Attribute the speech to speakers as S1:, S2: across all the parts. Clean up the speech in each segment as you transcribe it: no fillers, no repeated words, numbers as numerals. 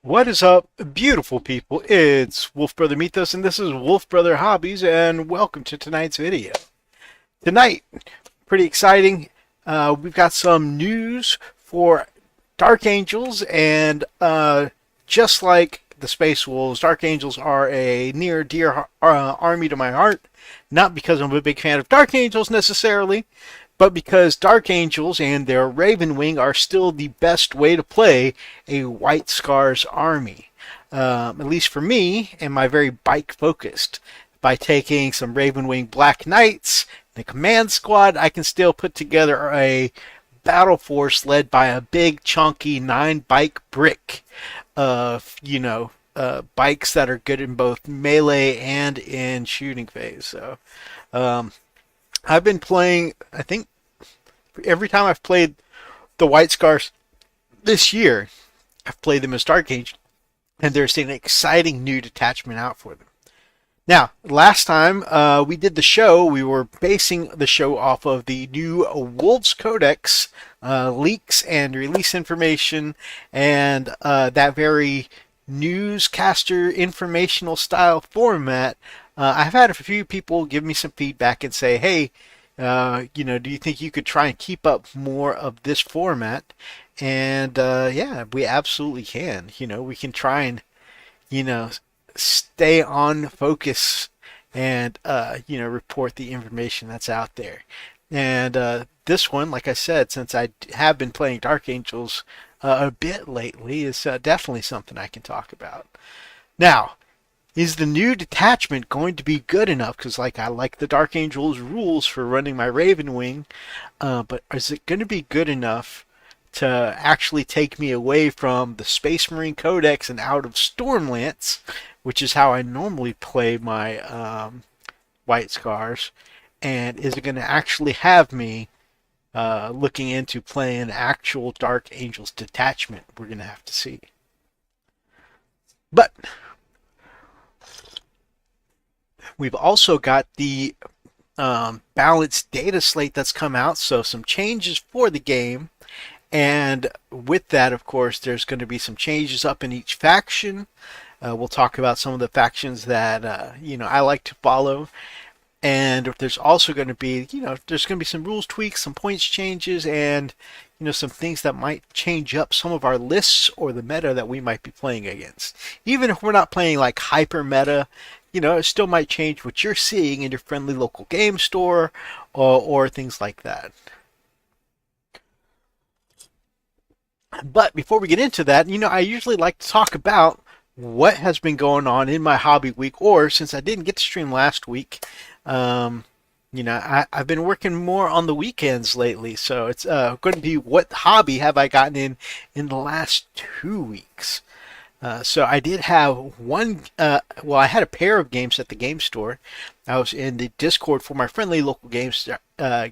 S1: What is up, beautiful people? It's Wolf Brother Mythos, and this is Wolf Brother Hobbies, and welcome to tonight's video. Tonight, pretty exciting. We've got some news for Dark Angels, and just like the Space Wolves, Dark Angels are a near dear army to my heart. Not because I'm a big fan of Dark Angels necessarily, but because Dark Angels and their Raven Wing are still the best way to play a White Scars army. At least for me, and my very bike focused. By taking some Raven Wing Black Knights, the command squad, I can still put together a battle force led by a big chunky 9-bike brick of, bikes that are good in both melee and in shooting phase. So, I've been playing, I think, every time I've played the White Scars this year, I've played them as Dark Angel, and there's an exciting new detachment out for them. Now, last time we did the show, we were basing the show off of the new Wolves Codex leaks and release information, and that very newscaster informational style format. I've had a few people give me some feedback and say, hey, do you think you could try and keep up more of this format? And yeah, we absolutely can. We can try and, stay on focus and, report the information that's out there. And this one, like I said, since I have been playing Dark Angels a bit lately, is definitely something I can talk about. Now, is the new detachment going to be good enough? Because I like the Dark Angels rules for running my Raven Wing, but is it going to be good enough to actually take me away from the Space Marine Codex and out of Stormlance, which is how I normally play my White Scars, and is it going to actually have me looking into playing actual Dark Angels Detachment? We're going to have to see. But we've also got the balanced data slate that's come out, so some changes for the game. And with that, of course, there's going to be some changes up in each faction. We'll talk about some of the factions that I like to follow, and there's also going to be there's going to be some rules tweaks, some points changes, and some things that might change up some of our lists or the meta that we might be playing against. Even if we're not playing like hyper meta, it still might change what you're seeing in your friendly local game store or things like that. But before we get into that, I usually like to talk about what has been going on in my hobby week, or since I didn't get to stream last week, I've been working more on the weekends lately. So it's going to be what hobby have I gotten in the last 2 weeks. So I did have one, I had a pair of games at the game store. I was in the Discord for my friendly local game shop. I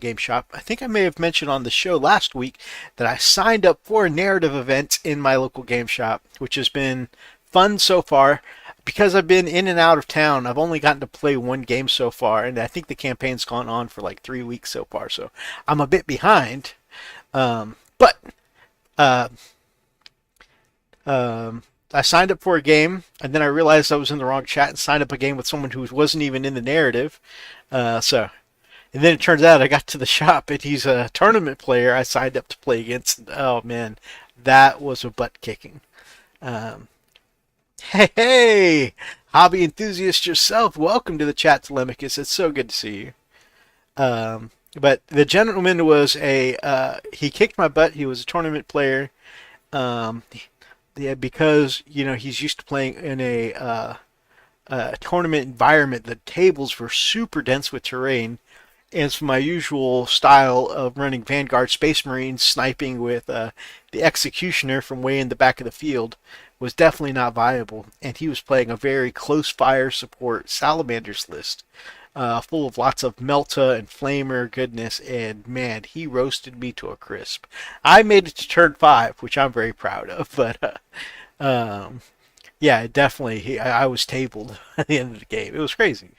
S1: think I may have mentioned on the show last week that I signed up for a narrative event in my local game shop, which has been fun so far. Because I've been in and out of town, I've only gotten to play one game so far, and I think the campaign's gone on for like 3 weeks so far, so I'm a bit behind. But I signed up for a game, and then I realized I was in the wrong chat and signed up a game with someone who wasn't even in the narrative. And then it turns out I got to the shop, and he's a tournament player I signed up to play against. Oh man, that was a butt kicking. Hey, hobby enthusiast yourself, welcome to the chat, Telemachus. It's so good to see you. But the gentleman was he kicked my butt. He was a tournament player. Because he's used to playing in a tournament environment. The tables were super dense with terrain, and so my usual style of running Vanguard Space Marines sniping with the Executioner from way in the back of the field was definitely not viable. And he was playing a very close fire support Salamanders list, full of lots of Melta and Flamer goodness, and man, he roasted me to a crisp. I made it to turn 5, which I'm very proud of, but yeah, definitely, I was tabled at the end of the game. It was crazy.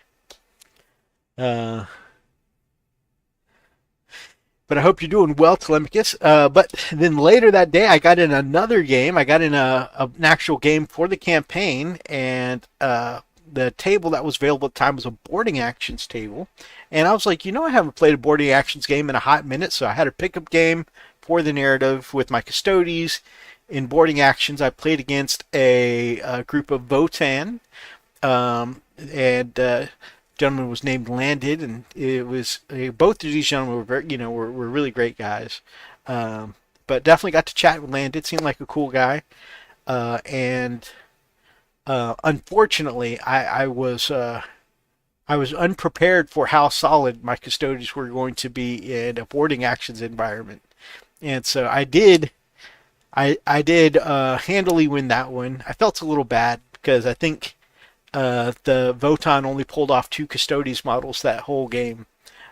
S1: But I hope you're doing well, Telemachus. But then later that day, I got in another game. I got in an actual game for the campaign, and the table that was available at the time was a boarding actions table. And I was like, I haven't played a boarding actions game in a hot minute, so I had a pickup game for the narrative with my Custodes. In boarding actions, I played against a group of Votan, and gentleman was named Landed, and it was both of these gentlemen were very, were really great guys. But definitely got to chat with Landed. Seemed like a cool guy, and unfortunately, I was unprepared for how solid my Custodes were going to be in a boarding actions environment, and so I did handily win that one. I felt a little bad because I think the Votan only pulled off 2 Custodes models that whole game.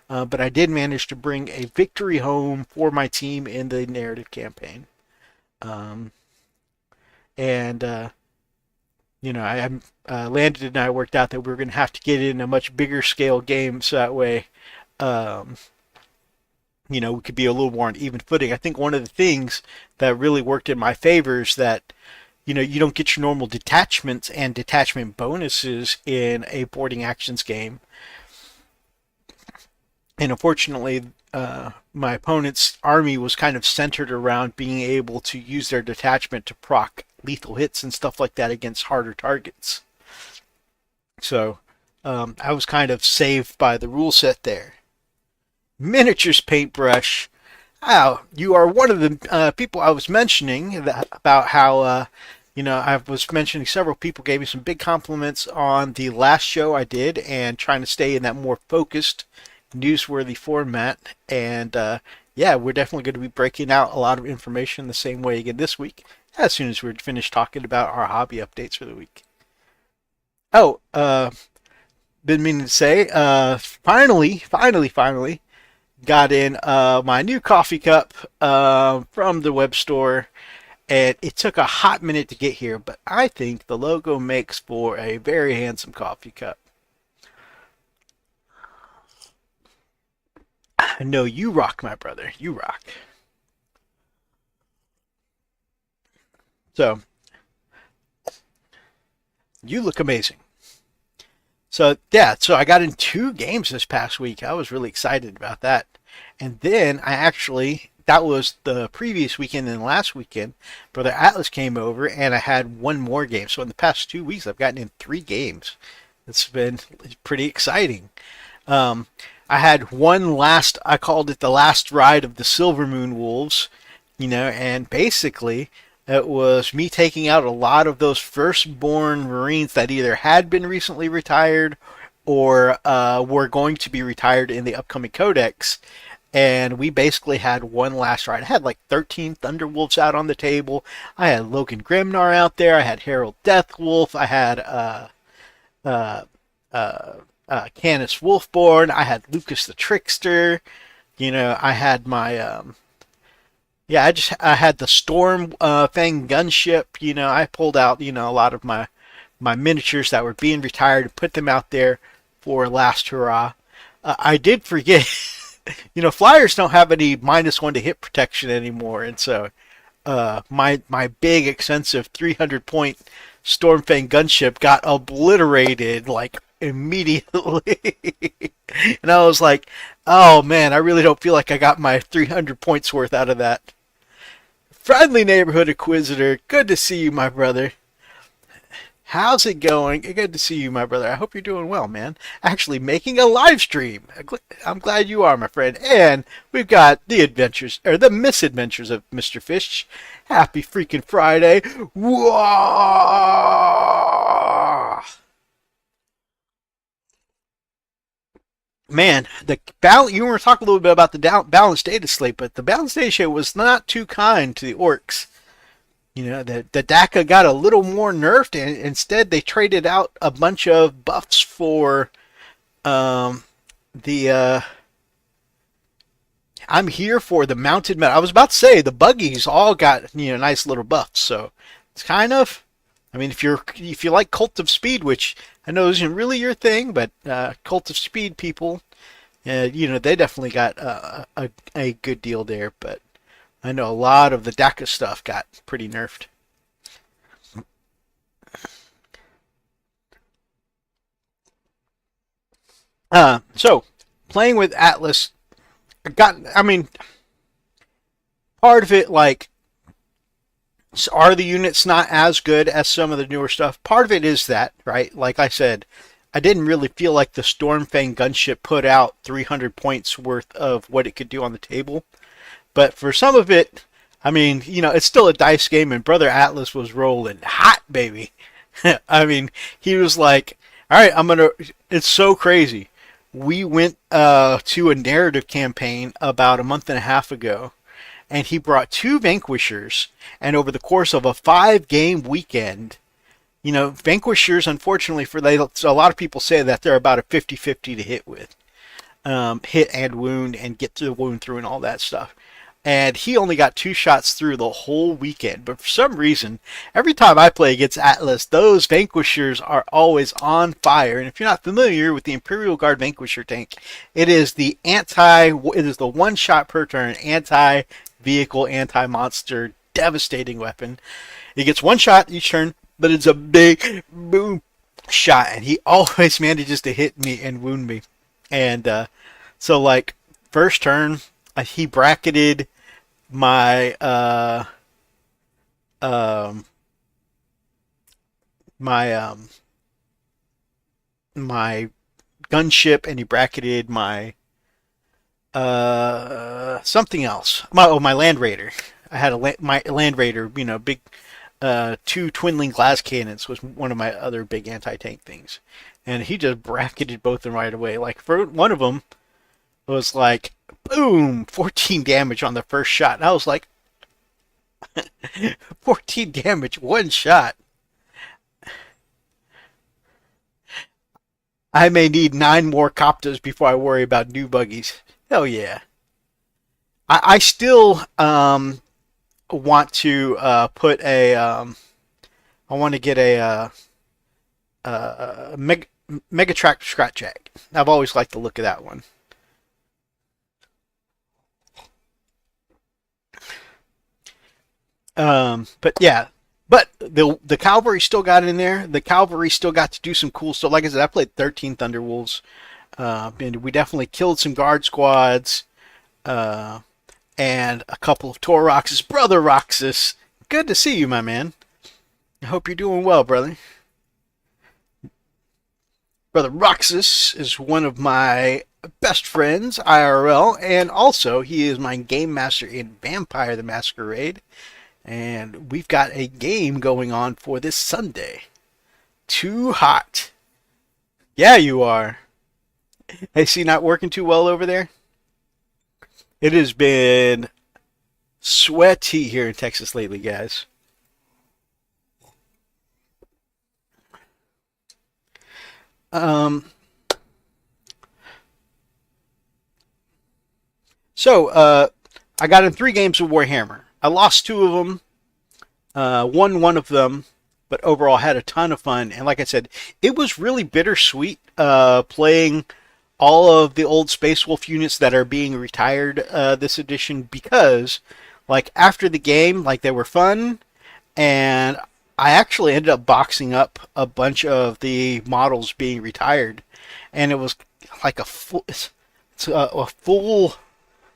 S1: But I did manage to bring a victory home for my team in the narrative campaign. And I Landed and I worked out that we were going to have to get in a much bigger scale game so that way, we could be a little more on even footing. I think one of the things that really worked in my favor is that you don't get your normal detachments and detachment bonuses in a boarding actions game. And unfortunately, my opponent's army was kind of centered around being able to use their detachment to proc lethal hits and stuff like that against harder targets. So I was kind of saved by the rule set there. Miniatures paintbrush. Oh, you are one of the people I was mentioning about how, I was mentioning several people gave me some big compliments on the last show I did and trying to stay in that more focused, newsworthy format. And yeah, we're definitely going to be breaking out a lot of information the same way again this week, as soon as we're finished talking about our hobby updates for the week. Oh, been meaning to say, finally got in my new coffee cup from the web store, and it took a hot minute to get here, but I think the logo makes for a very handsome coffee cup. No, you rock, my brother. You rock. So, you look amazing. So, yeah, so I got in 2 games this past week. I was really excited about that. And then that was the previous weekend and last weekend, Brother Atlas came over and I had one more game. So, in the past 2 weeks, I've gotten in 3 games. It's been pretty exciting. Um, I had one last, I called it the last ride of the Silver Moon Wolves, and basically it was me taking out a lot of those firstborn Marines that either had been recently retired or were going to be retired in the upcoming codex. And we basically had one last ride. I had like 13 Thunderwolves out on the table. I had Logan Grimnar out there. I had Harold Deathwolf. I had uh, uh, Canis Wolfborn. I had Lucas the Trickster. I had my yeah. I had the Storm Fang gunship. I pulled out a lot of my miniatures that were being retired and put them out there for last hurrah. I did forget. Flyers don't have any -1 to hit protection anymore, and so my big expensive 300 point Stormfang gunship got obliterated like immediately. And I was like, oh man, I really don't feel like I got my 300 points worth out of that. Friendly neighborhood Inquisitor, good to see you, my brother. How's it going? Good to see you, my brother. I hope you're doing well, man. Actually, making a live stream. I'm glad you are, my friend. And we've got the adventures, or the misadventures of Mr. Fish. Happy freaking Friday. Whoa! Man, the balance. You were talking a little bit about the balanced data slate, but the balanced data slate was not too kind to the orcs. The DACA got a little more nerfed, and instead they traded out a bunch of buffs for the. I'm here for the mounted metal. I was about to say the buggies all got nice little buffs, so it's kind of. I mean, if you like Cult of Speed, which I know isn't really your thing, but Cult of Speed people, they definitely got a good deal there, but. I know a lot of the DACA stuff got pretty nerfed. So playing with Atlas I mean, part of it, like, are the units not as good as some of the newer stuff? Part of it is that, right? Like I said, I didn't really feel like the Stormfang gunship put out 300 points worth of what it could do on the table. But for some of it, I mean, it's still a dice game, and Brother Atlas was rolling hot, baby. I mean, he was like, all right, it's so crazy. We went to a narrative campaign about a month and a half ago, and he brought 2 Vanquishers, and over the course of a 5-game weekend, Vanquishers, unfortunately, so a lot of people say that they're about a 50-50 to hit with. Hit and wound and get the wound through and all that stuff. And he only got 2 shots through the whole weekend. But for some reason, every time I play against Atlas, those Vanquishers are always on fire. And if you're not familiar with the Imperial Guard Vanquisher tank, it is the one shot per turn, anti-vehicle, anti-monster, devastating weapon. It gets 1 shot each turn, but it's a big boom shot. And he always manages to hit me and wound me. And so, like, first turn, he bracketed my my my gunship, and he bracketed my something else. My Land Raider. I had my Land Raider. Big 2 twinling glass cannons was one of my other big anti-tank things, and he just bracketed both of them right away. Like, for one of them was like, boom, 14 damage on the first shot. And I was like, 14 damage, 1 shot. I may need 9 more copters before I worry about new buggies. Hell yeah. I still want to put a I want to get a Megatrack Scratch Jack. I've always liked the look of that one. But yeah, but the cavalry still got in there. The cavalry still got to do some cool stuff. Like I said, I played 13 Thunderwolves, and we definitely killed some guard squads, uh, and a couple of Toroxes. Brother Roxas, good to see you, my man. I hope you're doing well, brother. Brother Roxas is one of my best friends, IRL, and also he is my game master in Vampire the Masquerade. And we've got a game going on for this Sunday. Too hot. Yeah, you are. AC not working too well over there? It has been sweaty here in Texas lately, guys. Um, so, I got in 3 games of Warhammer. I lost 2 of them, won 1 of them, but overall had a ton of fun. And like I said, it was really bittersweet playing all of the old Space Wolf units that are being retired this edition, because like after the game, like they were fun, and I actually ended up boxing up a bunch of the models being retired, and it was like a full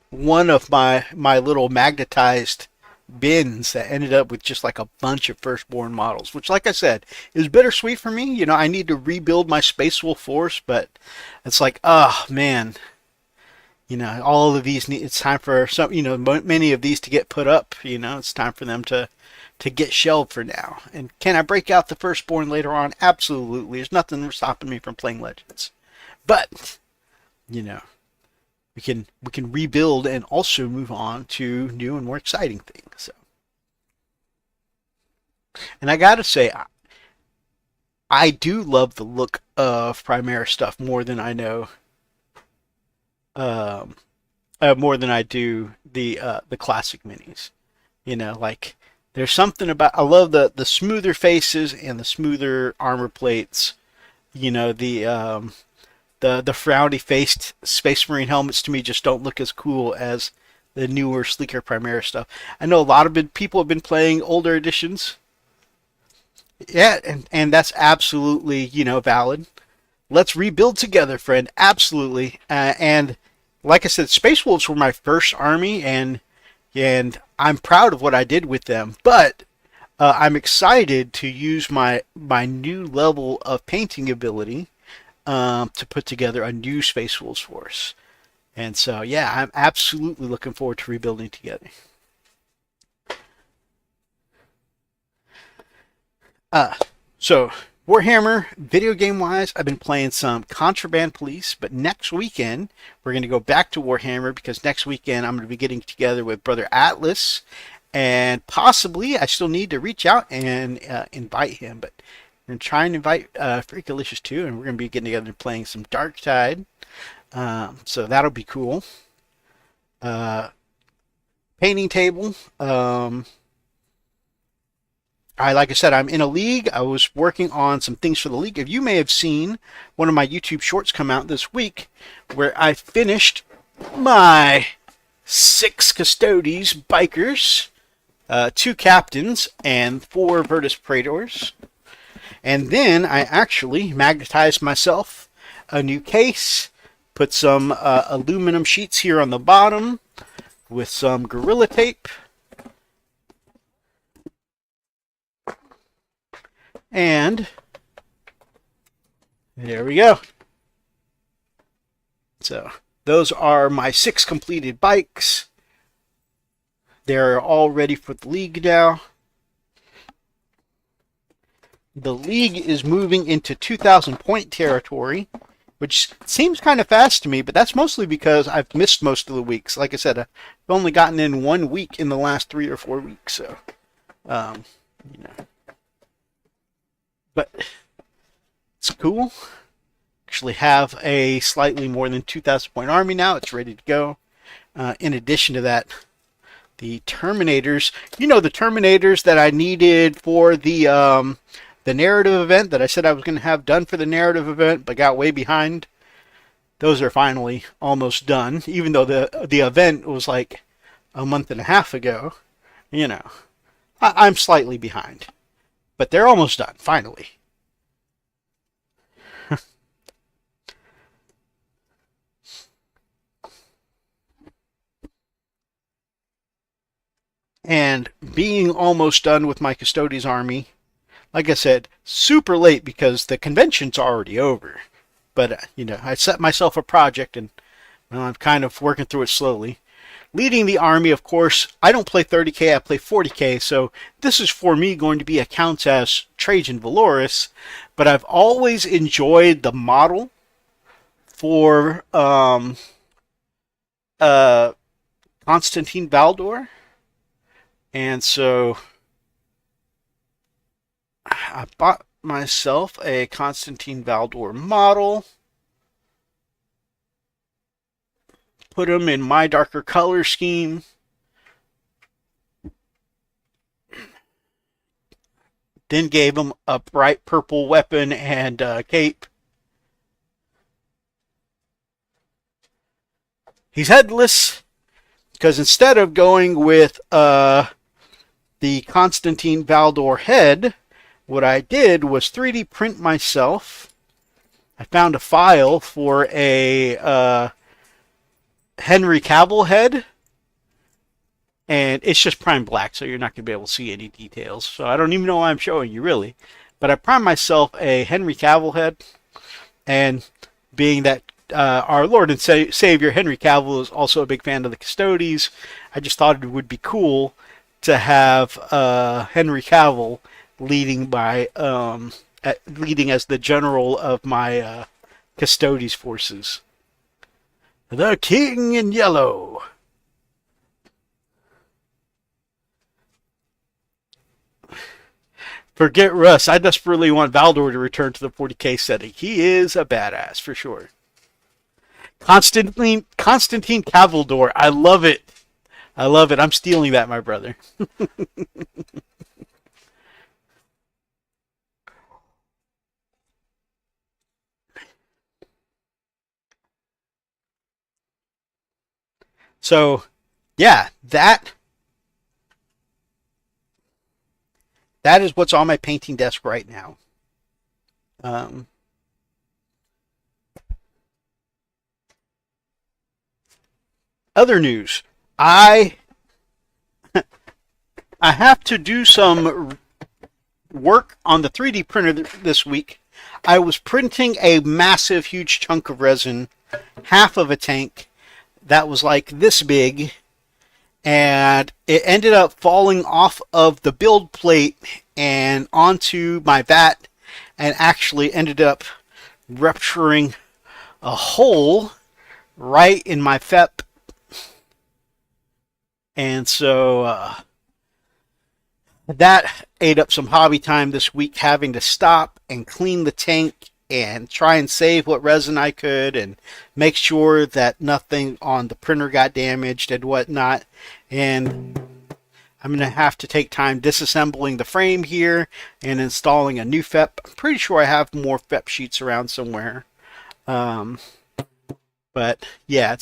S1: one of my little magnetized bins that ended up with just like a bunch of firstborn models, which, like I said, is bittersweet for me. You know, I need to rebuild my Space Wolf force, but it's like, oh man, you know, all of these need, it's time for some, you know, many of these to get put up. You know, it's time for them to get shelved for now. And can I break out the firstborn later on? Absolutely. There's nothing stopping me from playing Legends, but you know, we can rebuild and also move on to new and more exciting things. So, and I gotta say, I do love the look of Primera stuff more than I know, um, more than I do the classic minis. You know, like there's something about, I love the smoother faces and the smoother armor plates. You know, the frowny faced Space Marine helmets to me just don't look as cool as the newer, sleeker Primera stuff. I know a lot of people have been playing older editions. Yeah, and that's absolutely, you know, valid. Let's rebuild together, friend. Absolutely. And like I said, Space Wolves were my first army, and I'm proud of what I did with them. But I'm excited to use my new level of painting ability to put together a new Space Wolves force. And so, yeah, I'm absolutely looking forward to rebuilding together. Uh, so, Warhammer, video game wise, I've been playing some Contraband Police, but next weekend we're going to go back to Warhammer, because next weekend I'm going to be getting together with Brother Atlas, and possibly I still need to reach out and invite him, but I'm going to try and invite Freakalicious too, and we're going to be getting together and playing some Dark Tide. So that'll be cool. Uh, Painting table. Like I said, I'm in a league. I was working on some things for the league. If you may have seen one of my YouTube shorts come out this week, where I finished my 6 Custodes bikers, 2 captains, and 4 Virtus Praetors. And then I actually magnetized myself a new case, put some aluminum sheets here on the bottom with some Gorilla Tape. And there we go. So those are my 6 completed bikes. They're all ready for the league now. The league is moving into 2,000 point territory, which seems kind of fast to me, but that's mostly because I've missed most of the weeks. Like I said, I've only gotten in 1 week in the last 3 or 4 weeks, so you know. But it's cool. actually have a slightly more than 2,000 point army now. It's ready to go. In addition to that, the Terminators, the Terminators that I needed for the narrative event that I said I was going to have done for the narrative event, but got way behind. Those are finally almost done, even though the event was like a month and a half ago. I'm slightly behind, but they're almost done, finally. And being almost done with my Custodes army, like I said, super late because the convention's already over. But, I set myself a project and I'm kind of working through it slowly. Leading the army, of course, I don't play 30k, I play 40k, so this is for me going to be accounts as Trajan Valoris, but I've always enjoyed the model for Constantine Valdor, and so I bought myself a Constantine Valdor model. Put him in my darker color scheme. Then gave him a bright purple weapon and cape. He's headless because instead of going with the Constantine Valdor head, what I did was 3D print myself. I found a file for a Henry Cavill head, and it's just prime black, so you're not going to be able to see any details. So I don't even know why I'm showing you, really. But I primed myself a Henry Cavill head, and being that our Lord and Savior Henry Cavill is also a big fan of the Custodes, I just thought it would be cool to have Henry Cavill leading as the general of my Custodes forces. The King in Yellow. Forget Russ. I desperately want Valdor to return to the 40k setting. He is a badass for sure. Constantine Cavaldor. I love it. I love it. I'm stealing that, my brother. So, yeah, that is what's on my painting desk right now. Other news. I have to do some work on the 3D printer this week. I was printing a massive, huge chunk of resin, half of a tank, that was like this big, and it ended up falling off of the build plate and onto my vat, and actually ended up rupturing a hole right in my FEP. And so that ate up some hobby time this week, having to stop and clean the tank and try and save what resin I could and make sure that nothing on the printer got damaged and whatnot. And I'm going to have to take time disassembling the frame here and installing a new FEP. I'm pretty sure I have more FEP sheets around somewhere. But yeah,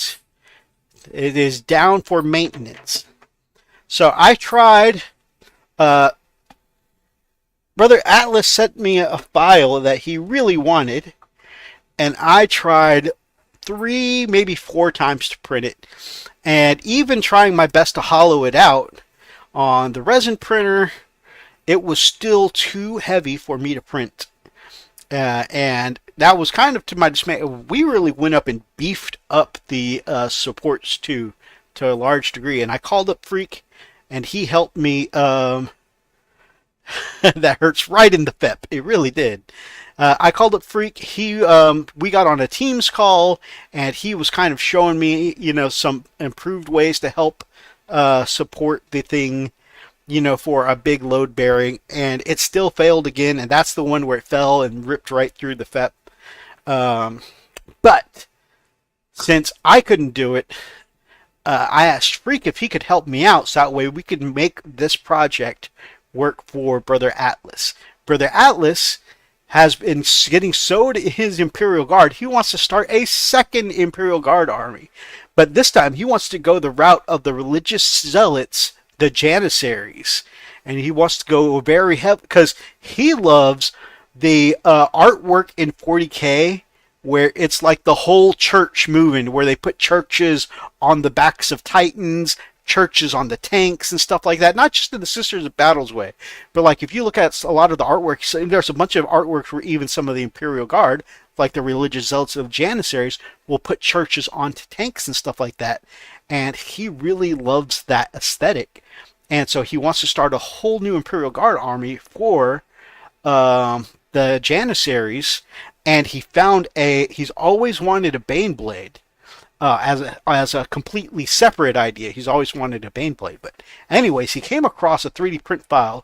S1: it is down for maintenance. So I tried... Brother Atlas sent me a file that he really wanted, and I tried 3, maybe 4 times to print it, and even trying my best to hollow it out on the resin printer, it was still too heavy for me to print. And that was kind of to my dismay. We really went up and beefed up the supports to a large degree, and I called up Freak, and he helped me. That hurts right in the FEP. It really did. I called up Freak. We got on a Teams call, and he was kind of showing me, some improved ways to help support the thing, for a big load bearing. And it still failed again, and that's the one where it fell and ripped right through the FEP. But since I couldn't do it, I asked Freak if he could help me out so that way we could make this project work for Brother Atlas. Brother Atlas has been getting sewed his Imperial Guard. He wants to start a second Imperial Guard army. But this time he wants to go the route of the religious zealots, the Janissaries. And he wants to go very heavy because he loves the artwork in 40K where it's like the whole church moving, where they put churches on the backs of Titans, churches on the tanks and stuff like that. Not just in the Sisters of Battles way, but like if you look at a lot of the artwork, there's a bunch of artwork for even some of the Imperial Guard, like the religious zealots of Janissaries, will put churches onto tanks and stuff like that. And he really loves that aesthetic. And so he wants to start a whole new Imperial Guard army for the Janissaries. And he found he's always wanted a Baneblade as a completely separate idea. He's always wanted a Baneblade. But anyways, he came across a 3D print file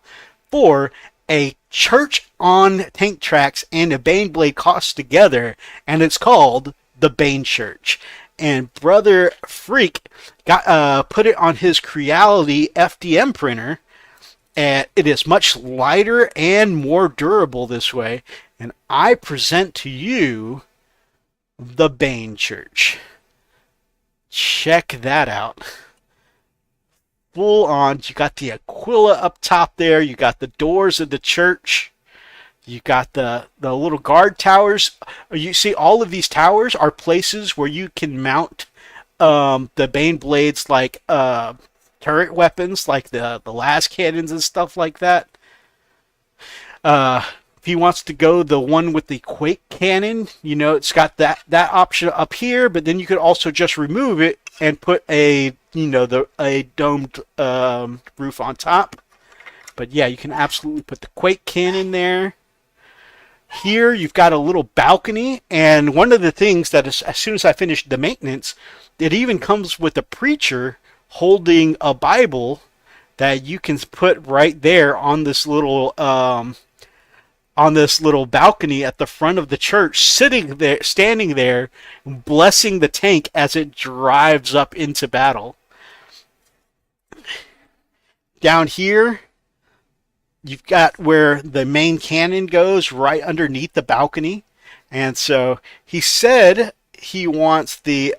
S1: for a church on tank tracks and a Baneblade crossed together, and it's called the Bane Church. And Brother Freak got put it on his Creality FDM printer, and it is much lighter and more durable this way. And I present to you the Bane Church. Check that out. Full on. You got the Aquila up top there. You got the doors of the church. You got the little guard towers. You see all of these towers are places where you can mount the Bane blades like turret weapons, like the las cannons and stuff like that. If he wants to go the one with the Quake cannon, it's got that option up here, but then you could also just remove it and put a domed roof on top. But yeah, you can absolutely put the Quake cannon there. Here you've got a little balcony, and one of the things that as soon as I finished the maintenance, it even comes with a preacher holding a Bible that you can put right there on this little balcony at the front of the church, standing there, blessing the tank as it drives up into battle. Down here, you've got where the main cannon goes, right underneath the balcony. And so he said he wants the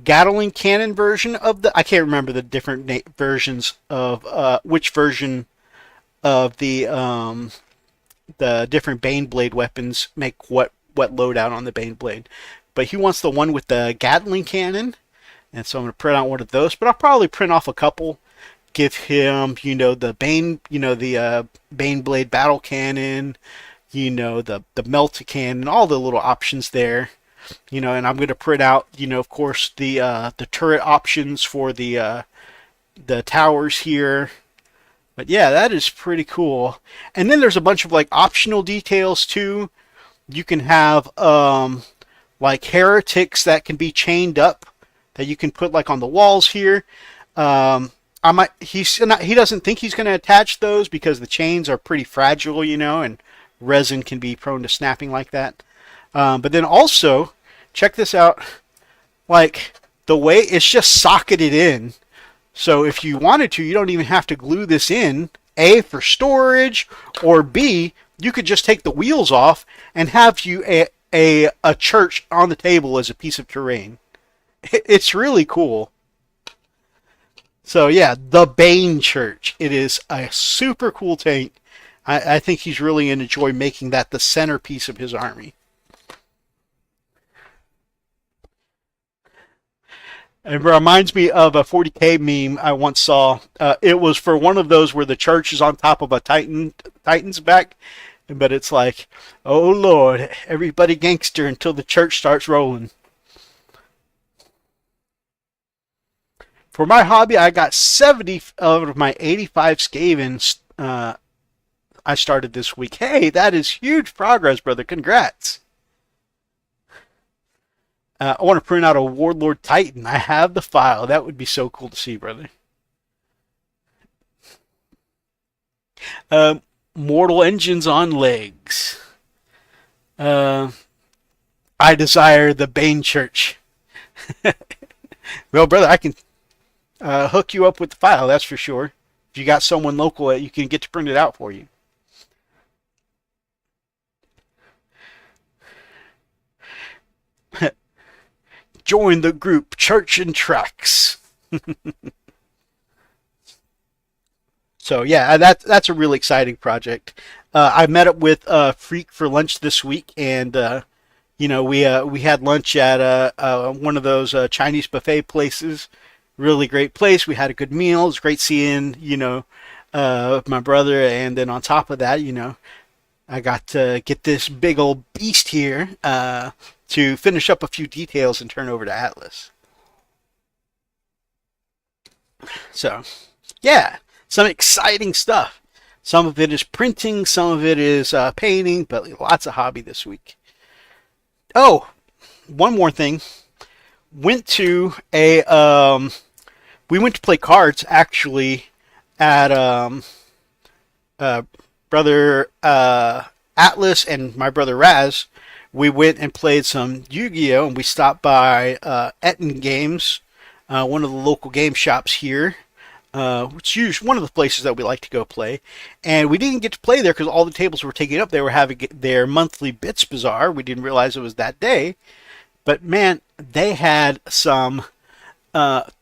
S1: Gatling cannon version of I can't remember the different versions of which version of the different Baneblade weapons make what loadout on the Baneblade. But he wants the one with the Gatling cannon. And so I'm going to print out one of those. But I'll probably print off a couple. Give him, the Baneblade battle cannon, the Melta cannon, all the little options there. And I'm going to print out, of course, the turret options for the towers here. But yeah, that is pretty cool. And then there's a bunch of like optional details too. You can have like heretics that can be chained up that you can put like on the walls here. He doesn't think he's going to attach those because the chains are pretty fragile, and resin can be prone to snapping like that. But then also, check this out. Like the way it's just socketed in. So if you wanted to, you don't even have to glue this in, A, for storage, or B, you could just take the wheels off and have you a church on the table as a piece of terrain. It's really cool. So yeah, the Bane Church. It is a super cool tank. I think he's really going to enjoy making that the centerpiece of his army. It reminds me of a 40K meme I once saw. It was for one of those where the church is on top of a Titan's back, but it's like, oh Lord, everybody gangster until the church starts rolling. For my hobby, I got 70 out of my 85 Skavens I started this week. Hey, that is huge progress, brother. Congrats. I want to print out a Warlord Titan. I have the file. That would be so cool to see, brother. Mortal Engines on legs. Uh, I desire the Bane Church. Well, brother, I can hook you up with the file, that's for sure. If you got someone local that you can get to print it out for you. Join the group Church and Tracks. So yeah, that's a really exciting project. I met up with Freak for lunch this week, and we had lunch at one of those Chinese buffet places. Really great place. We had a good meal. It was great seeing my brother, and then on top of that, I got to get this big old beast here to finish up a few details and turn over to Atlas. So yeah, some exciting stuff. Some of it is printing, some of it is painting, but lots of hobby this week. Oh, one more thing. Went to a we went to play cards actually at uh, brother Atlas and my brother Raz. We went and played some Yu-Gi-Oh, and we stopped by Etten Games, one of the local game shops here, which is one of the places that we like to go play. And we didn't get to play there because all the tables were taken up. They were having their monthly Bits Bazaar. We didn't realize it was that day. But man, they had some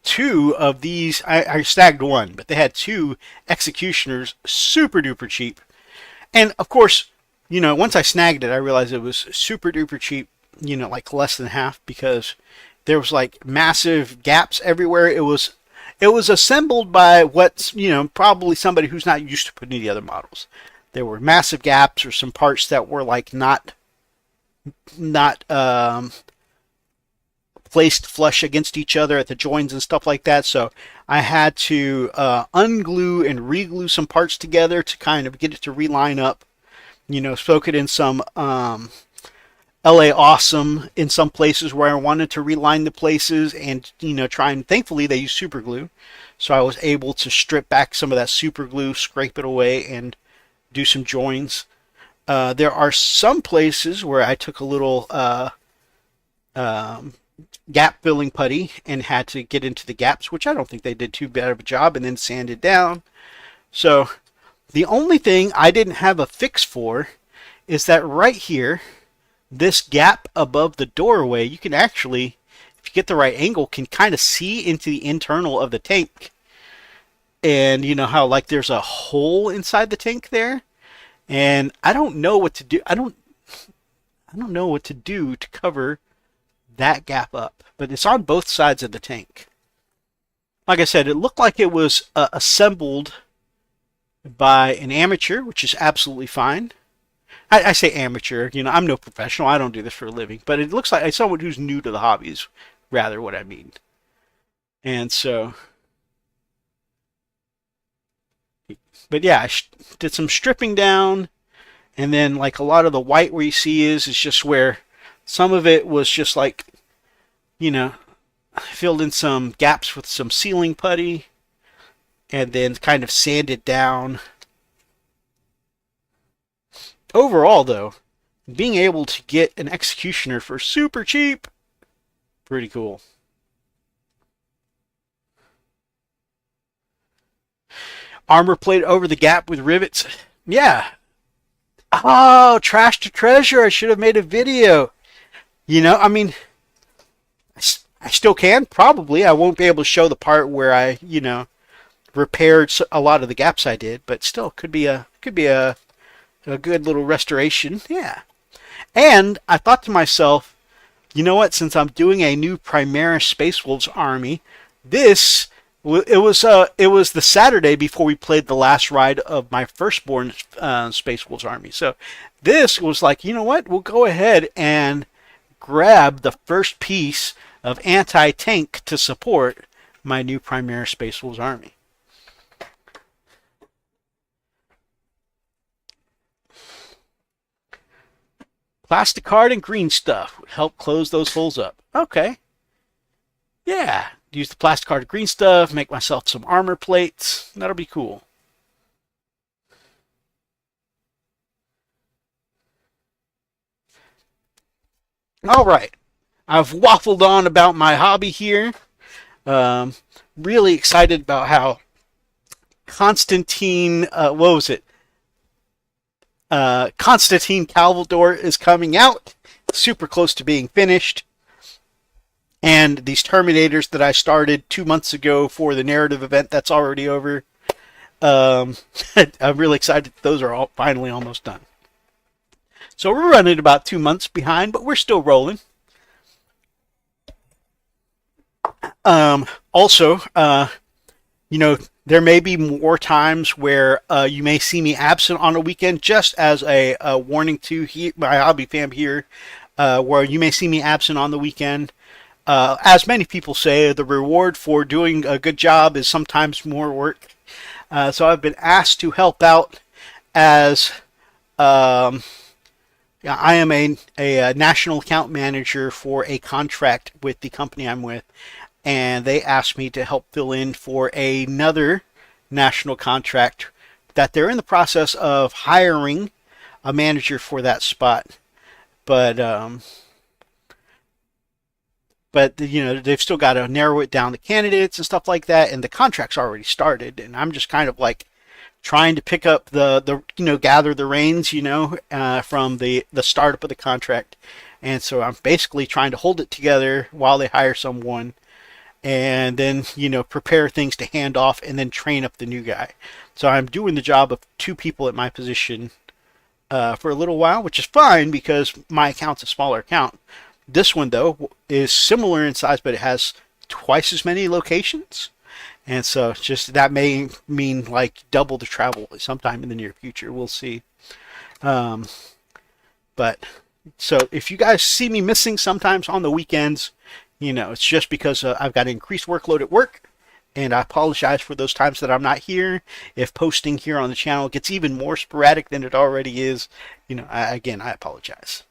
S1: two of these. I snagged one, but they had two executioners, super duper cheap. And of course, once I snagged it, I realized it was super duper cheap. Like less than half because there was like massive gaps everywhere. It was assembled by what's probably somebody who's not used to putting together models. There were massive gaps or some parts that were like not placed flush against each other at the joins and stuff like that. So I had to unglue and reglue some parts together to kind of get it to reline up. Soak it in some LA Awesome in some places where I wanted to reline the places and try and thankfully they use super glue. So I was able to strip back some of that super glue, scrape it away, and do some joins. There are some places where I took a little gap filling putty and had to get into the gaps, which I don't think they did too bad of a job, and then sand it down. So the only thing I didn't have a fix for is that right here, this gap above the doorway, you can actually, if you get the right angle, can kind of see into the internal of the tank. And you know how like there's a hole inside the tank there? And I don't know what to do. I don't know what to do to cover that gap up, but it's on both sides of the tank. Like I said, it looked like it was assembled by an amateur, which is absolutely fine. I say amateur, I'm no professional. I don't do this for a living, but it looks like someone who's new to the hobbies, rather what I mean. And so, but yeah, I did some stripping down, and then like a lot of the white where you see is just where some of it was just like, filled in some gaps with some sealing putty, and then kind of sanded down. Overall, though, being able to get an executioner for super cheap, pretty cool. Armor plate over the gap with rivets. Yeah. Oh, trash to treasure. I should have made a video. I mean, I still can, probably. I won't be able to show the part where I, repaired a lot of the gaps I did, but still could be a good little restoration. Yeah. And I thought to myself, you know what? Since I'm doing a new Primaris Space Wolves army, it was the Saturday before we played the last ride of my firstborn Space Wolves army. So this was like, you know what? We'll go ahead and grab the first piece of anti-tank to support my new Primaris Space Wolves army. Plastic card and green stuff would help close those holes up. Okay. Yeah. Use the plastic card and green stuff, make myself some armor plates. That'll be cool. All right. I've waffled on about my hobby here. Um, really excited about how Constantine, what was it? Constantine Calvador is coming out. Super close to being finished. And these Terminators that I started 2 months ago for the narrative event that's already over. Um, I'm really excited that those are all finally almost done. So we're running about 2 months behind, but we're still rolling. Also, you know, there may be more times where you may see me absent on a weekend, just as a warning to my hobby fam here, where you may see me absent on the weekend. As many people say, the reward for doing a good job is sometimes more work. So I've been asked to help out as I am a national account manager for a contract with the company I'm with, and they asked me to help fill in for another national contract that they're in the process of hiring a manager for that spot. But you know, they've still got to narrow it down, the candidates and stuff like that, and the contract's already started, and I'm just kind of like trying to pick up the you know, gather the reins, you know, from the startup of the contract. And so I'm basically trying to hold it together while they hire someone, and then, you know, prepare things to hand off and then train up the new guy. So I'm doing the job of two people at my position for a little while, which is fine because my account's a smaller account. This one, though, is similar in size, but it has twice as many locations. And so just that may mean like double the travel sometime in the near future. We'll see. Um, but so if you guys see me missing sometimes on the weekends, you know, it's just because I've got an increased workload at work. And I apologize for those times that I'm not here. If posting here on the channel gets even more sporadic than it already is, you know, again, I apologize.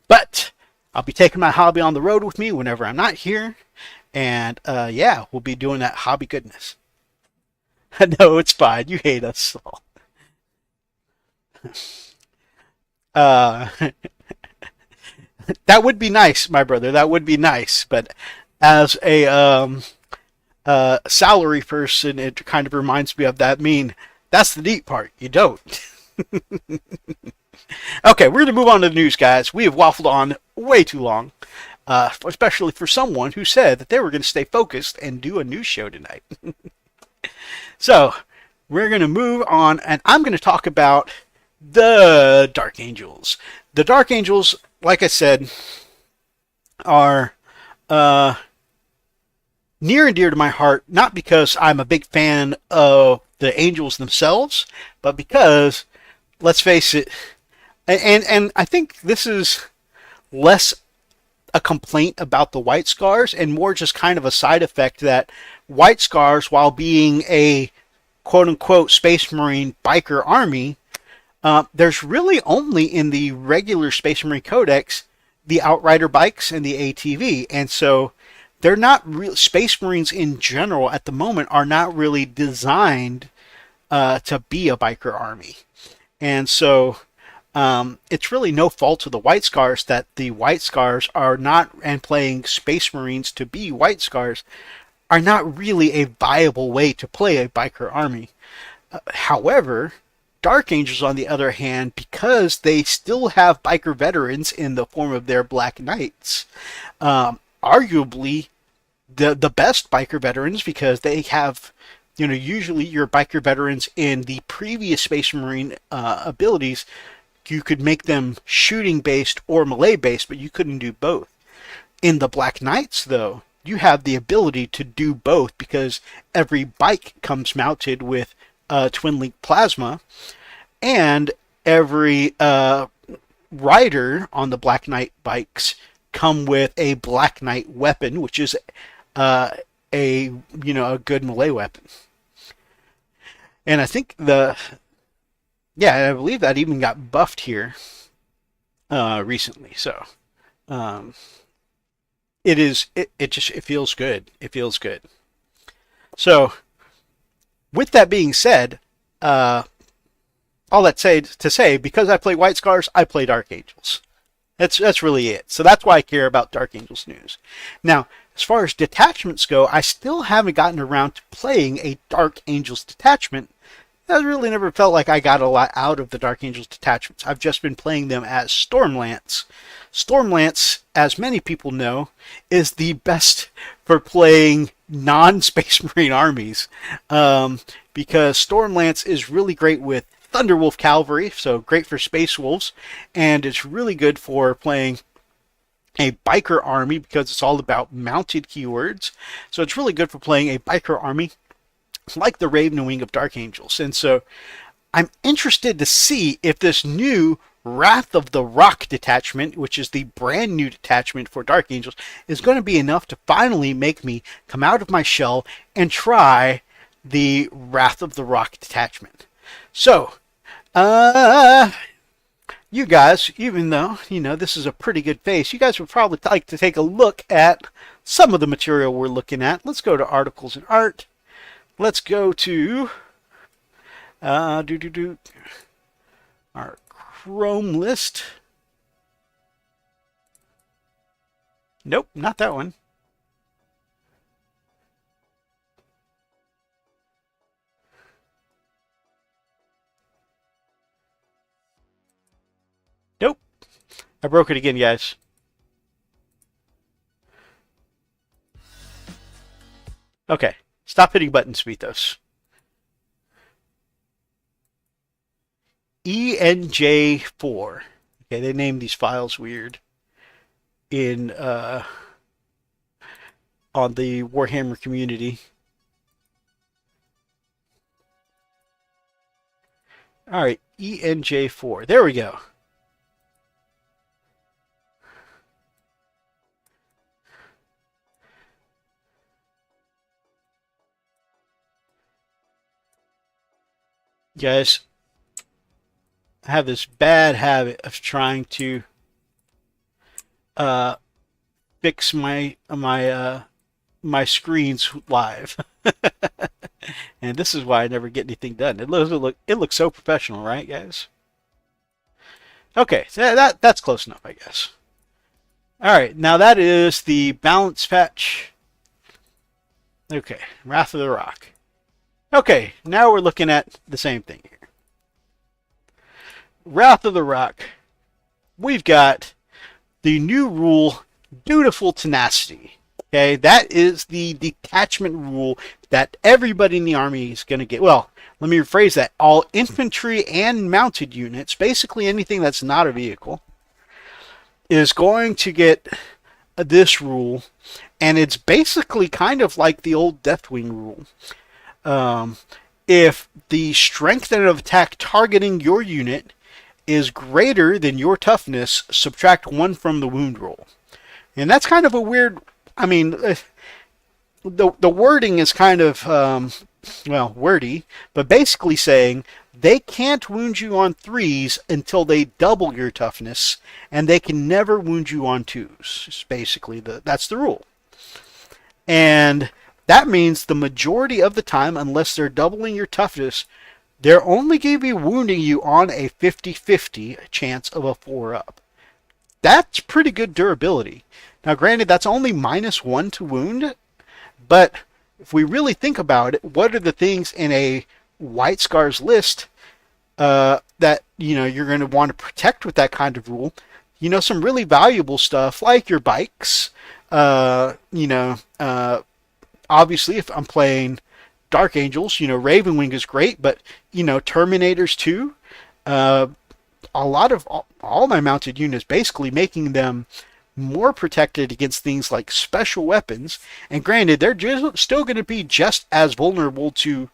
S1: But I'll be taking my hobby on the road with me whenever I'm not here. And yeah, we'll be doing that hobby goodness. No, it's fine. You hate us all. Uh, that would be nice, my brother. That would be nice. But as a salary person, it kind of reminds me of that meme. That's the neat part. You don't. Okay, we're going to move on to the news, guys. We have waffled on way too long. Especially for someone who said that they were going to stay focused and do a news show tonight. So, we're going to move on, and I'm going to talk about the Dark Angels. The Dark Angels, like I said, are near and dear to my heart, not because I'm a big fan of the Angels themselves, but because, let's face it, and I think this is less a complaint about the White Scars and more just kind of a side effect that White Scars, while being a quote-unquote Space Marine biker army, there's really only in the regular Space Marine Codex the Outrider bikes and the ATV, and so they're not real. Space Marines in general at the moment are not really designed to be a biker army, and so it's really no fault of the White Scars that the White Scars are not, and playing Space Marines to be White Scars are not really a viable way to play a biker army. However, Dark Angels, on the other hand, because they still have biker veterans in the form of their Black Knights, arguably the best biker veterans, because they have, you know, usually your biker veterans in the previous Space Marine abilities, you could make them shooting based or melee based, but you couldn't do both. In the Black Knights, though, you have the ability to do both because every bike comes mounted with twin link plasma, and every rider on the Black Knight bikes come with a Black Knight weapon, which is a good melee weapon. And I think I believe that even got buffed here recently. So it feels good. It feels good. So with that being said, all that to say, because I play White Scars, I play Dark Angels. That's really it. So that's why I care about Dark Angels news. Now, as far as detachments go, I still haven't gotten around to playing a Dark Angels detachment. I really never felt like I got a lot out of the Dark Angels detachments. I've just been playing them as Stormlance. Stormlance, as many people know, is the best for playing non-Space Marine armies, because Stormlance is really great with Thunderwolf Cavalry, so great for Space Wolves, and it's really good for playing a biker army because it's all about mounted keywords. So it's really good for playing a biker army like the Raven Wing of Dark Angels. And so I'm interested to see if this new Wrath of the Rock detachment, which is the brand new detachment for Dark Angels, is going to be enough to finally make me come out of my shell and try the Wrath of the Rock detachment. So, you guys, even though, this is a pretty good face, you guys would probably like to take a look at some of the material we're looking at. Let's go to Articles and Art. Let's go to our Chrome list. Nope, not that one. Nope. I broke it again, guys. Okay. Stop hitting buttons, Mythos. ENJ4. Okay, they named these files weird in on the Warhammer community. All right, ENJ4. There we go. Guys, I have this bad habit of trying to fix my screens live, and this is why I never get anything done. It looks so professional, right, guys? Okay, so that's close enough, I guess. All right, now that is the balance patch. Okay, Wrath of the Rock. Okay, now we're looking at the same thing here. Wrath of the Rock. We've got the new rule, Dutiful Tenacity. Okay, that is the detachment rule that everybody in the army is going to get. Well, let me rephrase that. All infantry and mounted units, basically anything that's not a vehicle, is going to get this rule, and it's basically kind of like the old Deathwing rule. If the strength of attack targeting your unit is greater than your toughness, subtract 1 from the wound roll. And that's kind of a weird, I mean, the wording is kind of, wordy, but basically saying they can't wound you on 3s until they double your toughness, and they can never wound you on 2s. It's basically, that's the rule. And that means the majority of the time, unless they're doubling your toughness, they're only going to be wounding you on a 50-50 chance of a 4-up. That's pretty good durability. Now, granted, that's only -1 to wound, but if we really think about it, what are the things in a White Scars list that you're going to want to protect with that kind of rule? Some really valuable stuff like your bikes, obviously, if I'm playing Dark Angels, Raven Wing is great, but, Terminators too. A lot of all my mounted units, basically making them more protected against things like special weapons. And granted, they're still going to be just as vulnerable to,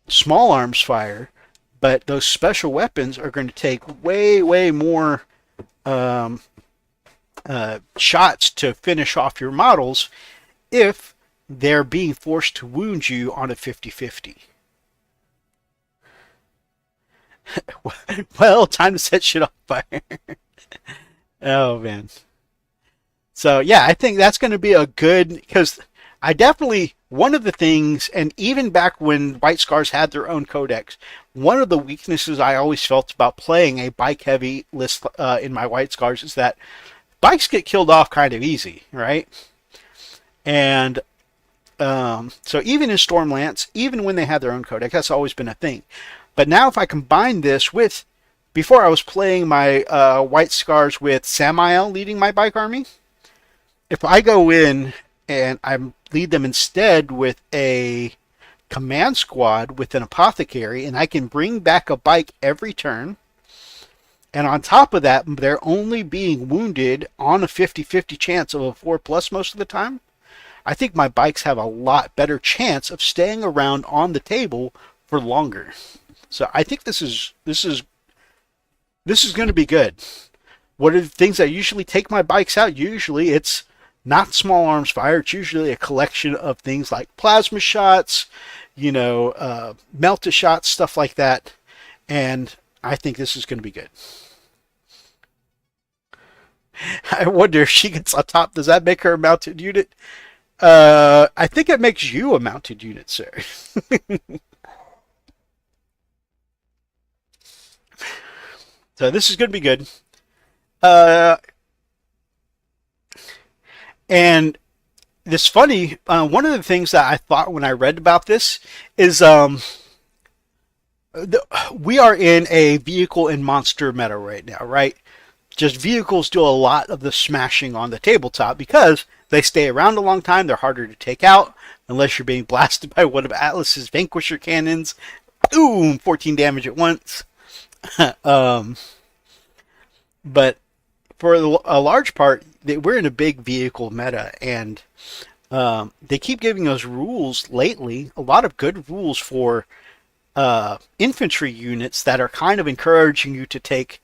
S1: small arms fire, but those special weapons are going to take way more shots to finish off your models if they're being forced to wound you on a 50-50. Well, time to set shit on fire. Oh, man. So, yeah, I think that's going to be a good, because I definitely one of the things, and even back when White Scars had their own codex, one of the weaknesses I always felt about playing a bike heavy list in my White Scars is that bikes get killed off kind of easy, right? And so even in Stormlance, even when they had their own codex, that's always been a thing. But now if I combine this with, before I was playing my White Scars with Samael leading my bike army, if I go in and I lead them instead with a command squad with an apothecary, and I can bring back a bike every turn, and on top of that, they're only being wounded on a 50-50 chance of a 4+ most of the time, I think my bikes have a lot better chance of staying around on the table for longer. So I think this is going to be good. What are the things that usually take my bikes out? Usually it's not small arms fire. It's usually a collection of things like plasma shots, melta shots, stuff like that. And I think this is going to be good. I wonder if she gets on top, does that make her a mounted unit? I think it makes you a mounted unit, sir. So this is going to be good. And this funny, one of the things that I thought when I read about this is we are in a vehicle and monster meta right now, right? Just vehicles do a lot of the smashing on the tabletop because they stay around a long time. They're harder to take out unless you're being blasted by one of Atlas's Vanquisher cannons. Boom! 14 damage at once. But for a large part, we're in a big vehicle meta, and they keep giving us rules lately, a lot of good rules for infantry units that are kind of encouraging you to take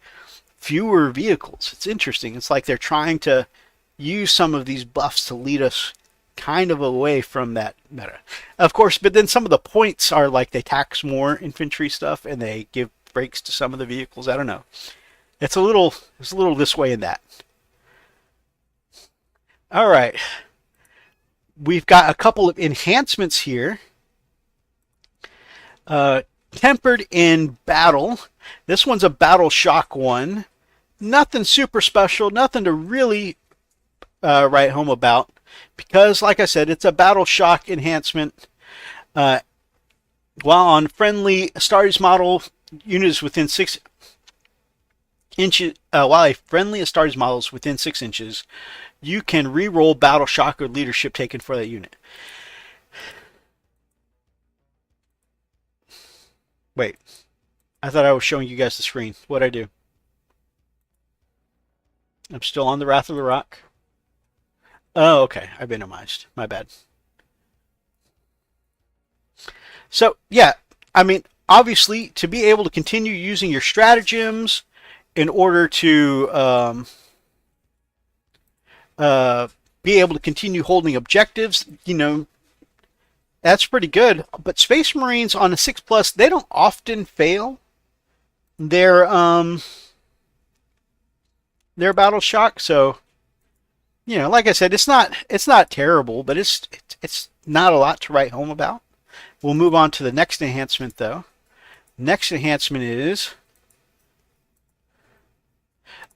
S1: fewer vehicles. It's interesting. It's like they're trying to use some of these buffs to lead us kind of away from that meta. Of course, but then some of the points are like they tax more infantry stuff and they give breaks to some of the vehicles. I don't know. It's a little this way and that. All right. We've got a couple of enhancements here. Tempered in battle. This one's a battle shock one. Nothing super special, nothing to really write home about, because like I said, it's a battle shock enhancement. While on friendly Astartes model units within 6 inches, while a friendly Astartes model is within 6 inches, you can re-roll battle shock or leadership taken for that unit. Wait, I thought I was showing you guys the screen. What'd I do? I'm still on the Wrath of the Rock. Oh, okay. I minimized. My bad. So, yeah. I mean, obviously, to be able to continue using your stratagems in order to be able to continue holding objectives, that's pretty good. But Space Marines on a 6+, they don't often fail their battle shock. So, like I said, it's not terrible, but it's not a lot to write home about. We'll move on to the next enhancement, though. Next enhancement is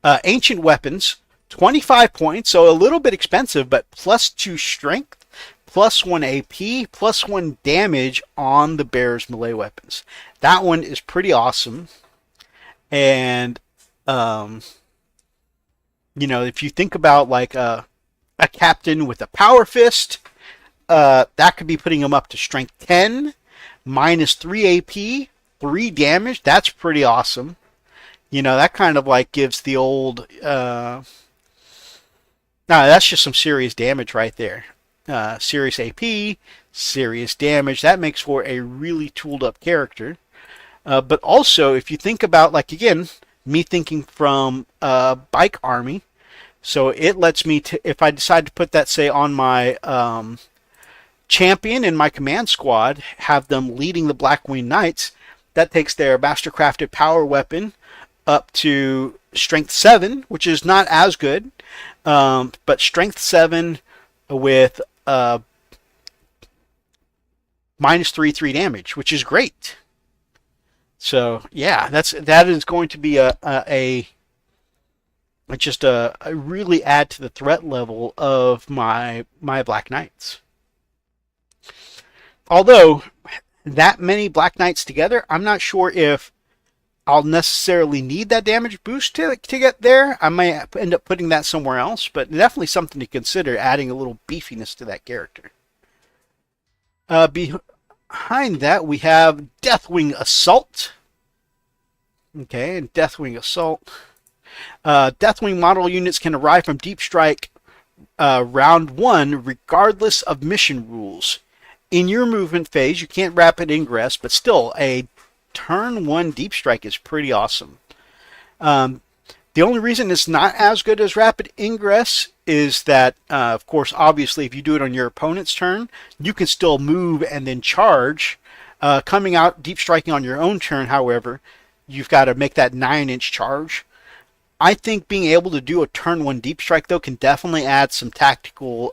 S1: Ancient Weapons, 25 points, so a little bit expensive, but +2 strength, +1 AP, +1 damage on the bearer's melee weapons. That one is pretty awesome. And if you think about like a captain with a power fist, that could be putting him up to strength 10, -3 AP, 3 damage. That's pretty awesome. That kind of like gives the old that's just some serious damage right there. Serious AP, serious damage. That makes for a really tooled up character. But also, if you think about, like, again, me thinking from bike army, so it lets me, if I decide to put that, say, on my champion in my command squad, have them leading the Blackwing Knights, that takes their mastercrafted power weapon up to strength 7, which is not as good, but strength 7 with -3/3 damage, which is great. So yeah, that is going to be a really add to the threat level of my Black Knights. Although that many Black Knights together, I'm not sure if I'll necessarily need that damage boost to get there. I may end up putting that somewhere else, but definitely something to consider, adding a little beefiness to that character. Behind that, we have Deathwing Assault. Okay, and Deathwing Assault. Deathwing model units can arrive from Deep Strike round 1 regardless of mission rules. In your movement phase, you can't rapid ingress, but still, a turn 1 Deep Strike is pretty awesome. The only reason it's not as good as rapid ingress is that, of course, obviously, if you do it on your opponent's turn, you can still move and then charge. Coming out, Deep Striking on your own turn, however, you've got to make that 9-inch charge. I think being able to do a turn 1 Deep Strike, though, can definitely add some tactical,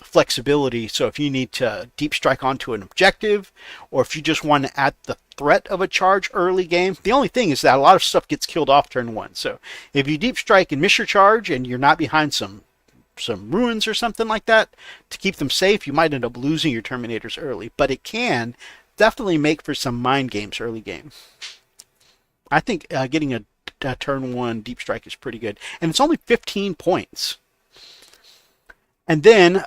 S1: flexibility. So if you need to Deep Strike onto an objective, or if you just want to add the threat of a charge early game, the only thing is that a lot of stuff gets killed off turn 1. So if you Deep Strike and miss your charge and you're not behind some ruins or something like that to keep them safe, you might end up losing your Terminators early. But it can definitely make for some mind games early game. I think getting a turn 1 Deep Strike is pretty good. And it's only 15 points. And then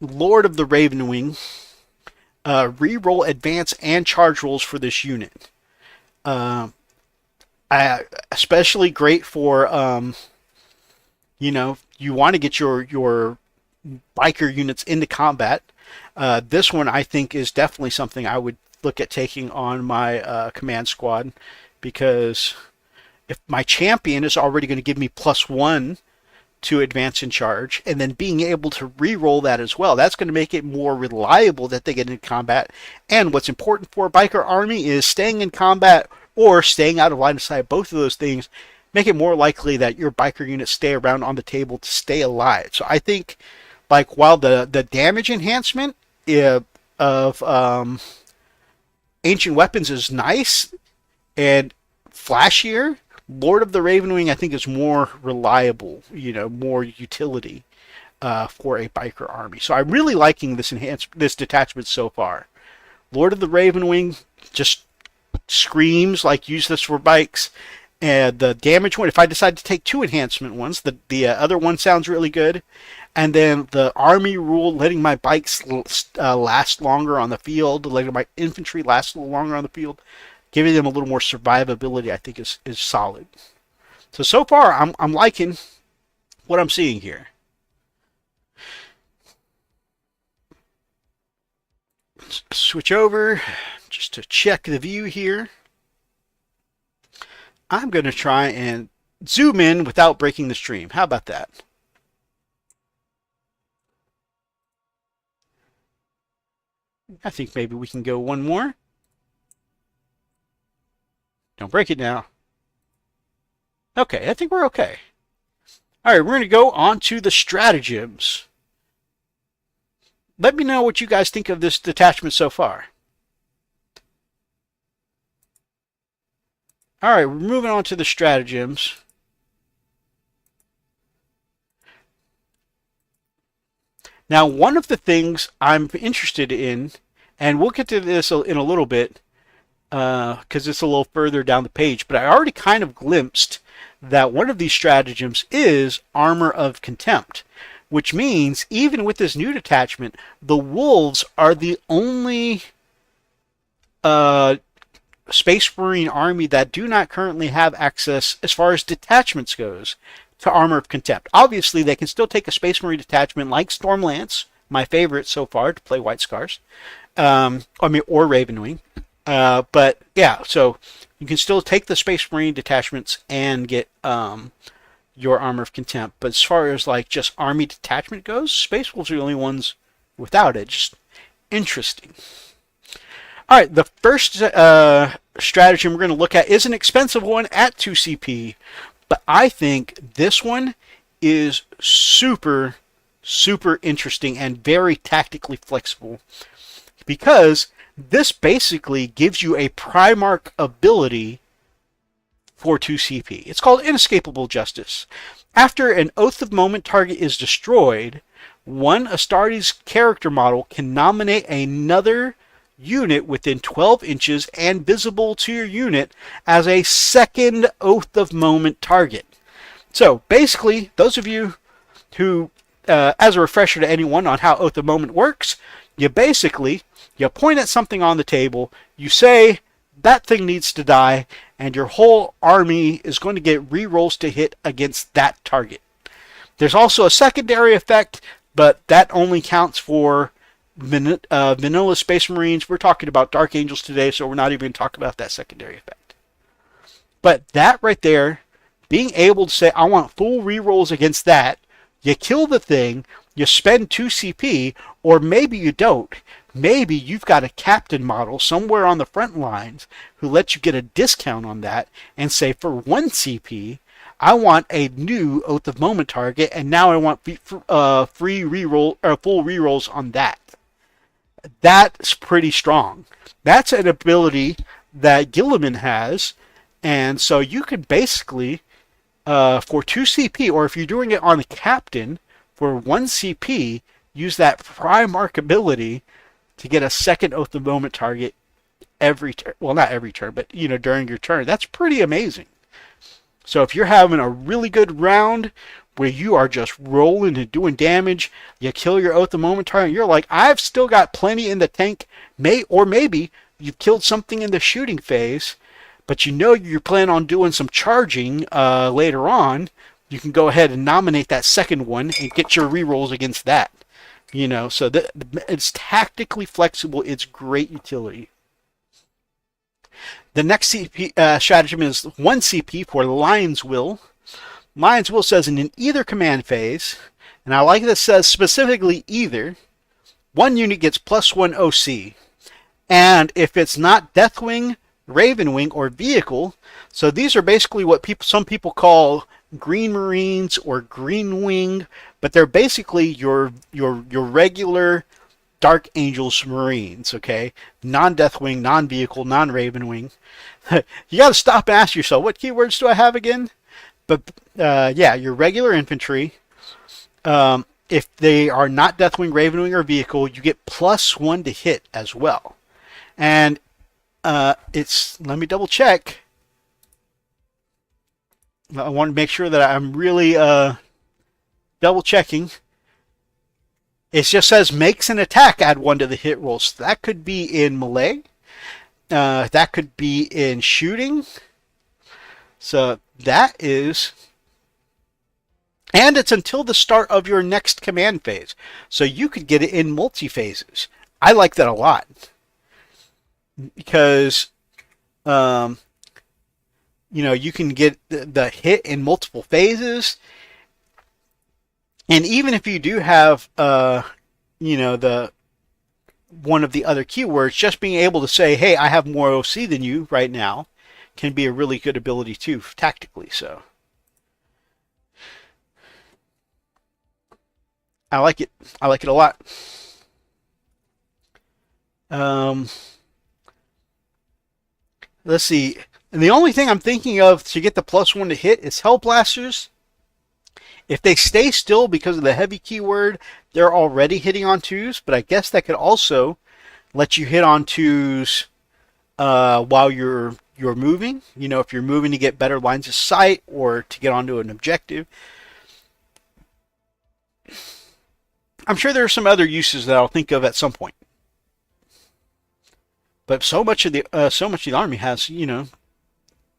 S1: Lord of the Ravenwing, reroll advance and charge rolls for this unit. Especially great for, you want to get your biker units into combat. This one I think is definitely something I would look at taking on my command squad, because if my champion is already going to give me +1 to advance and charge, and then being able to re-roll that as well, that's going to make it more reliable that they get into combat. And what's important for a biker army is staying in combat or staying out of line of sight. Both of those things make it more likely that your biker units stay around on the table to stay alive. So I think, like, while the damage enhancement of ancient weapons is nice and flashier, Lord of the Ravenwing, I think, is more reliable, more utility for a biker army. So I'm really liking this detachment so far. Lord of the Ravenwing just screams like, use this for bikes. And the damage one, if I decide to take 2 enhancement ones, the other one sounds really good. And then the army rule, letting my bikes last longer on the field, letting my infantry last a little longer on the field, giving them a little more survivability, I think is solid. So far, I'm liking what I'm seeing here. Let's switch over just to check the view here. I'm going to try and zoom in without breaking the stream. How about that? I think maybe we can go one more. Don't break it now. Okay, I think we're okay. All right, we're going to go on to the stratagems. Let me know what you guys think of this detachment so far. All right, we're moving on to the stratagems. Now, one of the things I'm interested in, and we'll get to this in a little bit, because it's a little further down the page, but I already kind of glimpsed that one of these stratagems is Armor of Contempt, which means even with this new detachment, the Wolves are the only Space Marine army that do not currently have access, as far as detachments goes, to Armor of Contempt. Obviously, they can still take a Space Marine detachment like Stormlance, my favorite so far to play White Scars, or Ravenwing. But yeah, so you can still take the Space Marine detachments and get your Armor of Contempt. But as far as like just army detachment goes, Space Wolves are the only ones without it. Just interesting. All right, the first stratagem we're going to look at is an expensive one at 2 CP, but I think this one is super super interesting and very tactically flexible, because this basically gives you a Primarch ability for 2 CP. It's called Inescapable Justice. After an Oath of Moment target is destroyed, one Astartes character model can nominate another unit within 12 inches and visible to your unit as a second Oath of Moment target. So basically, those of you who, as a refresher to anyone on how Oath of Moment works, you point at something on the table, you say, that thing needs to die, and your whole army is going to get rerolls to hit against that target. There's also a secondary effect, but that only counts for vanilla Space Marines. We're talking about Dark Angels today, so we're not even talking about that secondary effect. But that right there, being able to say, I want full rerolls against that, you kill the thing, you spend 2 CP, or maybe you don't. Maybe you've got a captain model somewhere on the front lines who lets you get a discount on that and say, for 1 CP, I want a new Oath of Moment target, and now I want free reroll or full rerolls on that. That's pretty strong. That's an ability that Gilliman has, and so you could basically, for 2 CP, or if you're doing it on a captain, for 1 CP, use that Primarch ability to get a second Oath of Moment target every turn. Well, not every turn, but during your turn. That's pretty amazing. So if you're having a really good round where you are just rolling and doing damage, you kill your Oath of Moment target, and you're like, I've still got plenty in the tank, or maybe you've killed something in the shooting phase, but you're planning on doing some charging later on, you can go ahead and nominate that second one and get your rerolls against that. So it's tactically flexible. It's great utility. The next CP stratagem is 1 CP for Lion's Will. Lion's Will says in either command phase, and I like that it says specifically either, one unit gets +1 OC. And if it's not Deathwing, Ravenwing, or Vehicle, so these are basically what some people call Green Marines or Green Wing, but they're basically your regular Dark Angels Marines, okay? Non-Deathwing, non-Vehicle, non-Ravenwing. You got to stop and ask yourself, what keywords do I have again? But yeah, your regular infantry. If they are not Deathwing, Ravenwing, or Vehicle, you get +1 to hit as well. And let me double check. I want to make sure that I'm really double checking. It just says makes an attack, add 1 to the hit rolls. So that could be in melee. That could be in shooting. So that is... And it's until the start of your next command phase. So you could get it in multi-phases. I like that a lot. Because... you can get the hit in multiple phases. And even if you do have, the one of the other keywords, just being able to say, hey, I have more OC than you right now, can be a really good ability too, tactically. So I like it. I like it a lot. Let's see. And the only thing I'm thinking of to get the +1 to hit is Hellblasters. If they stay still because of the heavy keyword, they're already hitting on 2s, but I guess that could also let you hit on 2s while you're moving. If you're moving to get better lines of sight or to get onto an objective. I'm sure there are some other uses that I'll think of at some point. But so much of the army has,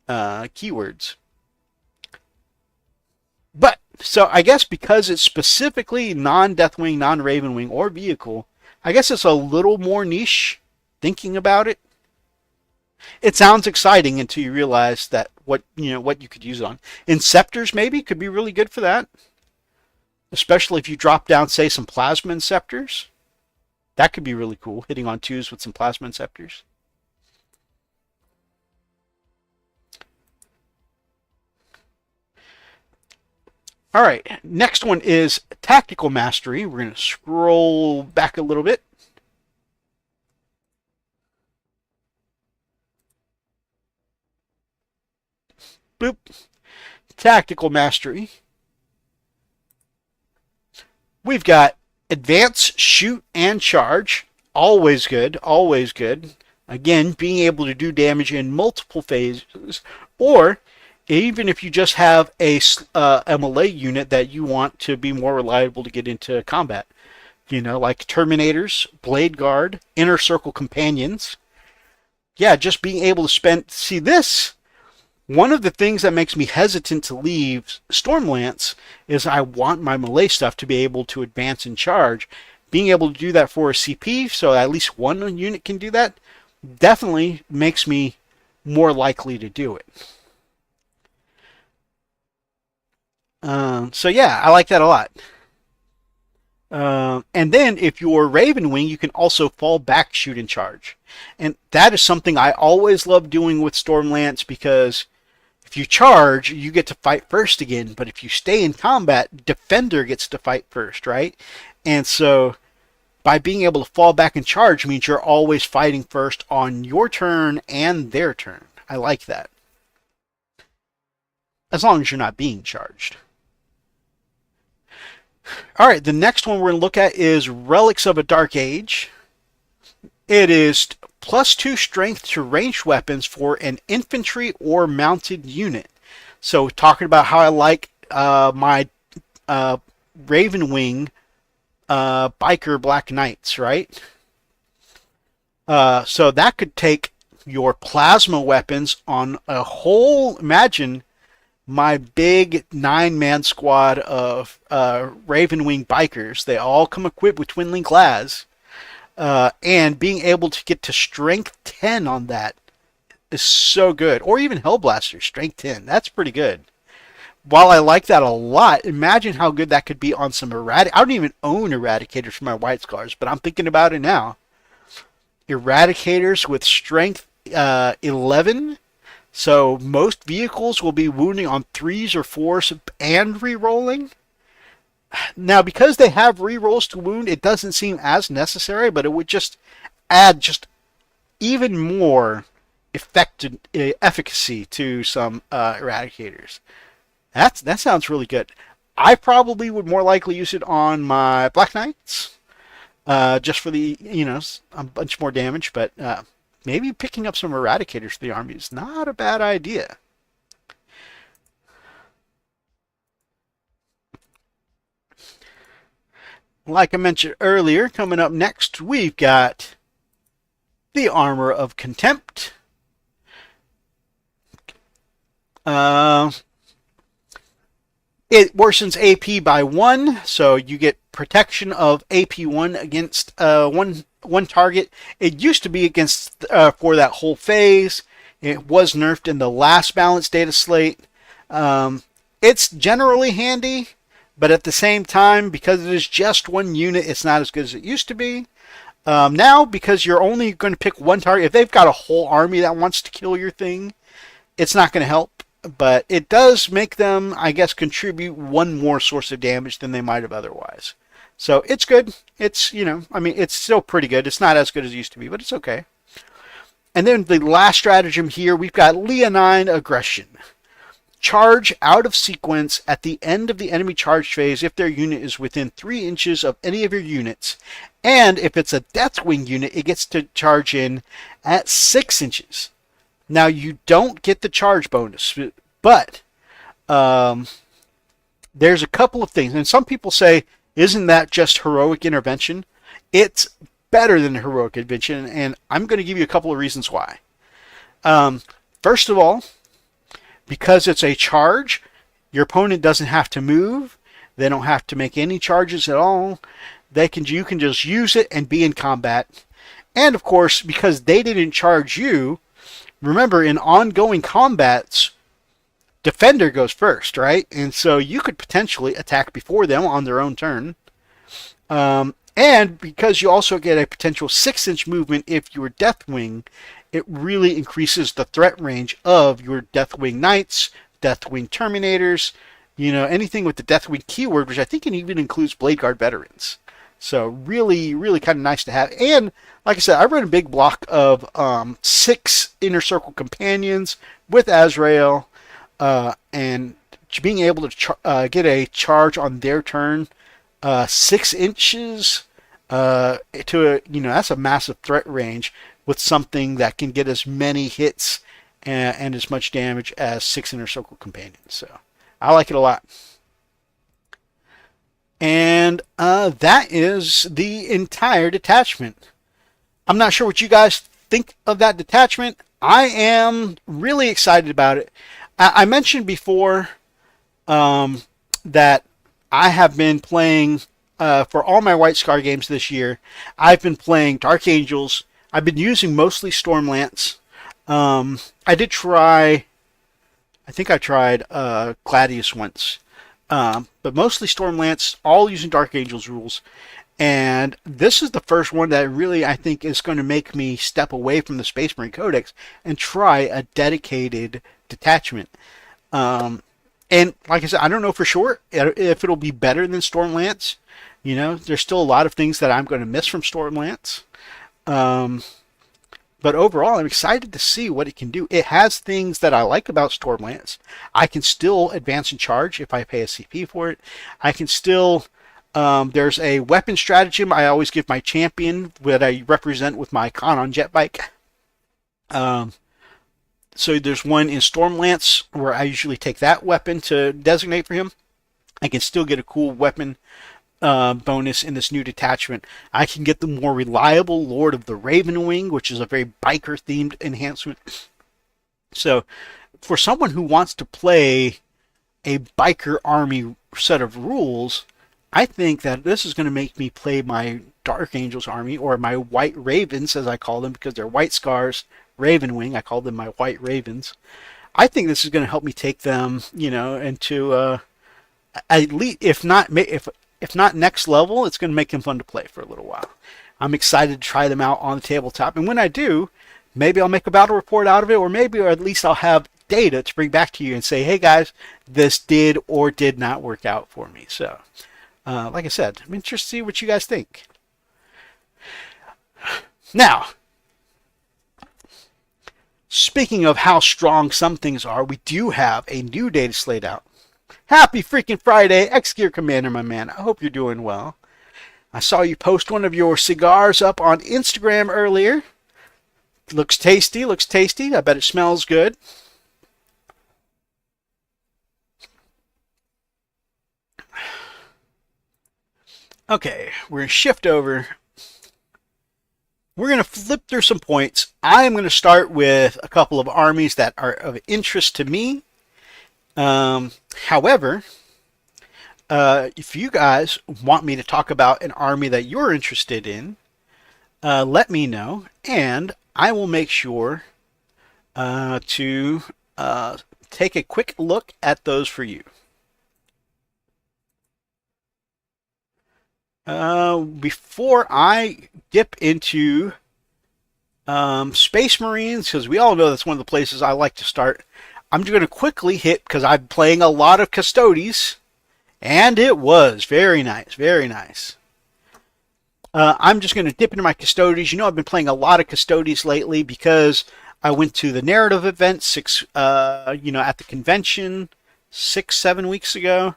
S1: keywords. But so I guess because it's specifically non-Deathwing, non-Ravenwing, or Vehicle, I guess it's a little more niche thinking about it. It sounds exciting until you realize that what you could use it on. Inceptors maybe could be really good for that. Especially if you drop down, say, some Plasma Inceptors. That could be really cool, hitting on 2s with some Plasma Inceptors. All right, next one is Tactical Mastery. We're going to scroll back a little bit. Boop. Tactical Mastery. We've got Advance, Shoot, and Charge. Always good, always good. Again, being able to do damage in multiple phases, or even if you just have a MLA unit that you want to be more reliable to get into combat. You know, like Terminators, Blade Guard, Inner Circle Companions. Yeah, just being able to see this. One of the things that makes me hesitant to leave Stormlance is I want my melee stuff to be able to advance and charge. Being able to do that for a CP, so at least one unit can do that, definitely makes me more likely to do it. So yeah, I like that a lot. And then if you're Raven Wing, you can also fall back, shoot, and charge. And that is something I always love doing with Stormlance, because if you charge, you get to fight first again. But if you stay in combat, Defender gets to fight first, right? And so by being able to fall back and charge means you're always fighting first on your turn and their turn. I like that. As long as you're not being charged. All right, the next one we're going to look at is Relics of a Dark Age. It is +2 strength to ranged weapons for an infantry or mounted unit. So talking about how I like my Raven Wing biker Black Knights, right? So that could take your plasma weapons on a whole, imagine my big 9-man squad of Ravenwing bikers. They all come equipped with Twin Link Las. And being able to get to strength 10 on that is so good. Or even Hellblaster, strength 10. That's pretty good. While I like that a lot, imagine how good that could be on some I don't even own Eradicators for my White Scars, but I'm thinking about it now. Eradicators with strength 11. So most vehicles will be wounding on 3s or 4s and re-rolling. Now, because they have rerolls to wound, it doesn't seem as necessary, but it would just add even more efficacy to some Eradicators. That sounds really good. I probably would more likely use it on my Black Knights, just for the, a bunch more damage, but maybe picking up some Eradicators for the army is not a bad idea. Like I mentioned earlier, coming up next, we've got the Armor of Contempt. It worsens AP by 1, so you get protection of AP 1 against one target. It used to be against for that whole phase. It was nerfed in the last balanced data slate. It's generally handy, but at the same time, because it is just one unit, it's not as good as it used to be. Now, because you're only going to pick one target, if they've got a whole army that wants to kill your thing, it's not going to help. But it does make them, I guess, contribute one more source of damage than they might have otherwise. So it's good. It's, it's still pretty good. It's not as good as it used to be, but it's okay. And then the last stratagem here, we've got Leonine Aggression. Charge out of sequence at the end of the enemy charge phase if their unit is within 3 inches of any of your units. And if it's a Deathwing unit, it gets to charge in at 6 inches. Now, you don't get the charge bonus, but there's a couple of things. And some people say, isn't that just heroic intervention? It's better than heroic intervention, and I'm going to give you a couple of reasons why. First of all, because it's a charge, your opponent doesn't have to move. They don't have to make any charges at all. You can just use it and be in combat. And of course, because they didn't charge you, remember, in ongoing combats, Defender goes first, right? And so you could potentially attack before them on their own turn. And because you also get a potential 6-inch movement if you're Deathwing, it really increases the threat range of your Deathwing Knights, Deathwing Terminators, anything with the Deathwing keyword, which I think it even includes Blade Guard veterans. So really, really kind of nice to have. And like I said, I run a big block of 6 Inner Circle companions with Azrael, and being able to get a charge on their turn, 6 inches that's a massive threat range with something that can get as many hits and as much damage as 6 Inner Circle companions. So I like it a lot. And that is the entire detachment. I'm not sure what you guys think of that detachment. I am really excited about it. I mentioned before that I have been playing, for all my White Scar games this year, I've been playing Dark Angels. I've been using mostly Stormlance. I did try, I think I tried Gladius once. But mostly Stormlance, all using Dark Angels rules. And this is the first one that really, I think, is going to make me step away from the Space Marine Codex and try a dedicated detachment. And like I said, I don't know for sure if it'll be better than Stormlance. There's still a lot of things that I'm going to miss from Stormlance. But overall, I'm excited to see what it can do. It has things that I like about Stormlance. I can still advance and charge if I pay a CP for it. I can still, there's a weapon stratagem I always give my champion that I represent with my Kanon jet bike. So there's one in Stormlance where I usually take that weapon to designate for him. I can still get a cool weapon bonus in this new detachment. I can get the more reliable Lord of the Raven Wing, which is a very biker themed enhancement. So for someone who wants to play a biker army set of rules, I think that this is going to make me play my Dark Angels army, or my White Ravens as I call them, because they're White Scars Raven Wing. I call them my White Ravens. I think this is going to help me take them, into at least, if not next level, it's going to make them fun to play for a little while. I'm excited to try them out on the tabletop, and when I do, maybe I'll make a battle report out of it, or at least I'll have data to bring back to you and say, hey guys, this did or did not work out for me. So, like I said, I'm interested to see what you guys think. Now, speaking of how strong some things are, we do have a new data slate out. Happy freaking Friday, X-Gear Commander, my man. I hope you're doing well. I saw you post one of your cigars up on Instagram earlier. Looks tasty, looks tasty. I bet it smells good. Okay, we're going to shift over. We're going to flip through some points. I am going to start with a couple of armies that are of interest to me. However, if you guys want me to talk about an army that you're interested in, let me know, and I will make sure to take a quick look at those for you. Before I dip into Space Marines, because we all know that's one of the places I like to start, I'm going to quickly hit, because I'm playing a lot of Custodes, and it was very nice, very nice. I'm just going to dip into my Custodes. I've been playing a lot of Custodes lately because I went to the narrative event at the convention 6-7 weeks ago.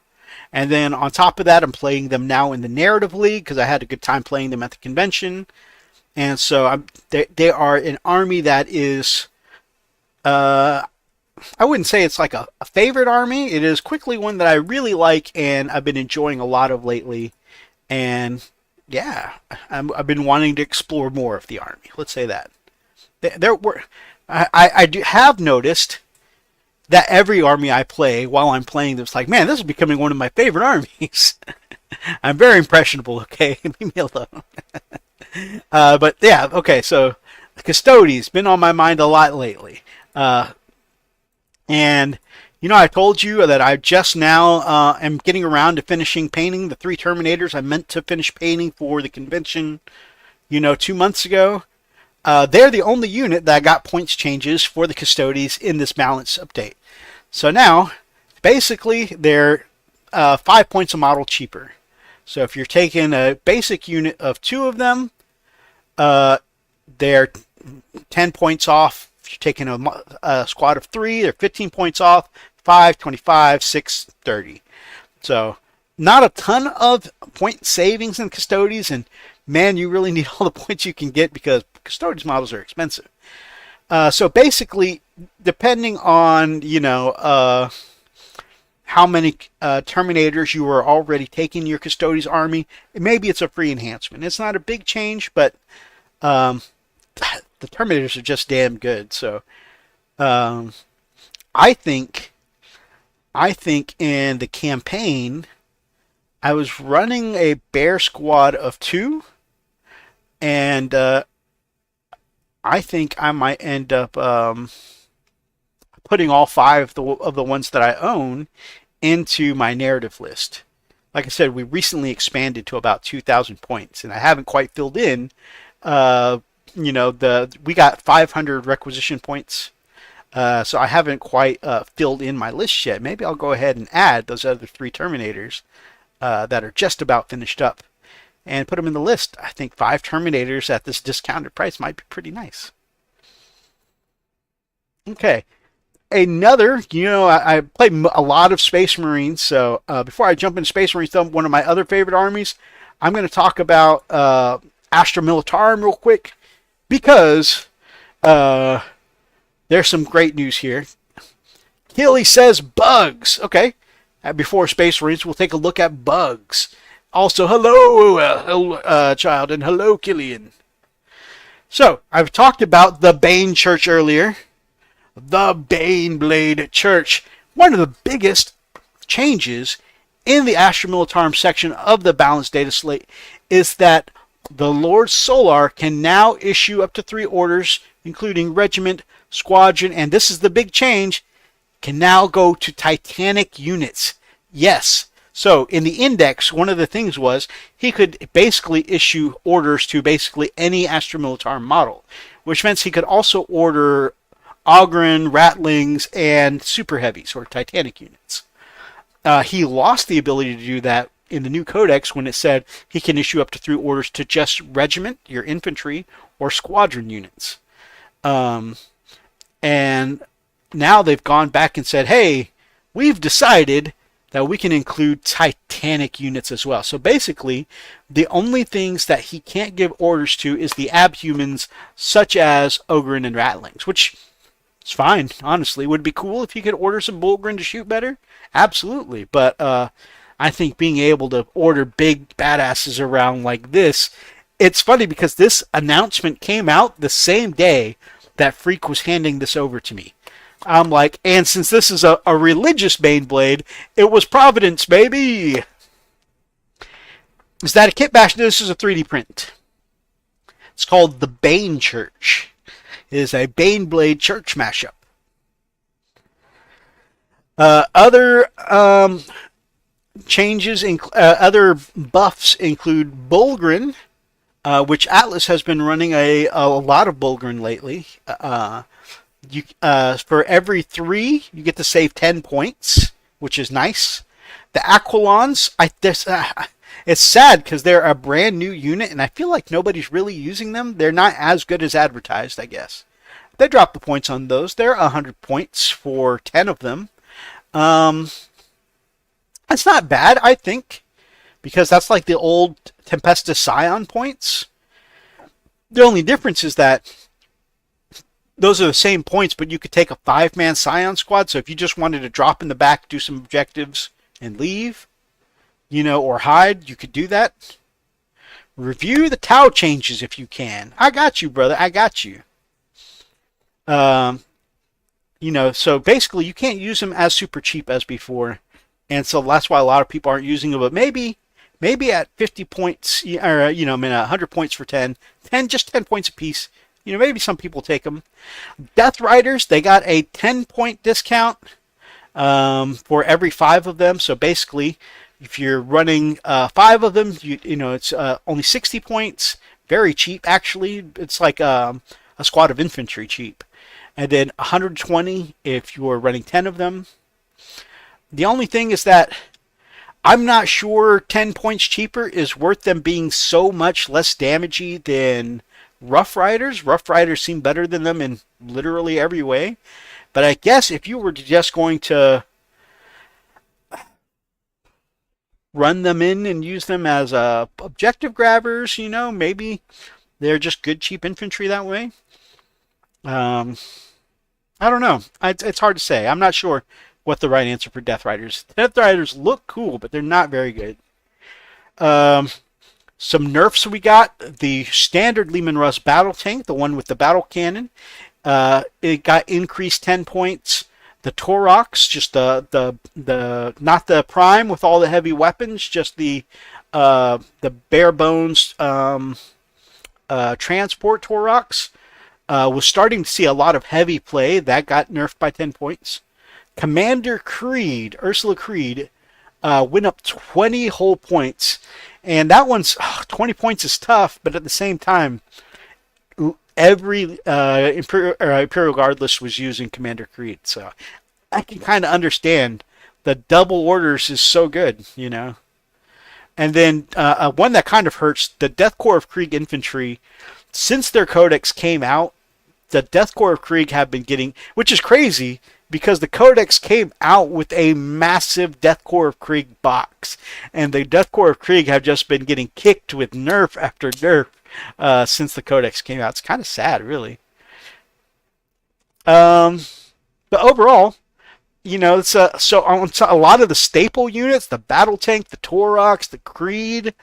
S1: And then on top of that, I'm playing them now in the narrative league because I had a good time playing them at the convention. And so they are an army that is, I wouldn't say it's like a favorite army. It is quickly one that I really like and I've been enjoying a lot of lately. And yeah, I've been wanting to explore more of the army. Let's say that. I do have noticed that every army I play, while I'm playing them, it's like, man, this is becoming one of my favorite armies. I'm very impressionable, okay? Leave me alone. But yeah, okay, so Custodes been on my mind a lot lately. And, I told you that I just now am getting around to finishing painting the 3 Terminators I meant to finish painting for the convention, 2 months ago. They're the only unit that got points changes for the Custodes in this balance update. So now, Basically, they're 5 points a model cheaper. So if you're taking a basic unit of 2 of them, they're 10 points off. If you're taking a squad of 3, they're 15 points off. 5, 25, 6, 30. So not a ton of point savings in Custodes, and man, you really need all the points you can get because Custodes models are expensive. So basically, depending on, how many Terminators you are already taking in your Custodes army, maybe it's a free enhancement. It's not a big change, but the Terminators are just damn good. So I think in the campaign, I was running a bear squad of 2, and I think I might end up putting all 5 of the ones that I own into my narrative list. Like I said, we recently expanded to about 2,000 points, and I haven't quite filled in. We got 500 requisition points. So I haven't quite filled in my list yet. Maybe I'll go ahead and add those other 3 Terminators that are just about finished up and put them in the list. I think 5 Terminators at this discounted price might be pretty nice. Okay. Another, I play a lot of Space Marines. So before I jump into Space Marines, one of my other favorite armies, I'm going to talk about Astra Militarum real quick because there's some great news here. Killy says bugs. Okay. Before Space Marines, we'll take a look at bugs. Also, hello, child, and hello, Killian. So, I've talked about the Bane Church earlier. The Baneblade Church. One of the biggest changes in the Astra Militarum section of the Balanced Data Slate is that the Lord Solar can now issue up to 3 orders, including regiment, squadron, and this is the big change, can now go to Titanic units. Yes. So in the index, one of the things was he could basically issue orders to basically any Astra Militarum model, which meant he could also order Ogryn, Ratlings, and Super Heavies, or Titanic units. He lost the ability to do that in the new codex when it said he can issue up to 3 orders to just regiment, your infantry, or squadron units. And now they've gone back and said, hey, we've decided that we can include Titanic units as well. So basically, the only things that he can't give orders to is the abhumans, such as Ogryn and Ratlings, which is fine, honestly. Would it be cool if you could order some Bullgrin to shoot better? Absolutely. But I think being able to order big badasses around like this, it's funny because this announcement came out the same day that Freak was handing this over to me. I'm like, and since this is a religious Baneblade, it was Providence, baby! Is that a kit bash? This is a 3D print. It's called the Bane Church. It is a Baneblade church mashup. Other changes, other buffs include Bullgrin, which Atlas has been running a lot of Bullgrin lately. For every 3, you get to save 10 points, which is nice. The Aquilons, it's sad because they're a brand new unit, and I feel like nobody's really using them. They're not as good as advertised, I guess. They dropped the points on those. They're 100 points for 10 of them. That's not bad, I think, because that's like the old Tempestus Scion points. The only difference is that those are the same points, but you could take a 5-man Scion squad. So if you just wanted to drop in the back, do some objectives, and leave, or hide, you could do that. Review the Tau changes if you can. I got you, brother. I got you. So basically you can't use them as super cheap as before. And so that's why a lot of people aren't using them. But maybe at 50 points, or, 100 points for 10, just 10 points apiece. Maybe some people take them. Death Riders, they got a 10-point discount for every 5 of them. So basically, if you're running 5 of them, it's only 60 points. Very cheap, actually. It's like a squad of infantry cheap. And then 120 if you're running 10 of them. The only thing is that I'm not sure 10 points cheaper is worth them being so much less damagey than Rough Riders. Rough Riders seem better than them in literally every way. But I guess if you were just going to run them in and use them as objective grabbers, maybe they're just good cheap infantry that way. Um, I don't know. It's hard to say. I'm not sure what the right answer for Death Riders. Death Riders look cool, but they're not very good. Um, some nerfs we got. The standard Lehman Russ battle tank, the one with the battle cannon, it got increased 10 points. The Torox, just the not the prime with all the heavy weapons, just the bare bones transport Torox, was starting to see a lot of heavy play. That got nerfed by 10 points. Commander Creed, Ursula Creed, went up 20 whole points. And that one's 20 points is tough, but at the same time, every Imperial Guard list was using Commander Creed. So I can kind of understand the double orders is so good, And then one that kind of hurts, the Death Corps of Krieg Infantry, since their codex came out, the Death Corps of Krieg have been getting, which is crazy, because the codex came out with a massive Death Corps of Krieg box. And the Death Corps of Krieg have just been getting kicked with nerf after nerf since the codex came out. It's kind of sad, really. But overall, it's so on a lot of the staple units, the battle tank, the Torox, the Creed,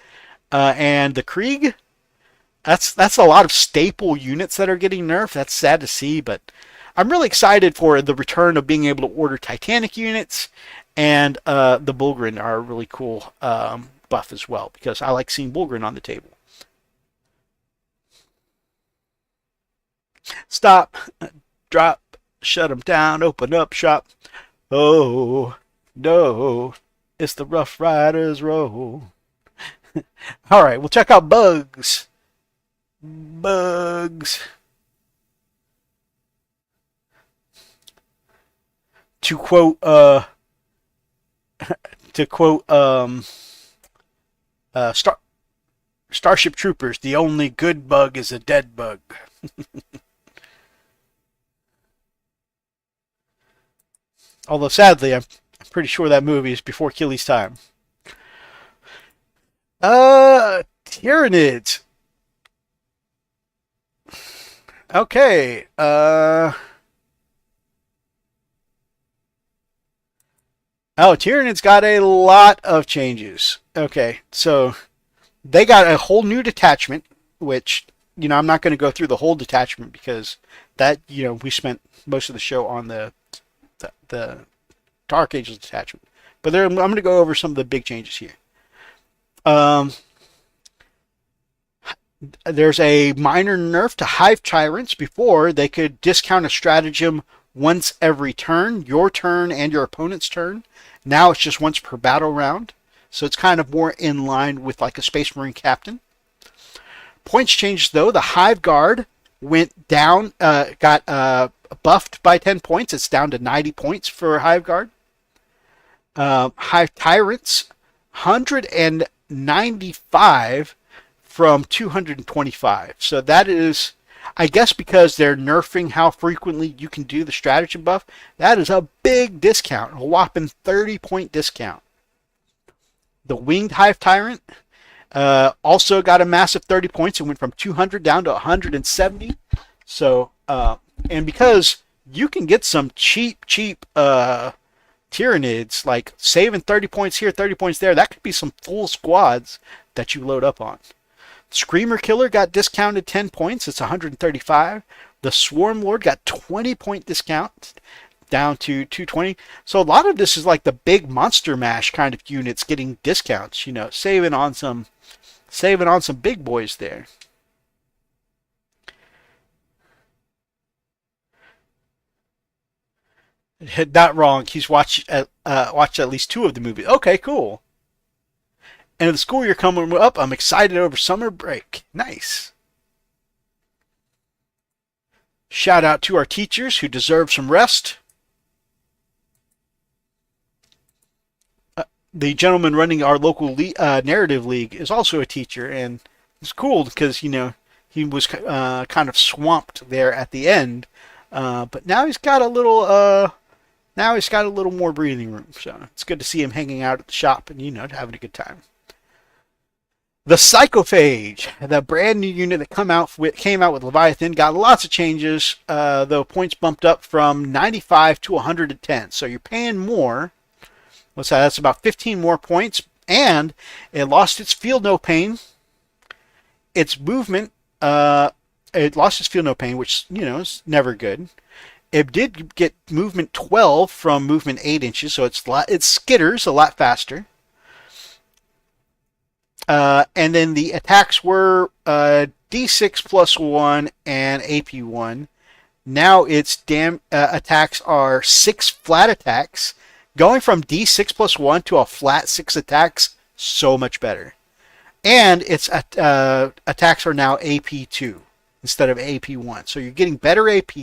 S1: and the Krieg. That's a lot of staple units that are getting nerfed. That's sad to see, but I'm really excited for the return of being able to order Titanic units, and the Bulgren are a really cool buff as well, because I like seeing Bulgren on the table. Stop, drop, shut them down, open up shop. Oh, no, it's the Rough Riders roll. All right, we'll check out bugs. Bugs. To quote Starship Troopers, the only good bug is a dead bug. Although sadly, I'm pretty sure that movie is before Killy's time. Tyranids. Okay. Oh, Tyranids got a lot of changes. Okay, so they got a whole new detachment, which, I'm not going to go through the whole detachment because that, we spent most of the show on the Dark Angels Detachment. But I'm going to go over some of the big changes here. There's a minor nerf to Hive Tyrants. Before, they could discount a stratagem once every turn, your turn and your opponent's turn. Now it's just once per battle round. So it's kind of more in line with like a Space Marine Captain. Points changed though. The Hive Guard went down, got buffed by 10 points. It's down to 90 points for Hive Guard. Hive Tyrants, 195 from 225. So that is, I guess because they're nerfing how frequently you can do the stratagem buff, that is a big discount, a whopping 30-point discount. The Winged Hive Tyrant also got a massive 30 points and went from 200 down to 170. So, and because you can get some cheap Tyranids, like saving 30 points here, 30 points there, that could be some full squads that you load up on. Screamer Killer got discounted 10 points. It's 135. The Swarm Lord got 20-point discount down to 220. So a lot of this is like the big Monster Mash kind of units getting discounts, saving on some big boys there. Not wrong. He's watched at least 2 of the movies. Okay, cool. And the school year coming up, I'm excited over summer break. Nice. Shout out to our teachers who deserve some rest. the gentleman running our local narrative league is also a teacher, and it's cool because he was kind of swamped there at the end, but now he's got a little more breathing room. So it's good to see him hanging out at the shop and having a good time. The Psychophage, the brand new unit that came out with Leviathan, got lots of changes. The points bumped up from 95 to 110, so you're paying more. What's that? That's about 15 more points, and it lost its feel no pain. Its movement, it lost its feel no pain, which is never good. It did get movement 12 from movement 8 inches, so it skitters a lot faster. And then the attacks were D6 plus 1 and AP 1. Now its attacks are 6 flat attacks. Going from D6 plus 1 to a flat 6 attacks, so much better. And its attacks are now AP 2 instead of AP 1. So you're getting better AP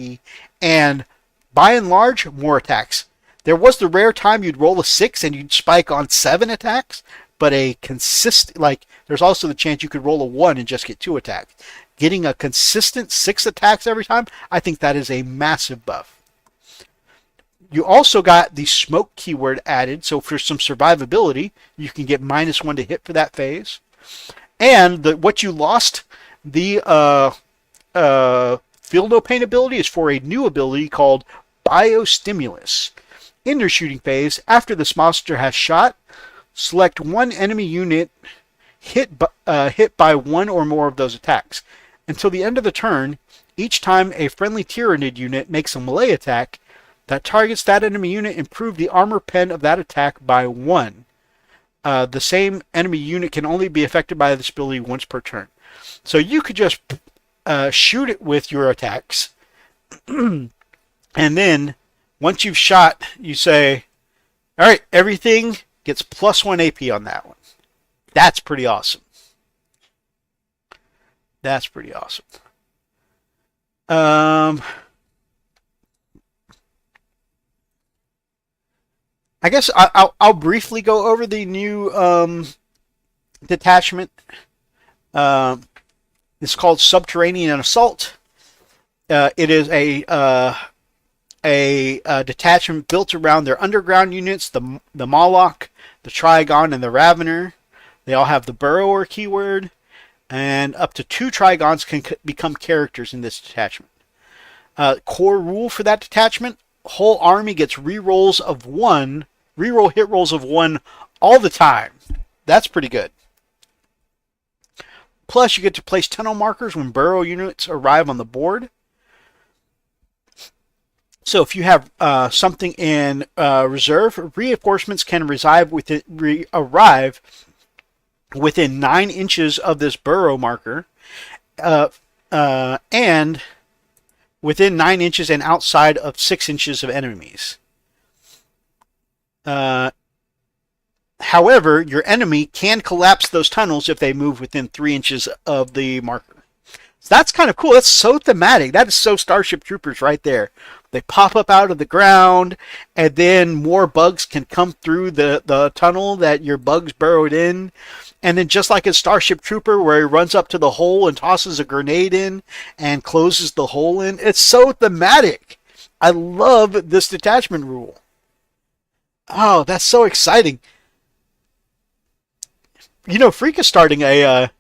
S1: and, by and large, more attacks. There was the rare time you'd roll a 6 and you'd spike on 7 attacks, but there's also the chance you could roll a 1 and just get 2 attacks. Getting a consistent 6 attacks every time, I think that is a massive buff. You also got the smoke keyword added, so for some survivability, you can get -1 to hit for that phase. And what you lost, the feel no pain ability, is for a new ability called Biostimulus. In your shooting phase, after this monster has shot, select one enemy unit hit by one or more of those attacks. Until the end of the turn, each time a friendly Tyranid unit makes a melee attack that targets that enemy unit, improve the armor pen of that attack by 1. The same enemy unit can only be affected by this ability once per turn. So you could just shoot it with your attacks, and then once you've shot, you say, all right, everything gets +1 AP on that one. That's pretty awesome. That's pretty awesome. I guess I'll briefly go over the new detachment. It's called Subterranean Assault. It is a detachment built around their underground units, the Moloch, the Trigon, and the Ravener. They all have the Burrower keyword, and up to 2 Trigons can become characters in this detachment. Core rule for that detachment: whole army gets reroll hit rolls of 1 all the time. That's pretty good. Plus, you get to place tunnel markers when burrow units arrive on the board. So if you have something in reserve, reinforcements can arrive within 9 inches of this burrow marker, and within 9 inches and outside of 6 inches of enemies. However, your enemy can collapse those tunnels if they move within 3 inches of the marker. So that's kind of cool. That's so thematic. That is so Starship Troopers right there. They pop up out of the ground, and then more bugs can come through the tunnel that your bugs burrowed in. And then just like in Starship Trooper, where he runs up to the hole and tosses a grenade in and closes the hole in. It's so thematic. I love this detachment rule. Oh, that's so exciting. Freak is starting a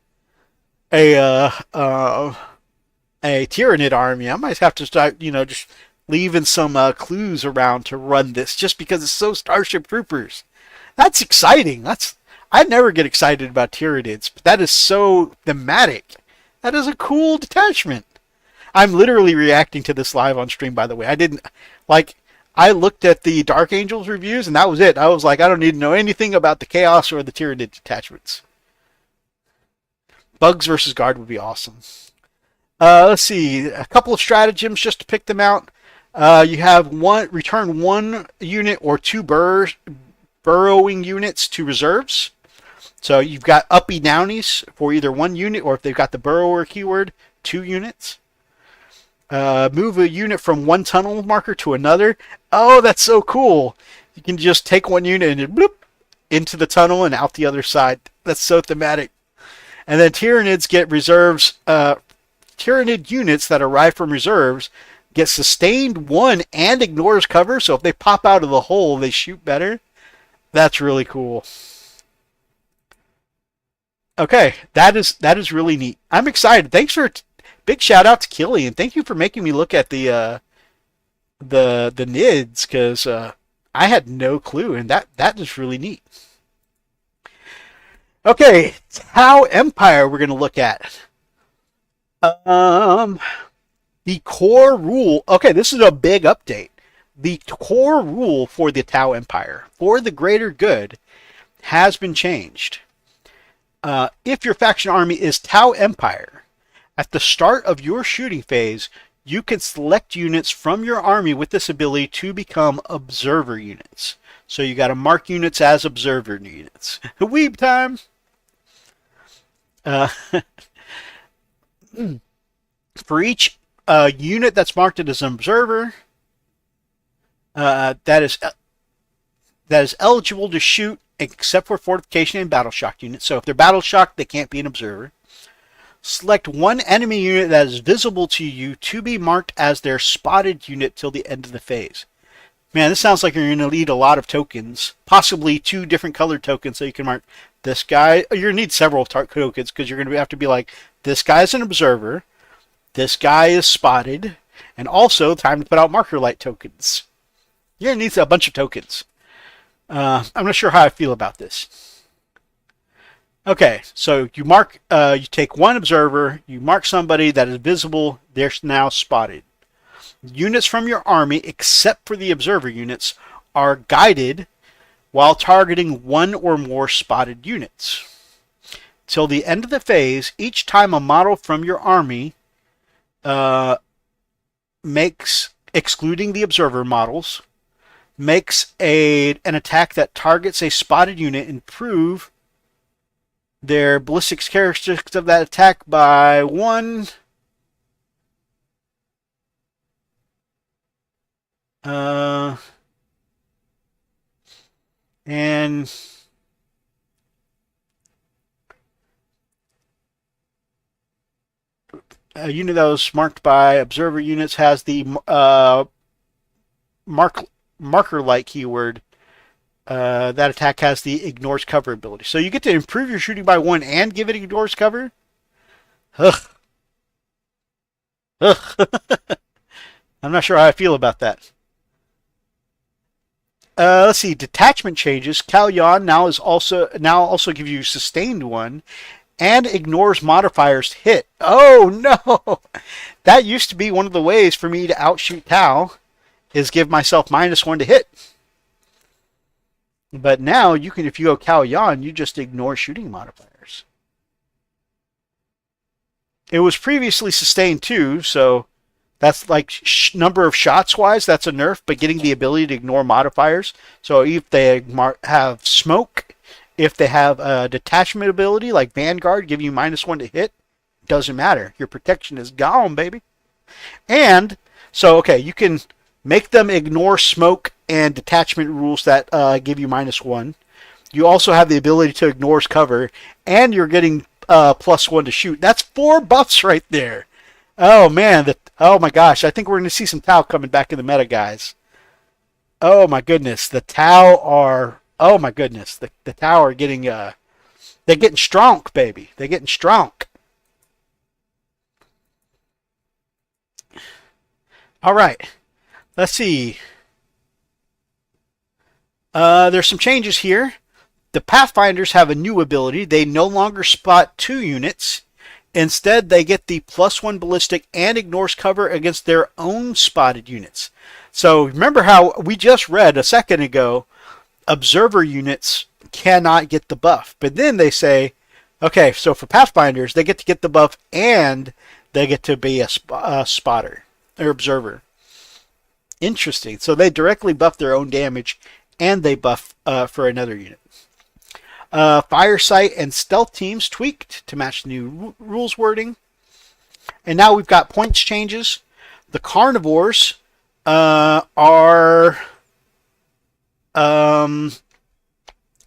S1: Tyranid army. I might have to start, just leaving some clues around to run this, just because it's so Starship Troopers. That's exciting. I never get excited about Tyranids, but that is so thematic. That is a cool detachment. I'm literally reacting to this live on stream, by the way. I looked at the Dark Angels reviews, and that was it. I was like, I don't need to know anything about the Chaos or the Tyranid detachments. Bugs versus Guard would be awesome. Let's see. A couple of stratagems just to pick them out. You have return 1 unit or 2 burrowing units to reserves. So you've got uppy downies for either 1 unit, or if they've got the burrower keyword, 2 units. Move a unit from 1 tunnel marker to another. Oh, that's so cool. You can just take 1 unit and bloop, into the tunnel and out the other side. That's so thematic. And then Tyranids get reserves. Tyranid units that arrive from reserves get sustained 1 and ignores cover. So if they pop out of the hole, they shoot better. That's really cool. Okay, that is really neat. I'm excited. Thanks for big shout out to Killian. Thank you for making me look at the NIDs because I had no clue, and that is really neat. Okay, Tau Empire we're going to look at. The core rule. Okay, this is a big update. The core rule for the Tau Empire, for the greater good, has been changed. If your faction army is Tau Empire, at the start of your shooting phase, you can select units from your army with this ability to become observer units. So you got to mark units as observer units. Weeb time! For each unit that's marked as an observer, that is eligible to shoot except for fortification and battle shock units. So if they're battle shocked, they can't be an observer. Select one enemy unit that is visible to you to be marked as their spotted unit till the end of the phase. Man, this sounds like you're going to need a lot of tokens, possibly 2 different colored tokens so you can mark this guy. You're going to need several tokens because you're going to have to be like, this guy is an observer, this guy is spotted, and also time to put out marker light tokens. You're going to need a bunch of tokens. I'm not sure how I feel about this. Okay, so you mark, you take one observer, you mark somebody that is visible, they're now spotted. Units from your army, except for the observer units, are guided while targeting 1 or more spotted units. Till the end of the phase, each time a model from your army makes, excluding the observer models, makes an attack that targets a spotted unit, improve their ballistics characteristics of that attack by 1. And a unit that was marked by observer units has the marker light keyword. That attack has the ignores cover ability. So you get to improve your shooting by 1 and give it ignores cover? Ugh. Ugh. I'm not sure how I feel about that. Let's see. Detachment changes. Kalyan now also give you sustained 1 and ignores modifiers to hit. Oh no! That used to be one of the ways for me to outshoot Tau, is give myself -1 to hit. But now you can, if you go Kalyan, you just ignore shooting modifiers. It was previously sustained 2, so that's like number of shots wise, that's a nerf, but getting the ability to ignore modifiers. So if they have smoke, if they have a detachment ability like Vanguard, give you -1 to hit, doesn't matter. Your protection is gone, baby. And so, okay, you can make them ignore smoke and detachment rules that give you -1. You also have the ability to ignore cover, and you're getting +1 to shoot. That's 4 buffs right there. Oh man, oh my gosh, I think we're going to see some Tau coming back in the meta, guys. Oh my goodness, the Tau are, oh my goodness, the Tau are getting, they're getting strong, baby. They're getting strong. All right, let's see. There's some changes here. The Pathfinders have a new ability. They no longer spot 2 units. Instead, they get the +1 ballistic and ignores cover against their own spotted units. So remember how we just read a second ago, observer units cannot get the buff. But then they say, okay, so for Pathfinders, they get to get the buff and they get to be a spotter or observer. Interesting. So they directly buff their own damage and they buff for another unit. Fire sight and stealth teams tweaked to match the new rules wording. And now we've got points changes. The carnivores are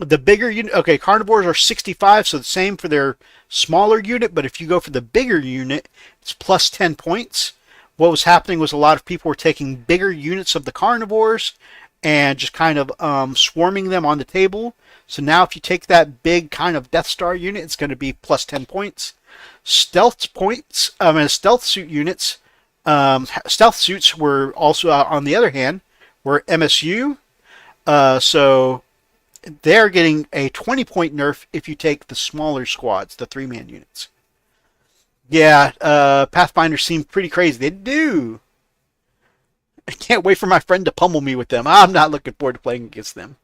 S1: The bigger unit, okay, carnivores are 65, so the same for their smaller unit, but if you go for the bigger unit, it's plus 10 points. What was happening was a lot of people were taking bigger units of the carnivores and just kind of swarming them on the table. So now if you take that big kind of Death Star unit, it's going to be plus 10 points. Stealth points, stealth suit units, stealth suits were also, on the other hand, were MSU. So they're getting a 20-point nerf if you take the smaller squads, the 3-man units. Yeah, Pathfinders seem pretty crazy. They do. I can't wait for my friend to pummel me with them. I'm not looking forward to playing against them.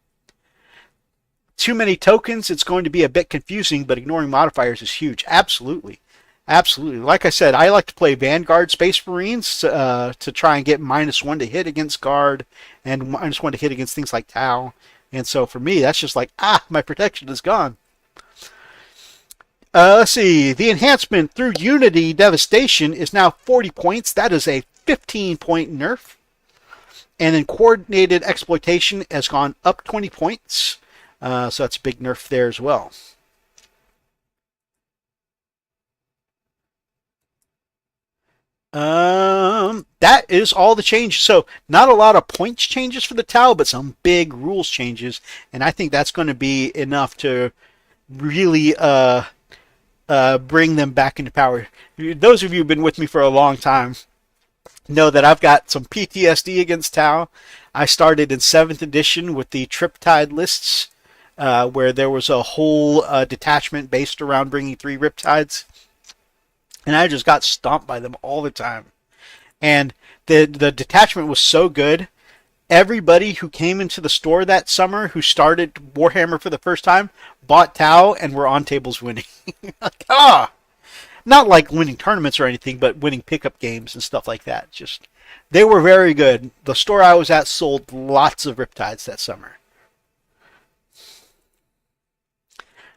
S1: Too many tokens, it's going to be a bit confusing, but ignoring modifiers is huge. Absolutely. Absolutely. Like I said, I like to play Vanguard Space Marines to try and get -1 to hit against Guard and -1 to hit against things like Tau. And so for me, that's just like, my protection is gone. Let's see. The enhancement through Unity Devastation is now 40 points. That is a 15-point nerf. And then Coordinated Exploitation has gone up 20 points. So that's a big nerf there as well. That is all the changes. So not a lot of points changes for the Tau, but some big rules changes. And I think that's going to be enough to really bring them back into power. Those of you who've been with me for a long time know that I've got some PTSD against Tau. I started in 7th edition with the Triptide lists, where there was a whole detachment based around bringing 3 Riptides. And I just got stomped by them all the time. And the detachment was so good. Everybody who came into the store that summer who started Warhammer for the first time bought Tau and were on tables winning. Not like winning tournaments or anything, but winning pickup games and stuff like that. Just, they were very good. The store I was at sold lots of Riptides that summer.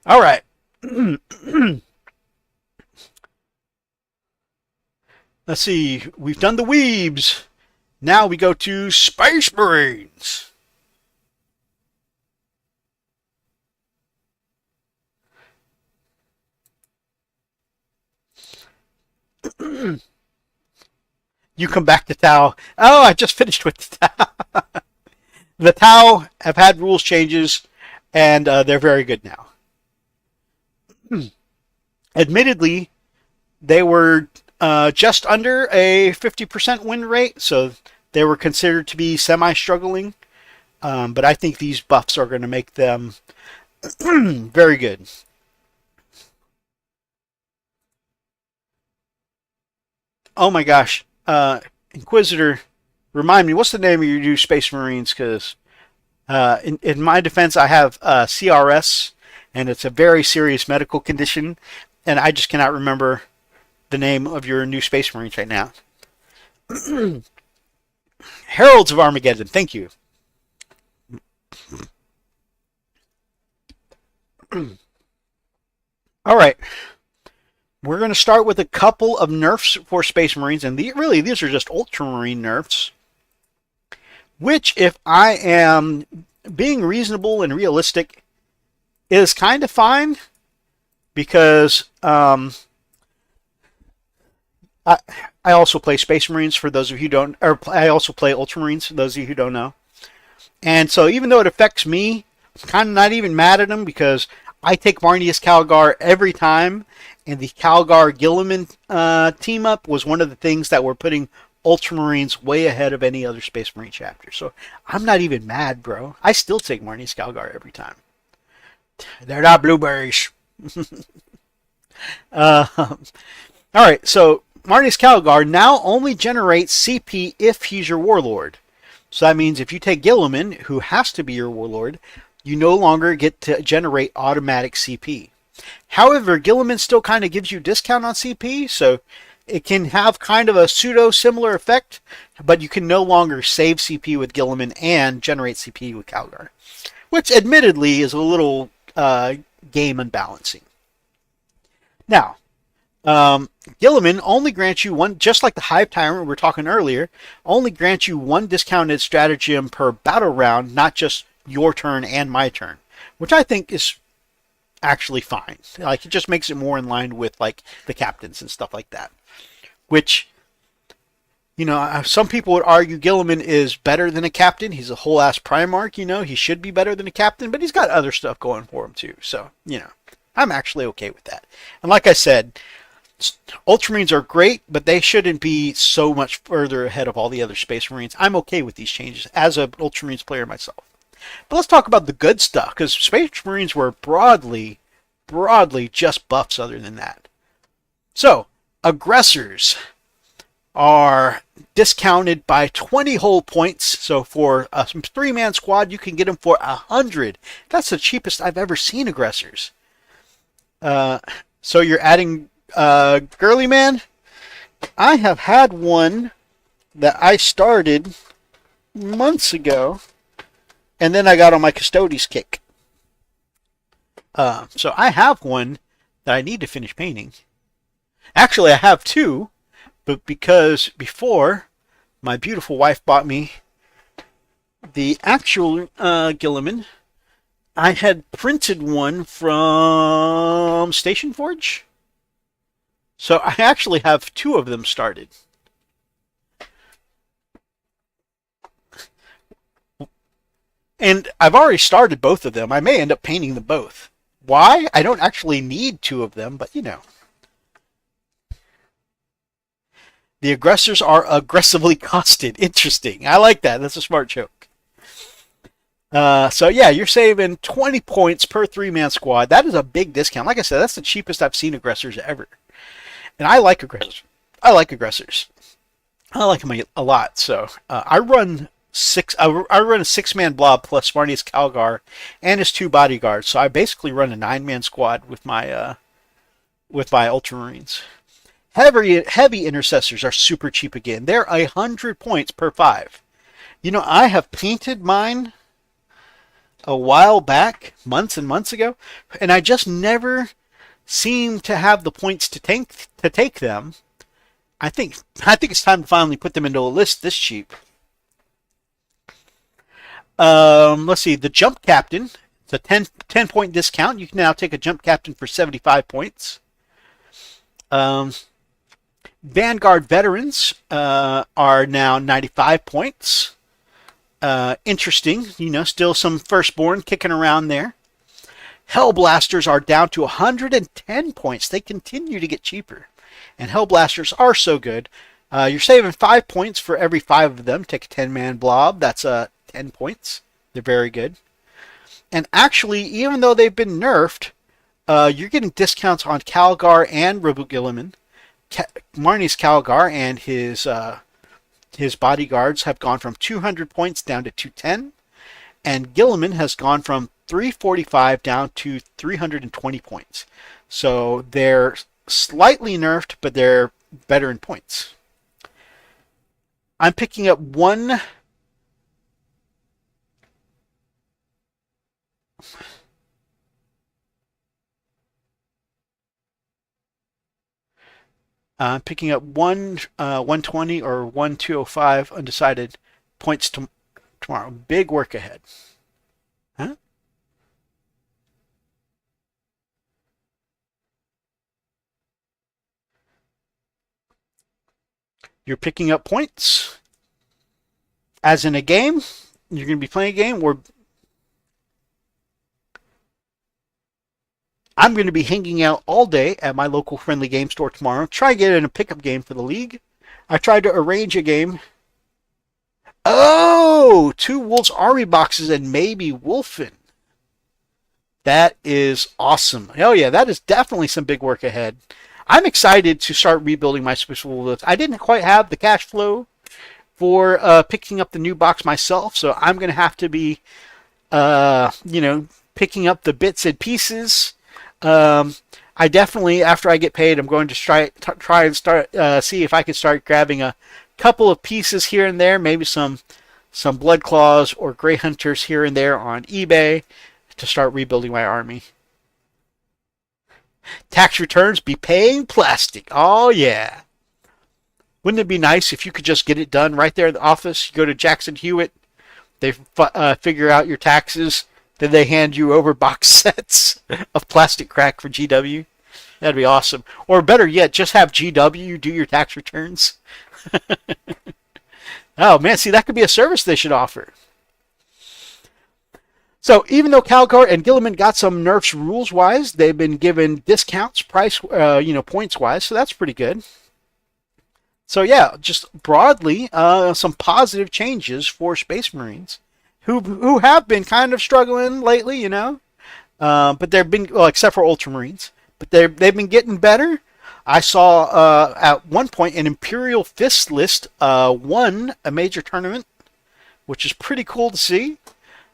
S1: All right. Let's see. We've done the Weebs. Now we go to Space Marines. You come back to Tau. Oh, I just finished with the Tau. The Tau have had rules changes, and they're very good now. Admittedly, they were just under a 50% win rate, so they were considered to be semi-struggling. But I think these buffs are going to make them very good. Oh my gosh. Inquisitor, remind me, what's the name of your new Space Marines? Because in my defense, I have CRS, and it's a very serious medical condition, and I just cannot remember the name of your new Space Marines right now. Heralds of Armageddon, thank you. All right. We're going to start with a couple of nerfs for Space Marines, and really these are just Ultramarine nerfs, which, if I am being reasonable and realistic, is kind of fine, because I also play Space Marines, for those of you who don't, or I also play Ultramarines, for those of you who don't know. And so even though it affects me, I'm kind of not even mad at them, because I take Marneus Calgar every time, and the Calgar Gilliman team up was one of the things that were putting Ultramarines way ahead of any other Space Marine chapter. So I'm not even mad, bro. I still take Marneus Calgar every time. They're not blueberries. All right, so Marneus Calgar now only generates CP if he's your warlord. So that means if you take Gilliman, who has to be your warlord, you no longer get to generate automatic CP. However, Gilliman still kind of gives you discount on CP, so it can have kind of a pseudo-similar effect, but you can no longer save CP with Gilliman and generate CP with Calgar, which admittedly is a little game unbalancing. Now, Gilliman only grants you one, just like the Hive Tyrant we were talking earlier, only grants you one discounted stratagem per battle round, not just your turn and my turn. which I think is actually fine. Like, it just makes it more in line with like the captains and stuff like that. Which, you know, some people would argue Gilliman is better than a captain. He's a whole ass Primarch, you know. He should be better than a captain, but he's got other stuff going for him too. So, you know, I'm actually okay with that. And like I said, Ultramarines are great, but they shouldn't be so much further ahead of all the other Space Marines. I'm okay with these changes as an Ultramarines player myself. But let's talk about the good stuff, because Space Marines were broadly just buffs other than that. So, aggressors are discounted by 20 whole points. So for a 3-man squad, you can get them for 100. That's the cheapest I've ever seen aggressors. So you're adding Girly Man. I have had one that I started months ago, and then I got on my Custodes kick. So I have one that I need to finish painting. Actually, I have two, but because before my beautiful wife bought me the actual Gilliman, I had printed one from Station Forge. So I actually have two of them started. And I've already started both of them. I may end up painting them both. Why? I don't actually need two of them, but you know. The aggressors are aggressively costed. Interesting. I like that. That's a smart joke. So yeah, you're saving 20 points per 3-man squad. That is a big discount. Like I said, that's the cheapest I've seen aggressors ever. And I like aggressors. I like them a lot. So I run a 6-man blob plus Marnius Calgar and his 2 bodyguards. So I basically run a 9-man squad with my Ultramarines. Heavy intercessors are super cheap again. They're 100 points per 5. You know, I have painted mine a while back, months and months ago, and I just never seem to have the points to take them. I think it's time to finally put them into a list this cheap. Let's see, the Jump Captain. It's a 10 point discount. You can now take a Jump Captain for 75 points. Vanguard Veterans are now 95 points. Interesting, you know, still some Firstborn kicking around there. Hellblasters are down to 110 points. They continue to get cheaper. And Hellblasters are so good. You're saving 5 points for every 5 of them. Take a 10-man blob. That's 10 points. They're very good. And actually, even though they've been nerfed, you're getting discounts on Calgar and Robo Gilliman. Marnius Calgar and his bodyguards have gone from 200 points down to 210. And Gilliman has gone from 345 down to 320 points. So they're slightly nerfed, but they're better in points. I'm picking up one... picking up 120 or 1205 undecided points tomorrow. Big work ahead. Huh? You're picking up points. As in a game, you're going to be playing a game where I'm going to be hanging out all day at my local friendly game store tomorrow. Try to get in a pickup game for the league. I tried to arrange a game. Oh, 2 Wolves Army boxes and maybe Wolfen. That is awesome. Oh yeah, that is definitely some big work ahead. I'm excited to start rebuilding my Special Wolves. I didn't quite have the cash flow for picking up the new box myself, so I'm going to have to be, picking up the bits and pieces. I definitely, after I get paid, I'm going to try and start see if I can start grabbing a couple of pieces here and there, maybe some Blood Claws or Grey Hunters here and there on eBay to start rebuilding my army. Tax returns be paying plastic. Oh yeah. Wouldn't it be nice if you could just get it done right there in the office? You go to Jackson Hewitt, they figure out your taxes, Then they hand you over box sets of plastic crack for GW. That'd be awesome. Or better yet, just have GW do your tax returns. Oh man, see, that could be a service they should offer. So even though Calgar and Gilliman got some nerfs rules wise, they've been given discounts, price, points wise. So that's pretty good. So yeah, just broadly, some positive changes for Space Marines, who have been kind of struggling lately, but they've been, well, except for Ultramarines, but they've been getting better. I saw at one point an Imperial Fist list won a major tournament, which is pretty cool to see.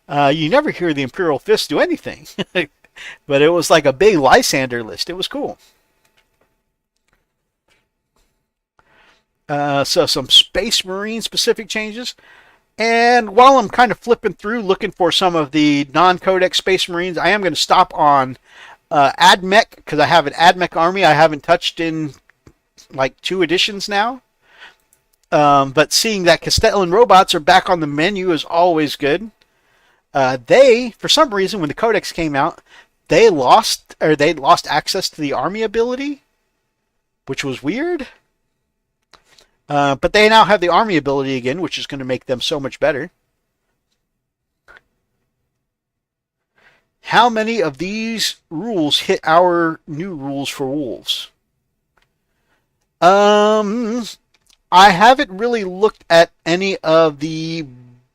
S1: You never hear the Imperial Fist do anything, but it was like a big Lysander list. It was cool. So some Space Marine specific changes. And while I'm kind of flipping through looking for some of the non-Codex Space Marines, I am going to stop on AdMech, because I have an AdMech army I haven't touched in like 2 editions now. But seeing that Castellan robots are back on the menu is always good. They, for some reason, when the Codex came out, they lost access to the army ability, which was weird. But they now have the army ability again, which is going to make them so much better. How many of these rules hit our new rules for wolves? I haven't really looked at any of the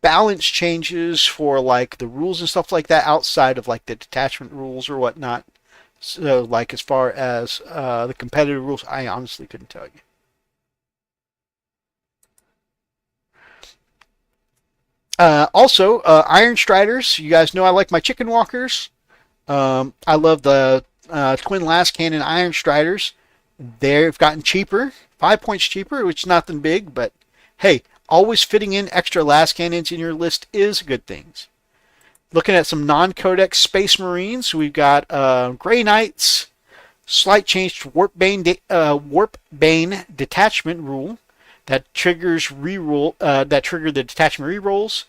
S1: balance changes for like the rules and stuff like that outside of like the detachment rules or whatnot. So like as far as the competitive rules, I honestly couldn't tell you. Also, Iron Striders. You guys know I like my Chicken Walkers. I love the Twin Last Cannon Iron Striders. They've gotten cheaper, 5 points cheaper, which is nothing big, but hey, always fitting in extra Last Cannons in your list is a good thing. Looking at some non-Codex Space Marines, we've got Grey Knights, slight change to Warpbane Detachment rule that triggers reroll that trigger the detachment rerolls.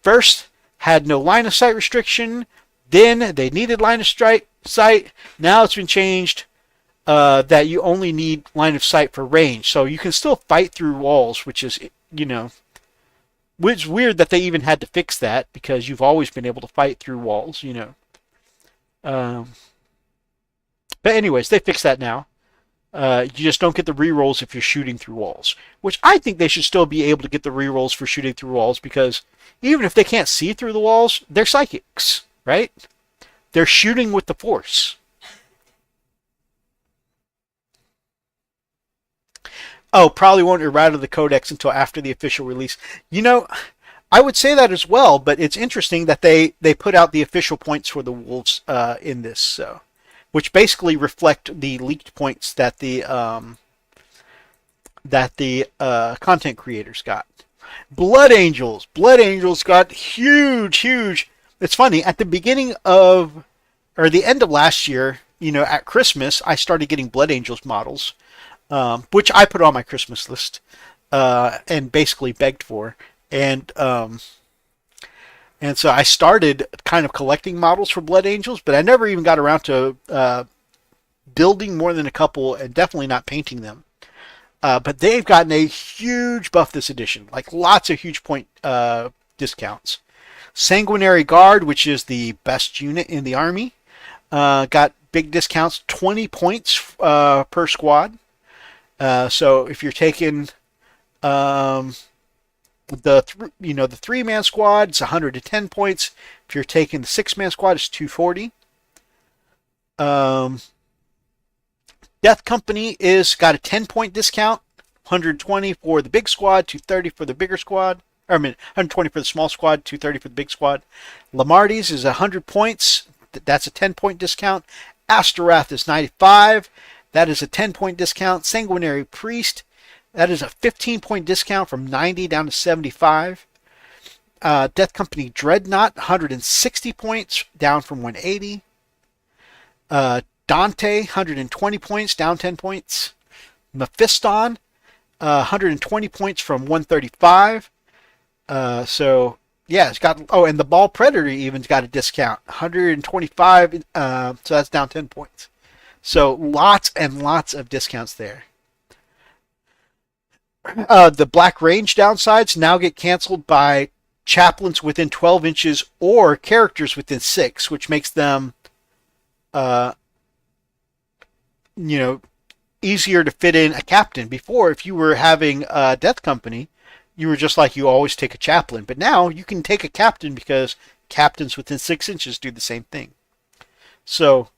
S1: First, had no line of sight restriction. Then they needed line of sight. Now it's been changed that you only need line of sight for range. So you can still fight through walls, which is, which is weird that they even had to fix that because you've always been able to fight through walls, But anyways, they fixed that now. You just don't get the rerolls if you're shooting through walls, which I think they should still be able to get the rerolls for shooting through walls because even if they can't see through the walls, they're psychics, right? They're shooting with the Force. Oh, probably won't errata the Codex until after the official release. I would say that as well, but it's interesting that they put out the official points for the Wolves in this, so, which basically reflect the leaked points that the content creators got. Blood Angels got huge. It's funny, at the beginning of, or the end of last year, at Christmas, I started getting Blood Angels models, which I put on my Christmas list, and basically begged for. And so I started kind of collecting models for Blood Angels, but I never even got around to building more than a couple and definitely not painting them. But they've gotten a huge buff this edition, like lots of huge point discounts. Sanguinary Guard, which is the best unit in the army, got big discounts, 20 points per squad. So if you're taking the 3-man squad, it's 110 points. If you're taking the 6-man squad, it's 240. Death Company is got a 10-point discount, 120 for the big squad, 230 for the bigger squad. 120 for the small squad, 230 for the big squad. Lamarties is 100 points. That's a 10-point discount. Astorath is 95. That is a 10-point discount. Sanguinary Priest, that is a 15-point discount from 90 down to 75. Death Company Dreadnought, 160 points, down from 180. Dante, 120 points, down 10 points. Mephiston, 120 points from 135. So Yeah, it's got. Oh, and the Ball Predator even's got a discount, 125. So that's down 10 points. So lots and lots of discounts there. The Black Range downsides now get canceled by chaplains within 12 inches or characters within 6, which makes them, uh, you know, easier to fit in a captain. Before, if you were having a death company, you were just like you always take a chaplain. But now you can take a captain because captains within 6 inches do the same thing. So,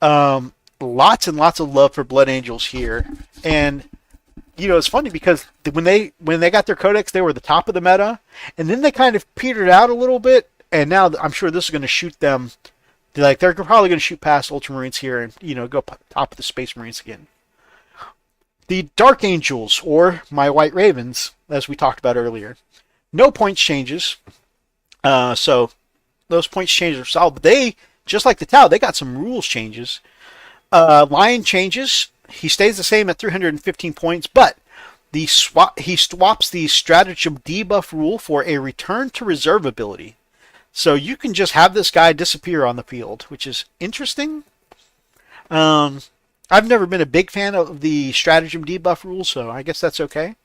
S1: lots and lots of love for Blood Angels here. And it's funny because when they got their codex, they were the top of the meta, and then they kind of petered out a little bit. And now I'm sure this is going to shoot them. They're probably going to shoot past Ultramarines here and go top of the Space Marines again. The Dark Angels, or my White Ravens, as we talked about earlier, no points changes. So those points changes are solid. But they, just like the Tau, they got some rules changes. Lion changes. He stays the same at 315 points, but he swaps the stratagem debuff rule for a return to reserve ability. So you can just have this guy disappear on the field, which is interesting. I've never been a big fan of the stratagem debuff rule, so I guess that's okay.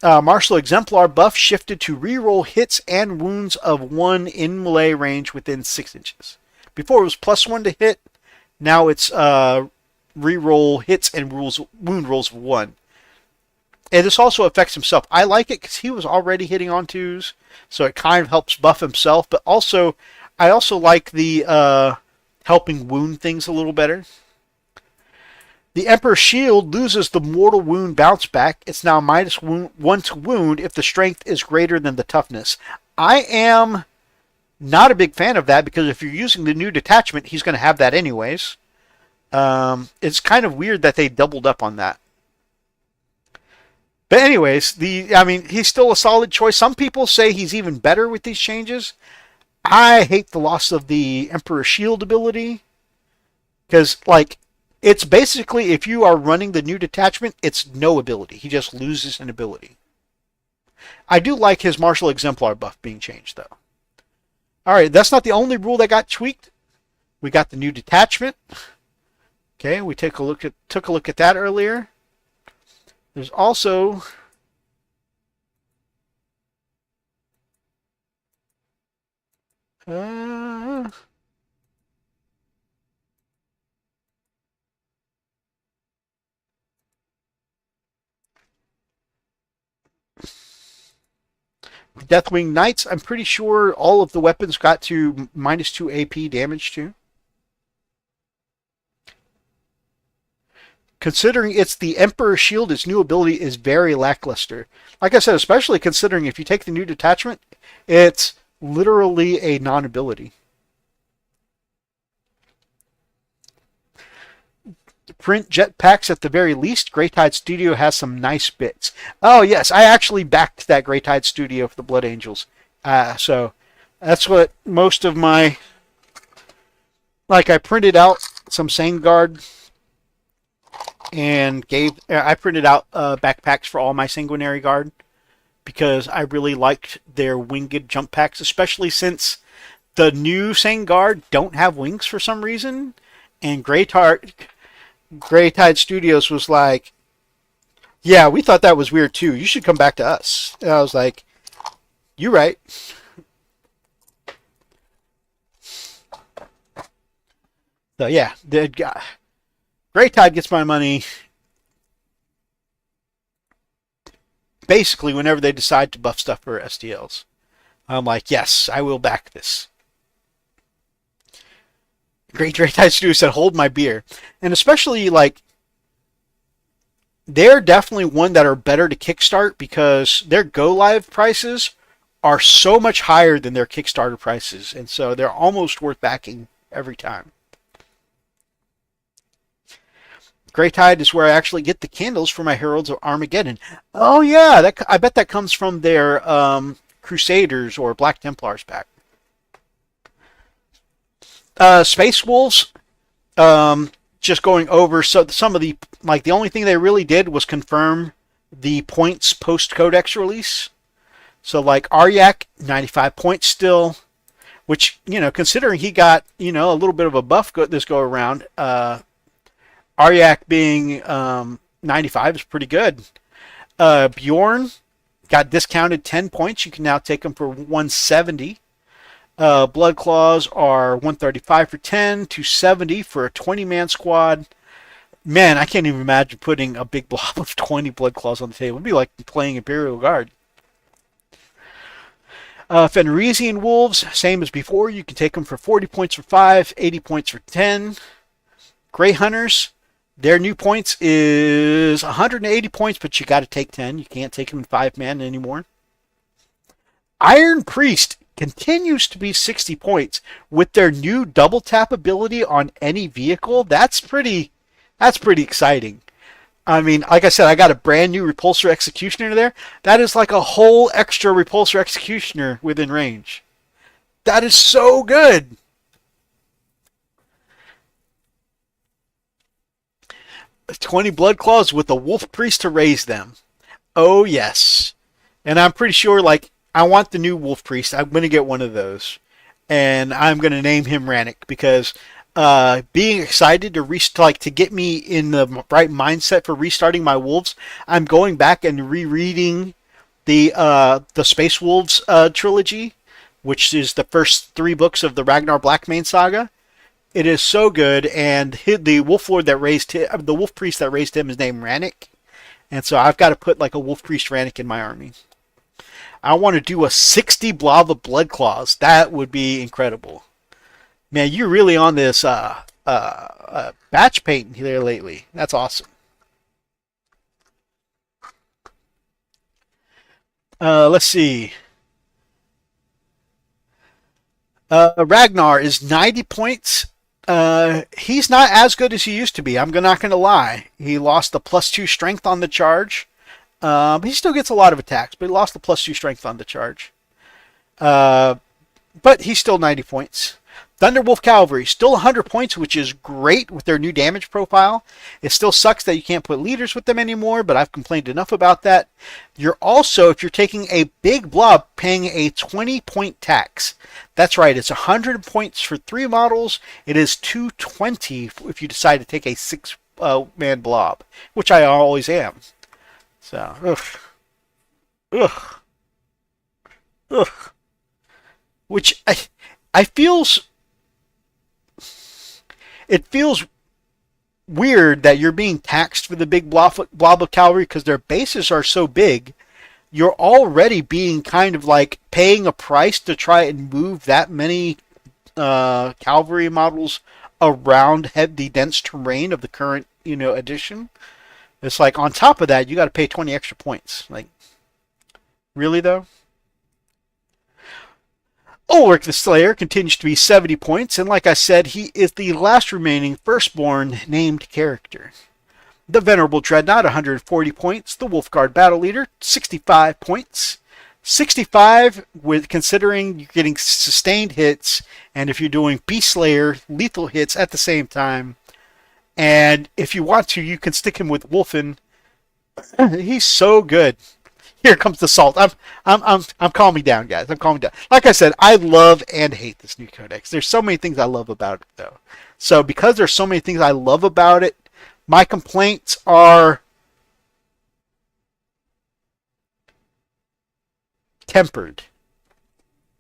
S1: Martial Exemplar buff shifted to reroll hits and wounds of 1 in melee range within 6 inches. Before it was +1 to hit. Now it's reroll hits and wound rolls of 1. And this also affects himself. I like it because he was already hitting on 2s, so it kind of helps buff himself. But also, I also like the helping wound things a little better. The Emperor's Shield loses the mortal wound bounce back. It's now -1 to wound if the strength is greater than the toughness. I am not a big fan of that because if you're using the new detachment, he's going to have that anyways. It's kind of weird that they doubled up on that. But anyways, he's still a solid choice. Some people say he's even better with these changes. I hate the loss of the Emperor's Shield ability because, it's basically, if you are running the new detachment, it's no ability. He just loses an ability. I do like his Martial Exemplar buff being changed, though. Alright, that's not the only rule that got tweaked. We got the new detachment. Okay, we took a look at that earlier. There's also Deathwing Knights. I'm pretty sure all of the weapons got to -2 AP damage too. Considering it's the Emperor's Shield, its new ability is very lackluster. Like I said, especially considering if you take the new detachment, it's literally a non-ability. Print jetpacks at the very least. Greytide Studio has some nice bits. Oh yes, I actually backed that Greytide Studio for the Blood Angels. So that's what most of my... I printed out some Sangard and I printed out backpacks for all my Sanguinary Guard because I really liked their winged jump packs, especially since the new Sangard don't have wings for some reason, and Greytide Studios was like, yeah, we thought that was weird too. You should come back to us. And I was like, you're right. So yeah, Greytide gets my money basically whenever they decide to buff stuff for STLs. I'm like, yes, I will back this. Greytide Studio said, hold my beer. And especially, they're definitely one that are better to kickstart because their go-live prices are so much higher than their Kickstarter prices. And so they're almost worth backing every time. Greytide is where I actually get the candles for my Heralds of Armageddon. Oh yeah, I bet that comes from their Crusaders or Black Templars pack. Space Wolves, just going over some of the, the only thing they really did was confirm the points post-Codex release. So like Aryak, 95 points still, which, considering he got, a little bit of a buff this go around, Aryak being 95 is pretty good. Bjorn got discounted 10 points. You can now take him for 170. Blood Claws are 135 for 10, 270 for a 20-man squad. Man, I can't even imagine putting a big blob of 20 Blood Claws on the table. It'd be like playing Imperial Guard. Fenrisian Wolves, same as before. You can take them for 40 points for 5, 80 points for 10. Grey Hunters, their new points is 180 points, but you got to take 10. You can't take them in 5-man anymore. Iron Priest continues to be 60 points with their new double tap ability on any vehicle. That's pretty exciting. I mean, like I said, I got a brand new Repulsor Executioner there. That is like a whole extra Repulsor Executioner within range. That is so good. $20 Blood Claws with a Wolf Priest to raise them. Oh, yes. And I'm pretty sure, like, I want the new Wolf Priest. I'm going to get one of those. And I'm going to name him Rannick because being excited to get me in the right mindset for restarting my Wolves, I'm going back and rereading the Space Wolves trilogy, which is the first 3 books of the Ragnar Blackmane saga. It is so good, and the Wolf Lord that raised him, the Wolf Priest that raised him is named Rannick, and so I've got to put like a Wolf Priest Rannick in my army. I want to do a 60 blob of Blood Claws. That would be incredible. Man, you're really on this batch painting here lately. That's awesome. Let's see. Ragnar is 90 points. He's not as good as he used to be. I'm not going to lie. He lost a +2 strength on the charge. He still gets a lot of attacks, but he lost the +2 strength on the charge. But he's still 90 points. Thunderwolf Cavalry, still 100 points, which is great with their new damage profile. It still sucks that you can't put leaders with them anymore, but I've complained enough about that. You're also, if you're taking a big blob, paying a 20-point tax. That's right, it's 100 points for 3 models. It is 220 if you decide to take a 6-man blob, which I always am. So, which it feels weird that you're being taxed for the big blob of cavalry because their bases are so big. You're already being kind of like paying a price to try and move that many cavalry models around the dense terrain of the current edition. It's like on top of that, you got to pay 20 extra points. Like, really though? Ulrich the Slayer continues to be 70 points, and like I said, he is the last remaining firstborn named character. The Venerable Dreadnought, 140 points. The Wolfguard Battle Leader, 65 points. 65 with considering you're getting sustained hits, and if you're doing Beast Slayer, lethal hits at the same time. And if you want to, you can stick him with Wolfen. He's so good. Here comes the salt. I'm calming down, guys. I'm calming down. Like I said, I love and hate this new codex. There's so many things I love about it, though. So because there's so many things I love about it, my complaints are tempered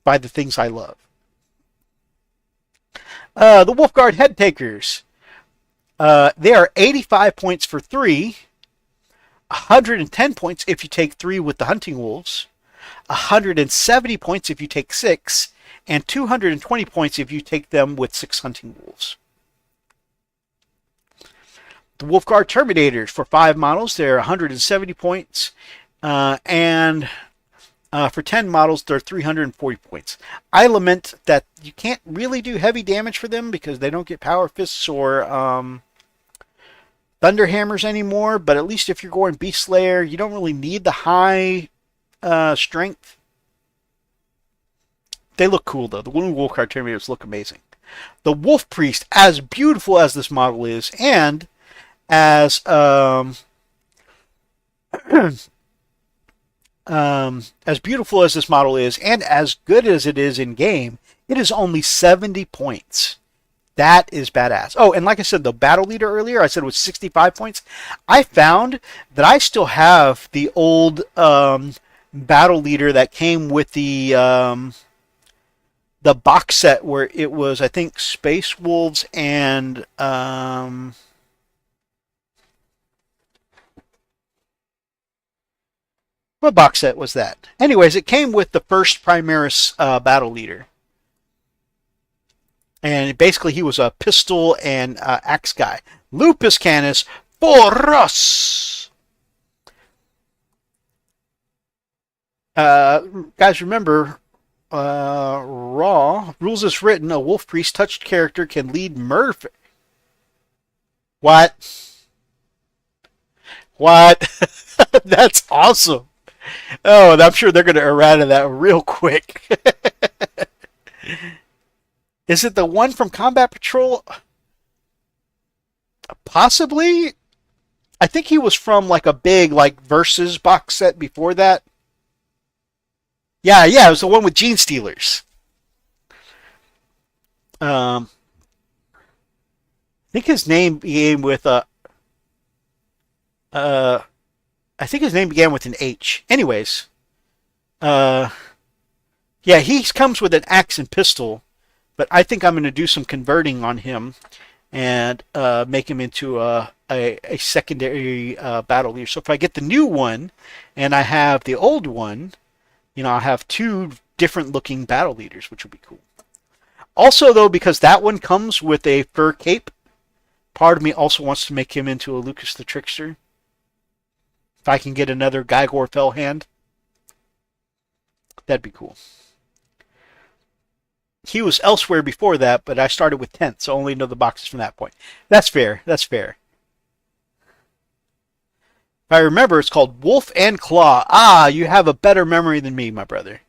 S1: by the things I love. The Wolfguard Head Takers. They are 85 points for 3. 110 points if you take 3 with the Hunting Wolves, 170 points if you take 6, and 220 points if you take them with 6 Hunting Wolves. The Wolfguard Terminators for 5 models, they're 170 points, and for 10 models, they're 340 points. I lament that you can't really do heavy damage for them because they don't get Power Fists or Thunderhammers anymore, but at least if you're going Beast Slayer, you don't really need the high strength. They look cool, though. The Wolfguard Terminators look amazing. The Wolf Priest, as beautiful as this model is, and as as beautiful as this model is, and as good as it is in game, it is only 70 points. That is badass. Oh, and like I said, the battle leader earlier, I said it was 65 points. I found that I still have the old battle leader that came with the box set where it was, I think, Space Wolves and what box set was that? Anyways, it came with the first Primaris battle leader. And basically, he was a pistol and axe guy. Lupus Canis for us. Guys, remember, Raw rules as written. A wolf priest touched character can lead murder. What? What? That's awesome. Oh, and I'm sure they're going to errata that real quick. Is it the one from Combat Patrol? Possibly. I think he was from like a big like Versus box set before that. Yeah, it was the one with Gene Stealers. I think his name began with I think his name began with an H. Anyways, yeah, he comes with an axe and pistol. But I think I'm going to do some converting on him and make him into a secondary battle leader. So if I get the new one and I have the old one, I'll have two different looking battle leaders, which would be cool. Also, though, because that one comes with a fur cape, part of me also wants to make him into a Lucas the Trickster. If I can get another Gygor Fellhand, that'd be cool. He was elsewhere before that, but I started with 10th, so I only know the boxes from that point. That's fair. That's fair. If I remember, it's called Wolf and Claw. Ah, you have a better memory than me, my brother.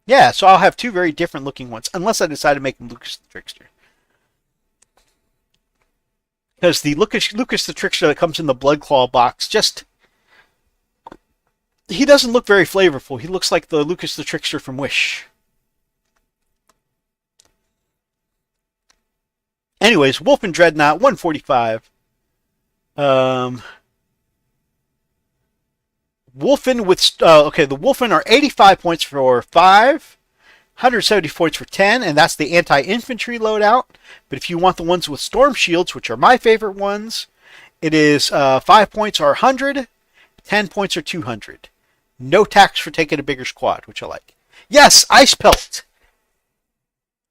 S1: Yeah, so I'll have two very different looking ones, unless I decide to make him Lucas the Trickster. Because the Lucas the Trickster that comes in the Blood Claw box he doesn't look very flavorful. He looks like the Lucas the Trickster from Wish. Anyways, Wolf and Dreadnought, 145. Wolfen with... okay, the Wolfen are 85 points for 5. 170 points for 10, and that's the anti-infantry loadout. But if you want the ones with storm shields, which are my favorite ones, it is 5 points are 100, 10 points are 200. No tax for taking a bigger squad, which I like. Yes, Ice Pelt.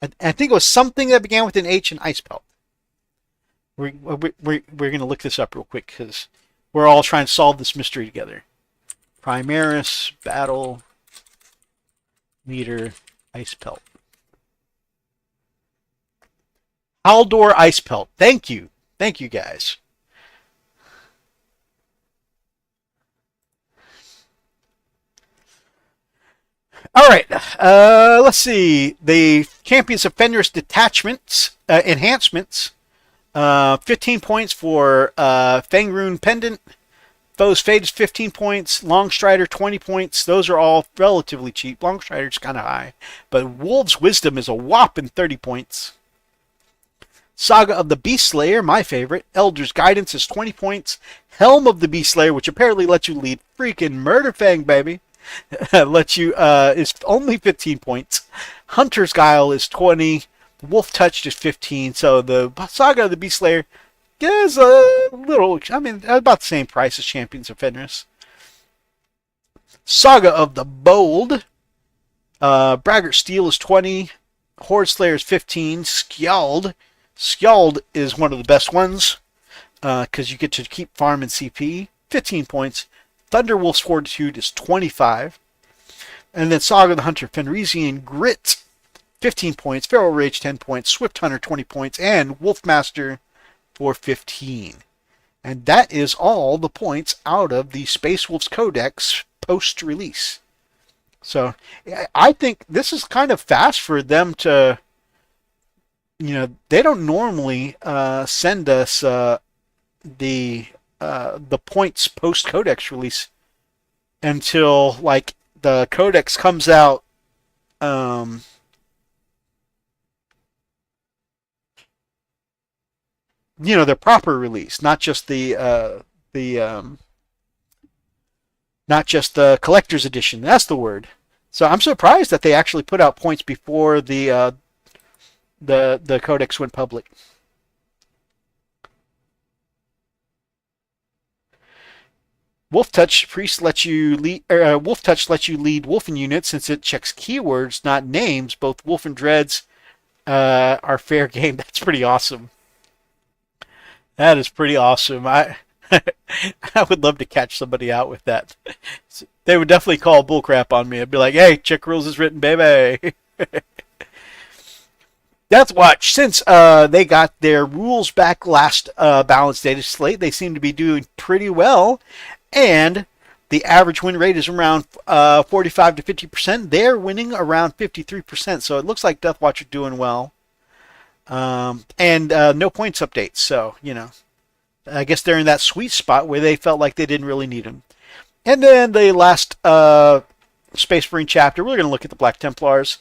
S1: I think it was something that began with an H and Ice Pelt. We're going to look this up real quick because we're all trying to solve this mystery together. Primaris, Battle, Leader, Ice Pelt. Haldor Ice Pelt. Thank you. Thank you, guys. All right, let's see. The Champions of Fenris Detachments, enhancements. 15 points for Fangrune Pendant. Foe's Fate is 15 points. Longstrider, 20 points. Those are all relatively cheap. Longstrider's kind of high. But Wolf's Wisdom is a whopping 30 points. Saga of the Beast Slayer, my favorite. Elder's Guidance is 20 points. Helm of the Beast Slayer, which apparently lets you lead freaking Murderfang, baby. Lets you is only 15 points. Hunter's Guile is 20. Wolf Touched is 15. So the Saga of the Beast Slayer is a little, about the same price as Champions of Fenris. Saga of the Bold, Braggart Steel is 20. Horde Slayer is 15. Skjald is one of the best ones because you get to keep farming CP. 15 points. Thunderwolf's Fortitude is 25. And then Saga of the Hunter, Fenrisian Grit, 15 points. Feral Rage, 10 points. Swift Hunter, 20 points. And Wolfmaster for 15. And that is all the points out of the Space Wolves Codex post-release. So I think this is kind of fast for them to... they don't normally send us the the points post codex release until like the codex comes out. Um, the proper release, not just the not just the collector's edition. That's the word. So I'm surprised that they actually put out points before the codex went public. Wolf Touch Priest lets you lead. Wolf Touch lets you lead Wolfen units since it checks keywords, not names. Both Wolf and Dreads are fair game. That's pretty awesome. That is pretty awesome. I would love to catch somebody out with that. They would definitely call bullcrap on me. I'd be like, "Hey, check rules is written, baby." That's watch. Since they got their rules back last balanced data slate, they seem to be doing pretty well, and the average win rate is around 45 to 50%. They're winning around 53%, so it looks like Deathwatch are doing well. And no points updates, so I guess they're in that sweet spot where they felt like they didn't really need them. And then the last Space Marine chapter, we're going to look at the Black Templars.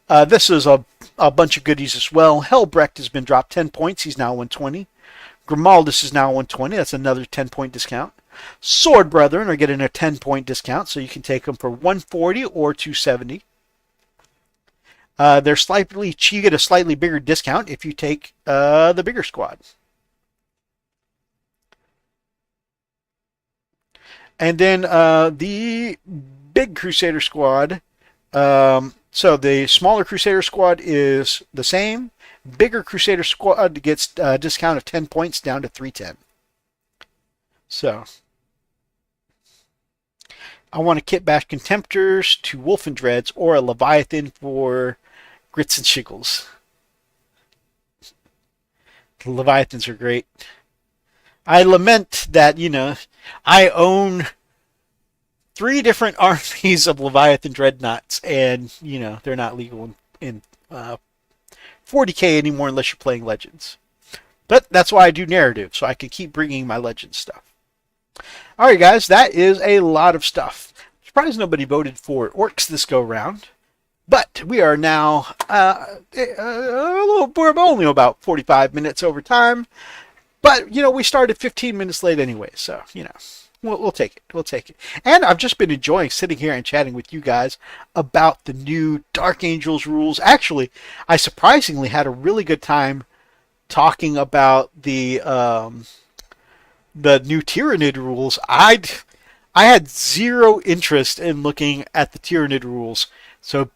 S1: This is a bunch of goodies as well. Helbrecht has been dropped 10 points. He's now 120. Grimaldus is now 120. That's another 10-point discount. Sword Brethren are getting a 10-point discount, so you can take them for 140 or 270. You get a slightly bigger discount if you take the bigger squad. And then the big Crusader squad. So the smaller Crusader squad is the same. Bigger Crusader squad gets a discount of 10 points down to 310. So I want a Kit Bash Contemptors, 2 Wolfen Dreads, or a Leviathan for Grits and Shiggles. The Leviathans are great. I lament that, I own 3 different armies of Leviathan Dreadnoughts, and, they're not legal in 40k anymore unless you're playing Legends. But that's why I do narrative, so I can keep bringing my Legends stuff. Alright guys, that is a lot of stuff. Surprised nobody voted for Orcs this go round. But we are now we're only about 45 minutes over time. But, we started 15 minutes late anyway, so, we'll take it. We'll take it. And I've just been enjoying sitting here and chatting with you guys about the new Dark Angels rules. Actually, I surprisingly had a really good time talking about the new Tyrannid rules. I had zero interest in looking at the Tyrannid rules, so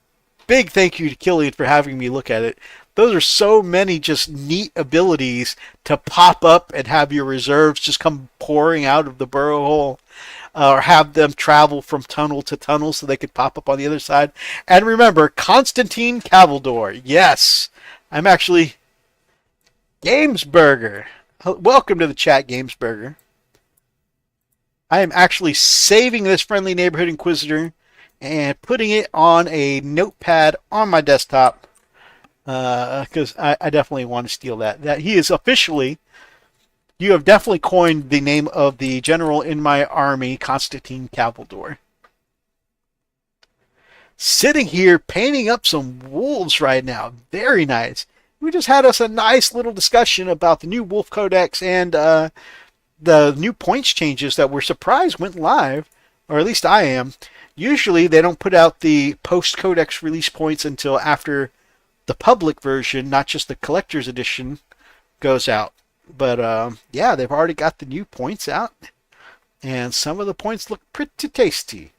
S1: big thank you to Killian for having me look at it. Those are so many just neat abilities to pop up and have your reserves just come pouring out of the burrow hole, or have them travel from tunnel to tunnel so they could pop up on the other side. And remember, Constantine Cavaldor. Yes, I'm actually Gamesburger. Welcome to the chat, Gamesburger. I am actually saving this Friendly Neighborhood Inquisitor and putting it on a notepad on my desktop, because I definitely want to steal that. That he is officially, you have definitely coined the name of the general in my army, Constantine Cavaldor. Sitting here painting up some wolves right now. Very nice. We just had us a nice little discussion about the new Wolf Codex and the new points changes that we're surprised went live, or at least I am. Usually they don't put out the post-codex release points until after the public version, not just the collector's edition, goes out. But yeah, they've already got the new points out, and some of the points look pretty tasty.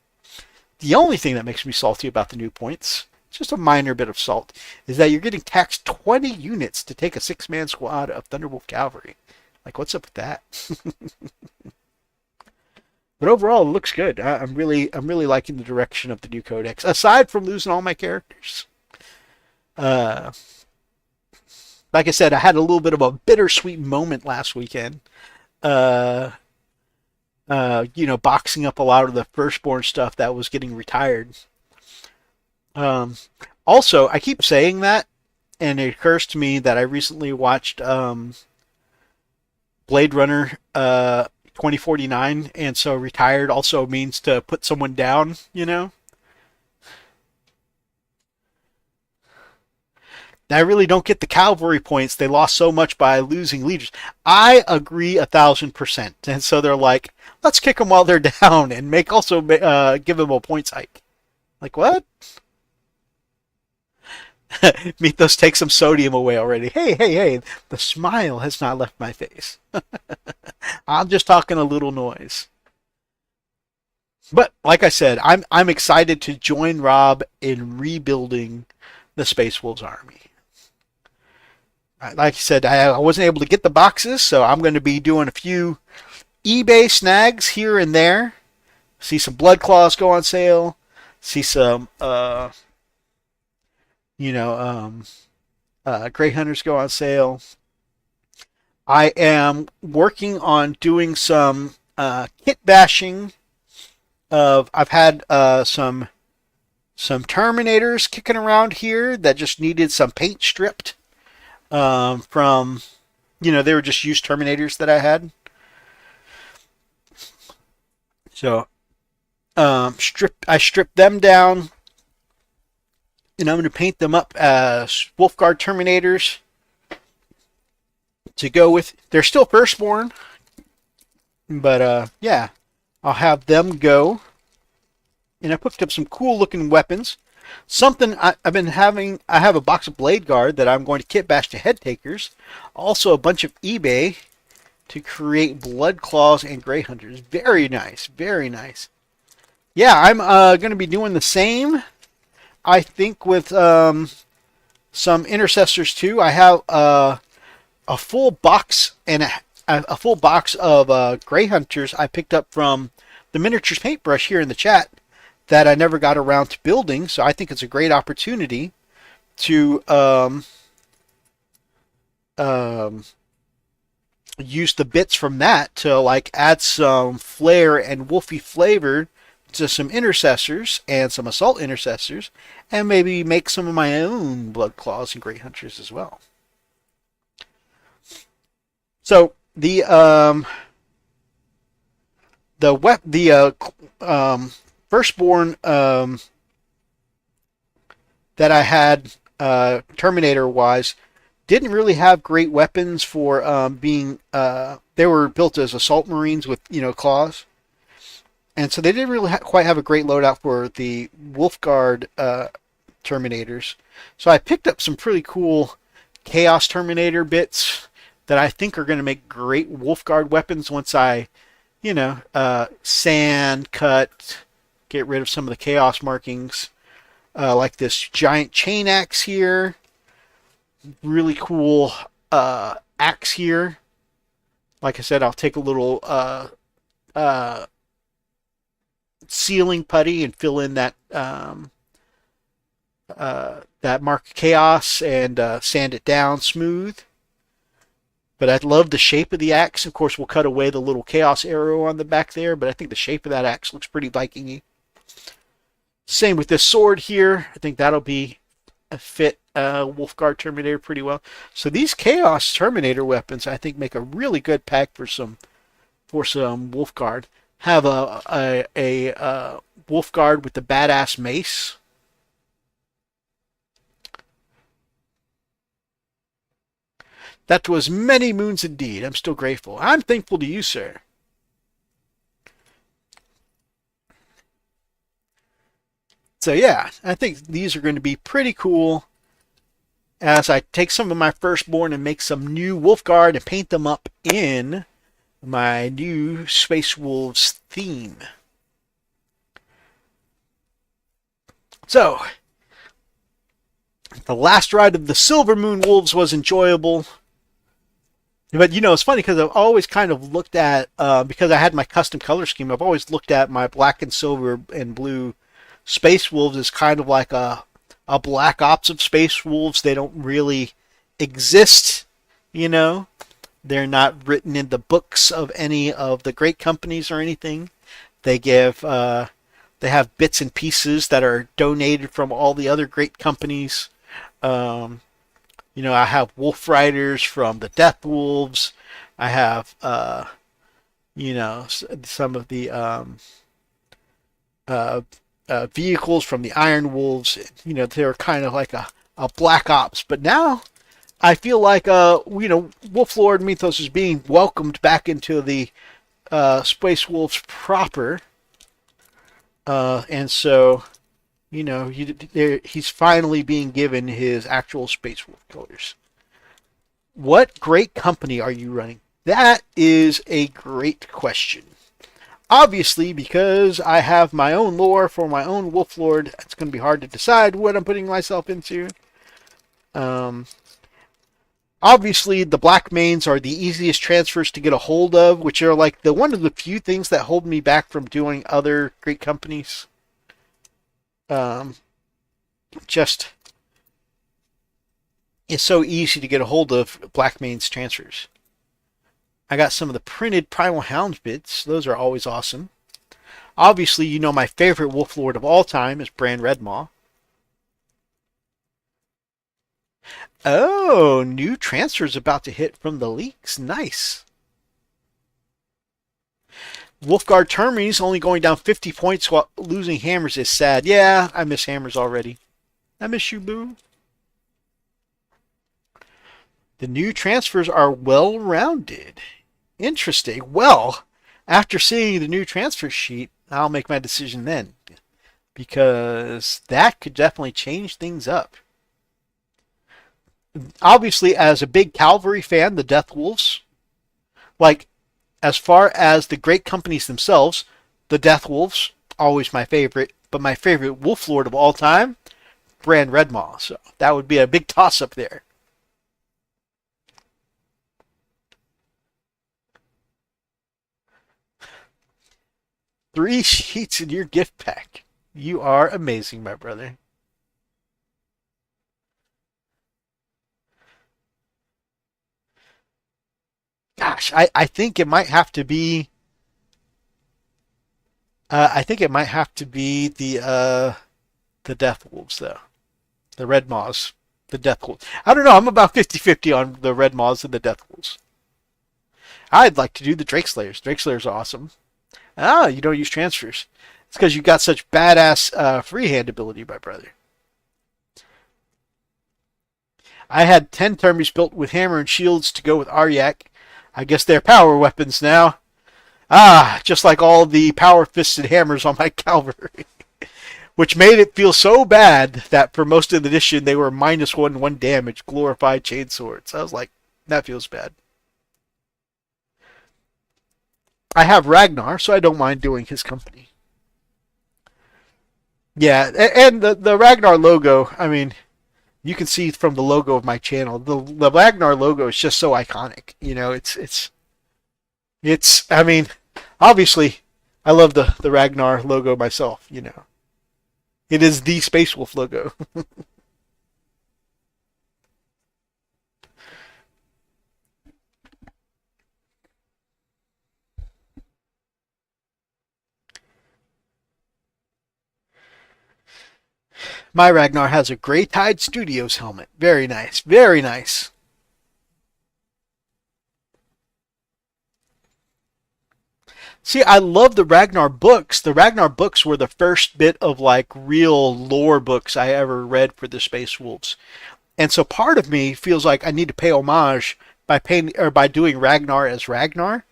S1: The only thing that makes me salty about the new points, just a minor bit of salt, is that you're getting taxed 20 units to take a 6-man squad of Thunderwolf Cavalry. Like, what's up with that? But overall, it looks good. I'm really liking the direction of the new codex. Aside from losing all my characters, like I said, I had a little bit of a bittersweet moment last weekend. Boxing up a lot of the firstborn stuff that was getting retired. Also, I keep saying that, and it occurs to me that I recently watched Blade Runner 2049, and so retired also means to put someone down, you know? I really don't get the cavalry points. They lost so much by losing leaders. I agree 1,000%. And so they're like, let's kick them while they're down and make also give them a points hike. Like what? Mythos take some sodium away already. Hey, hey, hey! The smile has not left my face. I'm just talking a little noise. But like I said, I'm excited to join Rob in rebuilding the Space Wolves army. Like I said, I wasn't able to get the boxes, so I'm going to be doing a few eBay snags here and there. See some Blood Claws go on sale. See some, Grey Hunters go on sale. I am working on doing some kit bashing. I've had some Terminators kicking around here that just needed some paint stripped. From, they were just used Terminators that I had. So, I stripped them down, and I'm going to paint them up as Wolfguard Terminators to go with. They're still Firstborn, but yeah, I'll have them go. And I picked up some cool looking weapons. Something I've been having, I have a box of Blade Guard that I'm going to kit bash to Head Takers. Also a bunch of eBay to create Blood Claws and Grey Hunters. Very nice, very nice. Yeah, I'm going to be doing the same, I think, with some Intercessors too. I have a full box and a full box of Grey Hunters I picked up from the Miniatures Paintbrush here in the chat that I never got around to building, so I think it's a great opportunity to use the bits from that to like add some flair and wolfy flavor to some Intercessors and some Assault Intercessors, and maybe make some of my own Blood Claws and Grey Hunters as well. So the Firstborn that I had Terminator wise didn't really have great weapons for being they were built as assault marines with claws, and so they didn't really quite have a great loadout for the Wolfguard Terminators. So I picked up some pretty cool Chaos Terminator bits that I think are going to make great Wolfguard weapons once I sand cut, get rid of some of the chaos markings, like this giant chain axe here. Really cool axe here. Like I said, I'll take a little sealing putty and fill in that that mark of chaos and sand it down smooth. But I love the shape of the axe. Of course, we'll cut away the little chaos arrow on the back there, but I think the shape of that axe looks pretty Viking-y. Same with this sword here. I think that'll be a fit Wolfguard Terminator pretty well. So these Chaos Terminator weapons, I think, make a really good pack for some Wolfguard. Have a Wolfguard with the badass mace. That was many moons indeed. I'm still grateful. I'm thankful to you, sir. So yeah, I think these are going to be pretty cool as I take some of my Firstborn and make some new Wolfguard and paint them up in my new Space Wolves theme. So, the last ride of the Silver Moon Wolves was enjoyable. But it's funny because I've always kind of looked at, because I had my custom color scheme, I've always looked at my black and silver and blue Space Wolves as kind of like a Black Ops of Space Wolves. They don't really exist, They're not written in the books of any of the great companies or anything. They have bits and pieces that are donated from all the other great companies. I have Wolf Riders from the Death Wolves. I have You know, some of the uh, vehicles from the Iron Wolves. You know, they were kind of like a black ops. But now I feel like Wolflord mythos is being welcomed back into the Space Wolves proper, and so he's finally being given his actual Space Wolf colors. What great company are you running? That is a great question. Obviously, because I have my own lore for my own Wolflord, it's going to be hard to decide what I'm putting myself into. Um, Obviously, the black mains are the easiest transfers to get a hold of, which are like the one of the few things that hold me back from doing other great companies. Um, just it's so easy to get a hold of black mains transfers. I got some of the printed Primal Hounds bits. Those are always awesome. Obviously, you know my favorite Wolf Lord of all time is Brand Redmaw. Oh, new transfers about to hit from the leaks. Nice. Wolfguard Termes only going down 50 points while losing hammers is sad. Yeah, I miss hammers already. I miss you, boo. The new transfers are well-rounded. Interesting. Well, after seeing the new transfer sheet, I'll make my decision then. Because that could definitely change things up. Obviously, as a big cavalry fan, the Death Wolves, like, as far as the great companies themselves, the Death Wolves, always my favorite, but my favorite Wolf Lord of all time, Brand Redmaw. So that would be a big toss-up there. Three sheets in your gift pack. You are amazing, my brother. Gosh, I think it might have to be. I think it might have to be the Death Wolves though, the Red Maws, the Death Wolves. I don't know. I'm about 50-50 on the Red Maws and the Death Wolves. I'd like to do the Drake Slayers. Drake Slayers are awesome. Ah, you don't use transfers. It's because you got such badass freehand ability, my brother. I had 10 Termies built with hammer and shields to go with Aryak. I guess they're power weapons now. Ah, just like all the power-fisted hammers on my cavalry. Which made it feel so bad that for most of the edition they were -1 damage, glorified chainswords. I was like, that feels bad. I have Ragnar, so I don't mind doing his company. Yeah, and the Ragnar logo, I mean, you can see from the logo of my channel, the Ragnar logo is just so iconic. You know, it's. I mean, obviously, I love the Ragnar logo myself. You know, it is the Space Wolf logo. My Ragnar has a Grey Tide Studios helmet. Very nice. Very nice. See, I love the Ragnar books. The Ragnar books were the first bit of like real lore books I ever read for the Space Wolves. And so part of me feels like I need to pay homage by paying or by doing Ragnar as Ragnar.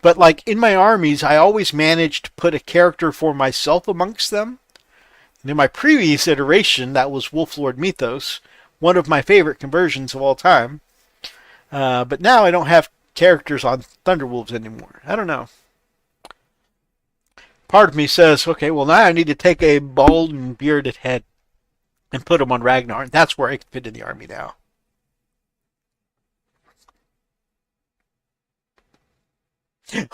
S1: But like in my armies, I always managed to put a character for myself amongst them. And in my previous iteration, that was Wolflord Mythos, one of my favorite conversions of all time. But now I don't have characters on Thunderwolves anymore. I don't know. Part of me says, okay, well now I need to take a bald and bearded head and put him on Ragnar. And that's where I can fit in the army now.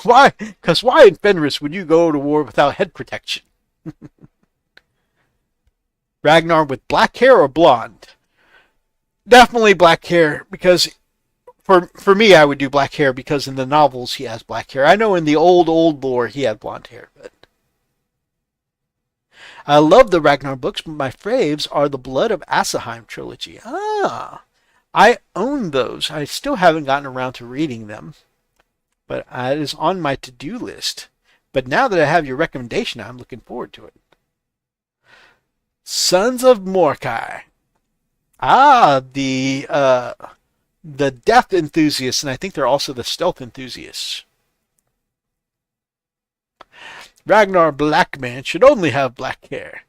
S1: Why? Because why in Fenris would you go to war without head protection? Ragnar with black hair or blonde? Definitely black hair, because for me I would do black hair because in the novels he has black hair. I know in the old lore he had blonde hair, but I love the Ragnar books, but my faves are the Blood of Asaheim trilogy. Ah, I own those. I still haven't gotten around to reading them, but it is on my to-do list. But now that I have your recommendation, I'm looking forward to it. Sons of Mordecai. Ah, the death enthusiasts, and I think they're also the stealth enthusiasts. Ragnar Blackman should only have black hair.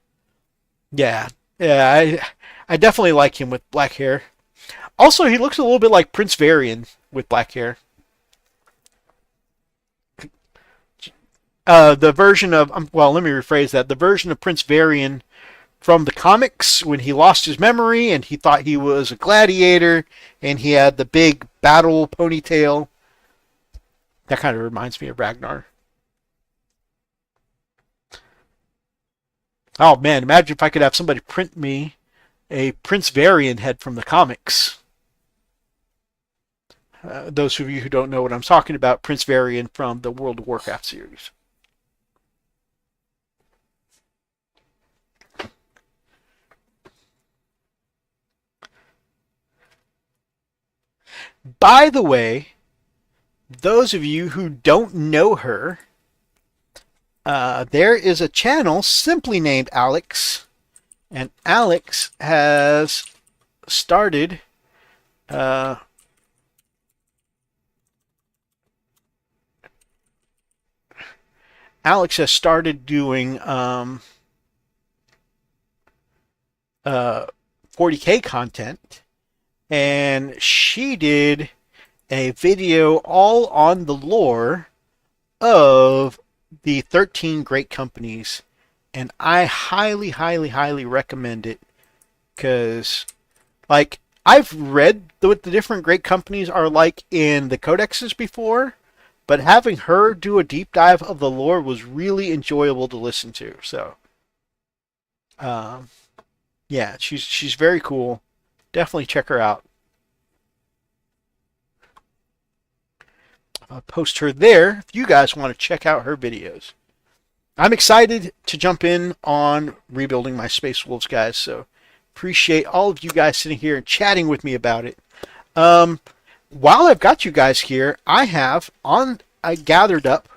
S1: Yeah, I definitely like him with black hair. Also, he looks a little bit like Prince Varian with black hair. The version of well, let me rephrase that. The version of Prince Varian from the comics when he lost his memory and he thought he was a gladiator and he had the big battle ponytail. That kind of reminds me of Ragnar. Oh man, imagine if I could have somebody print me a Prince Varian head from the comics. Those of you who don't know what I'm talking about, Prince Varian from the World of Warcraft series. By the way, those of you who don't know her, there is a channel simply named Alex, and Alex has started doing 40K content, and she did a video all on the lore of the 13 great companies, and I highly, highly, highly recommend it because, like, I've read what the different great companies are like in the codexes before, but having her do a deep dive of the lore was really enjoyable to listen to. So, yeah, she's very cool. Definitely check her out. I'll post her there if you guys want to check out her videos. I'm excited to jump in on rebuilding my Space Wolves, guys, so appreciate all of you guys sitting here and chatting with me about it. While I've got you guys here, I gathered up.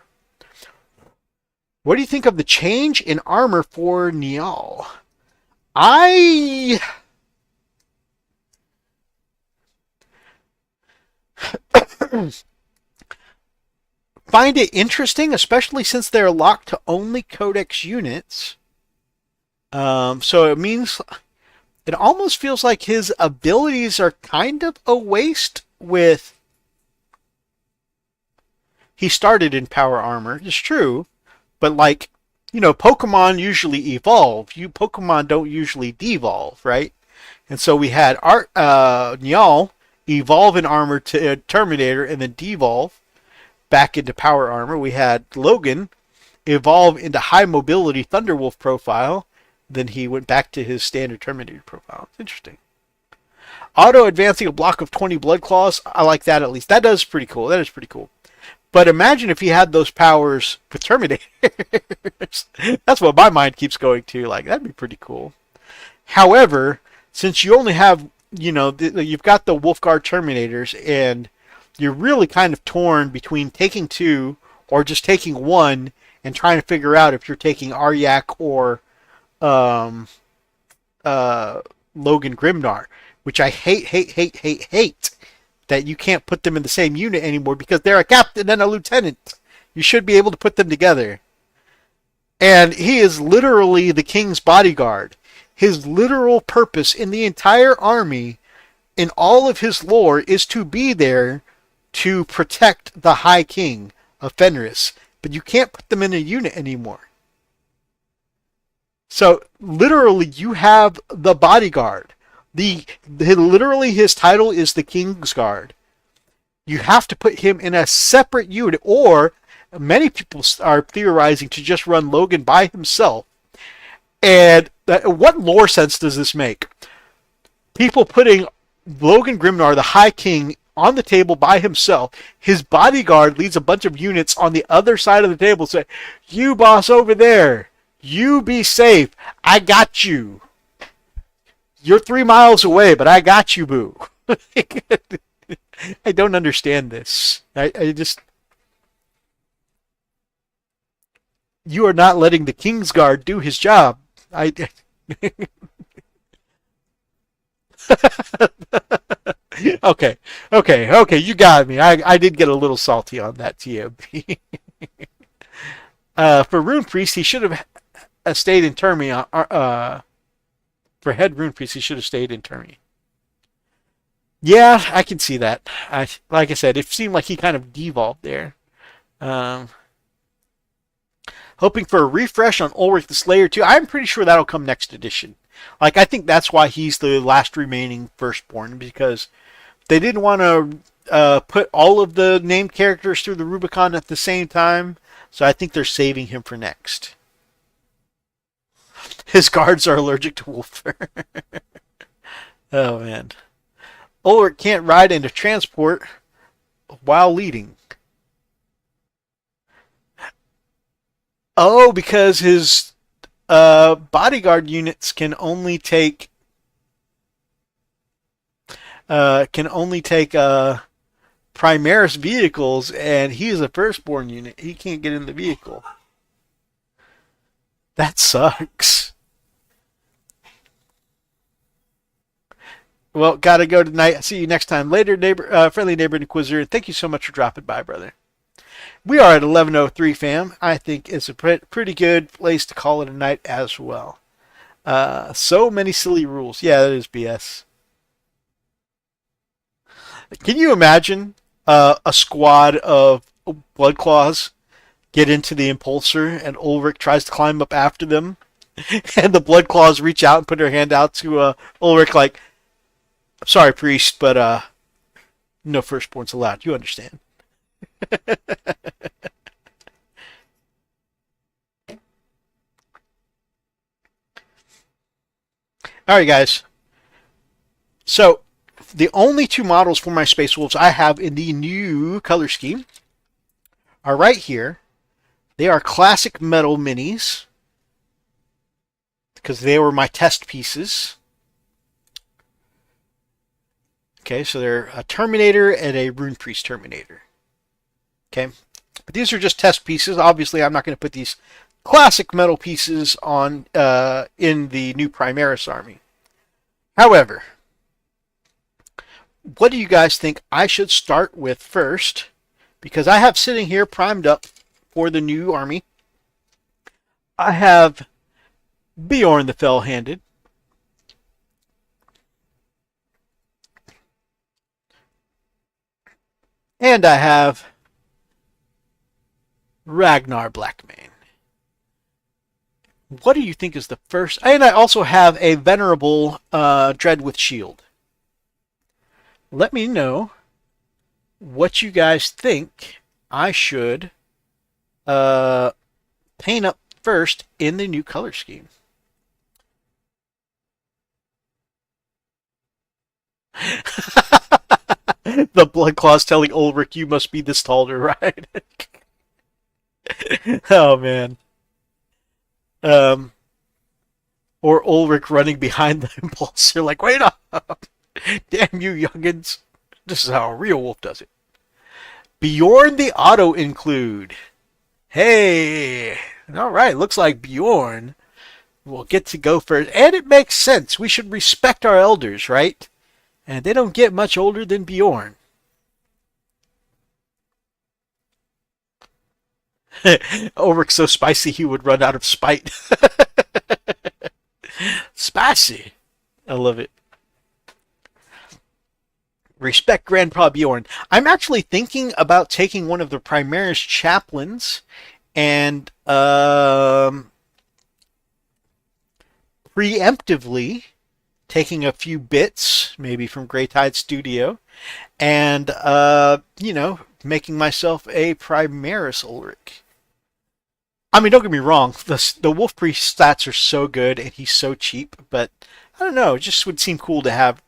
S1: What do you think of the change in armor for Niall? I find it interesting, especially since they're locked to only Codex units. So it means it almost feels like his abilities are kind of a waste with... He started in power armor, it's true, but like, you know, Pokemon usually evolve. Pokemon don't usually devolve, right? And so we had Niall evolve in armor to Terminator and then devolve back into power armor. We had Logan evolve into high mobility Thunderwolf profile. Then he went back to his standard Terminator profile. It's interesting. Auto advancing a block of 20 Blood Claws. I like that at least. That is pretty cool. That is pretty cool. But imagine if he had those powers with Terminators. That's what my mind keeps going to. Like, that'd be pretty cool. However, since you only have, you know, you've got the Wolfguard Terminators, and you're really kind of torn between taking two or just taking one and trying to figure out if you're taking Aryak or Logan Grimnar, which I hate that you can't put them in the same unit anymore because they're a captain and a lieutenant. You should be able to put them together. And he is literally the king's bodyguard. His literal purpose in the entire army, in all of his lore, is to be there to protect the High King of Fenris. But you can't put them in a unit anymore. So literally you have the bodyguard. Literally his title is the King's Guard. You have to put him in a separate unit, or many people are theorizing to just run Logan by himself. And what lore sense does this make? People putting Logan Grimnar, the High King, on the table by himself. His bodyguard leads a bunch of units on the other side of the table, say, "You boss over there. You be safe. I got you. You're 3 miles away, but I got you, boo." I don't understand this. I just... You are not letting the Kingsguard do his job. I. Okay, okay. You got me. I did get a little salty on that TMP. For Rune Priest, he should have stayed in Termi. For head Rune Priest, he should have stayed in Termi. Yeah, I can see that. Like I said, it seemed like he kind of devolved there. Um, Hoping for a refresh on Ulrich the Slayer too. I'm pretty sure that'll come next edition. Like I think that's why he's the last remaining firstborn, because they didn't want to put all of the named characters through the Rubicon at the same time. So I think they're saving him for next. His guards are allergic to wolf fur. Oh man. Ulrich can't ride into transport while leading. Oh, because his bodyguard units can only take Primaris vehicles, and he is a firstborn unit. He can't get in the vehicle. That sucks. Well, gotta go tonight. See you next time. Later, neighbor, friendly neighbor Inquisitor. Thank you so much for dropping by, brother. We are at 11:03, fam. I think it's a pretty good place to call it a night as well. So many silly rules. Yeah, that is BS. Can you imagine a squad of Blood Claws get into the Impulsor and Ulrich tries to climb up after them, and the Blood Claws reach out and put their hand out to Ulrich like, "I'm sorry, priest, but no firstborns allowed. You understand." All right, guys. So the only two models for my Space Wolves I have in the new color scheme are right here. They are classic metal minis because they were my test pieces. Okay, so they're a Terminator and a Rune Priest Terminator. Okay, but these are just test pieces. Obviously, I'm not going to put these classic metal pieces on in the new Primaris army. However, what do you guys think I should start with first? Because I have sitting here primed up for the new army. I have Bjorn the Fell-Handed. And I have Ragnar Blackmane. What do you think is the first? And I also have a Venerable Dread with Shield. Let me know what you guys think I should paint up first in the new color scheme. The Blood Claws telling Ulrich, "You must be this tall to ride." Oh man. Or Ulrich running behind the Impulsor like, "Wait up! Damn you youngins. This is how a real wolf does it." Bjorn the Auto Include. Hey! Alright, looks like Bjorn will get to go first. And it makes sense. We should respect our elders, right? And they don't get much older than Bjorn. Ulrich's so spicy he would run out of spite. Spicy. I love it. Respect Grandpa Bjorn. I'm actually thinking about taking one of the Primaris chaplains and preemptively taking a few bits, maybe from Grey Tide Studio, and making myself a Primaris Ulrich. I mean, don't get me wrong, the Wolf Priest stats are so good and he's so cheap, but I don't know, it just would seem cool to have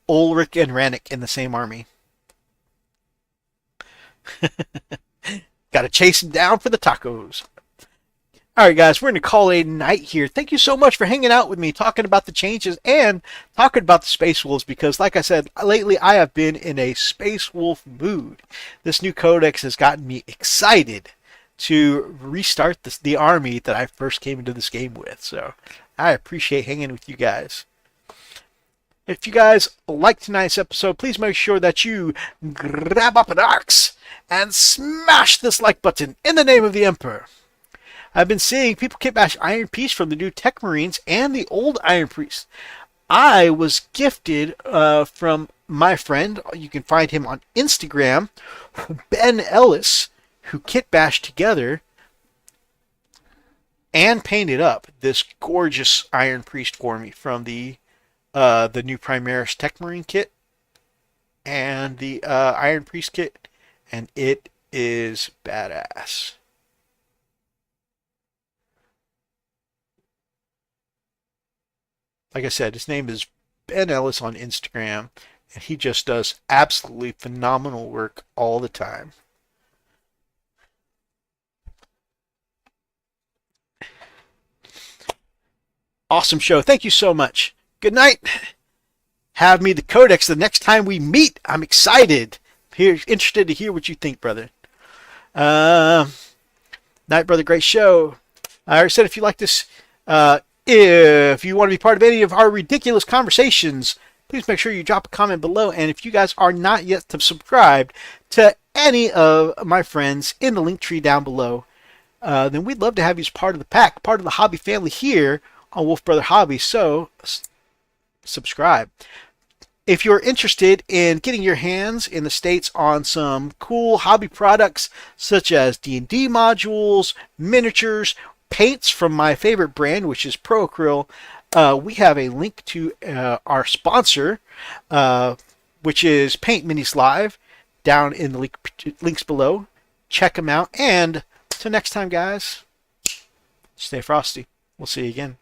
S1: Ulrich and Rannick in the same army. Gotta chase him down for the tacos. Alright guys, we're going to call it a night here. Thank you so much for hanging out with me, talking about the changes and talking about the Space Wolves, because like I said, lately I have been in a Space Wolf mood. This new codex has gotten me excited to restart the army that I first came into this game with. So I appreciate hanging with you guys. If you guys like tonight's episode, please make sure that you grab up an axe and smash this like button in the name of the Emperor. I've been seeing people kit bash Iron Priest from the new Tech Marines and the old Iron Priest. I was gifted from my friend, you can find him on Instagram, Ben Ellis, who kit bashed together and painted up this gorgeous Iron Priest for me from the new Primaris Tech Marine kit and the Iron Priest kit, and it is badass. Like I said, his name is Ben Ellis on Instagram, and he just does absolutely phenomenal work all the time. Awesome show. Thank you so much. Good night. Have me the codex the next time we meet. I'm excited. Interested to hear what you think, brother. Night, brother. Great show. I already said if you like this, if you want to be part of any of our ridiculous conversations, please make sure you drop a comment below. And if you guys are not yet subscribed to any of my friends in the link tree down below, then we'd love to have you as part of the pack, part of the hobby family here on Wolf Brother Hobbies. So subscribe. If you're interested in getting your hands in the States on some cool hobby products such as D&D modules, miniatures, paints from my favorite brand, which is Pro-Acryl, we have a link to our sponsor, which is Paint Minis Live, down in the links below. Check them out. And till next time, guys, stay frosty. We'll see you again.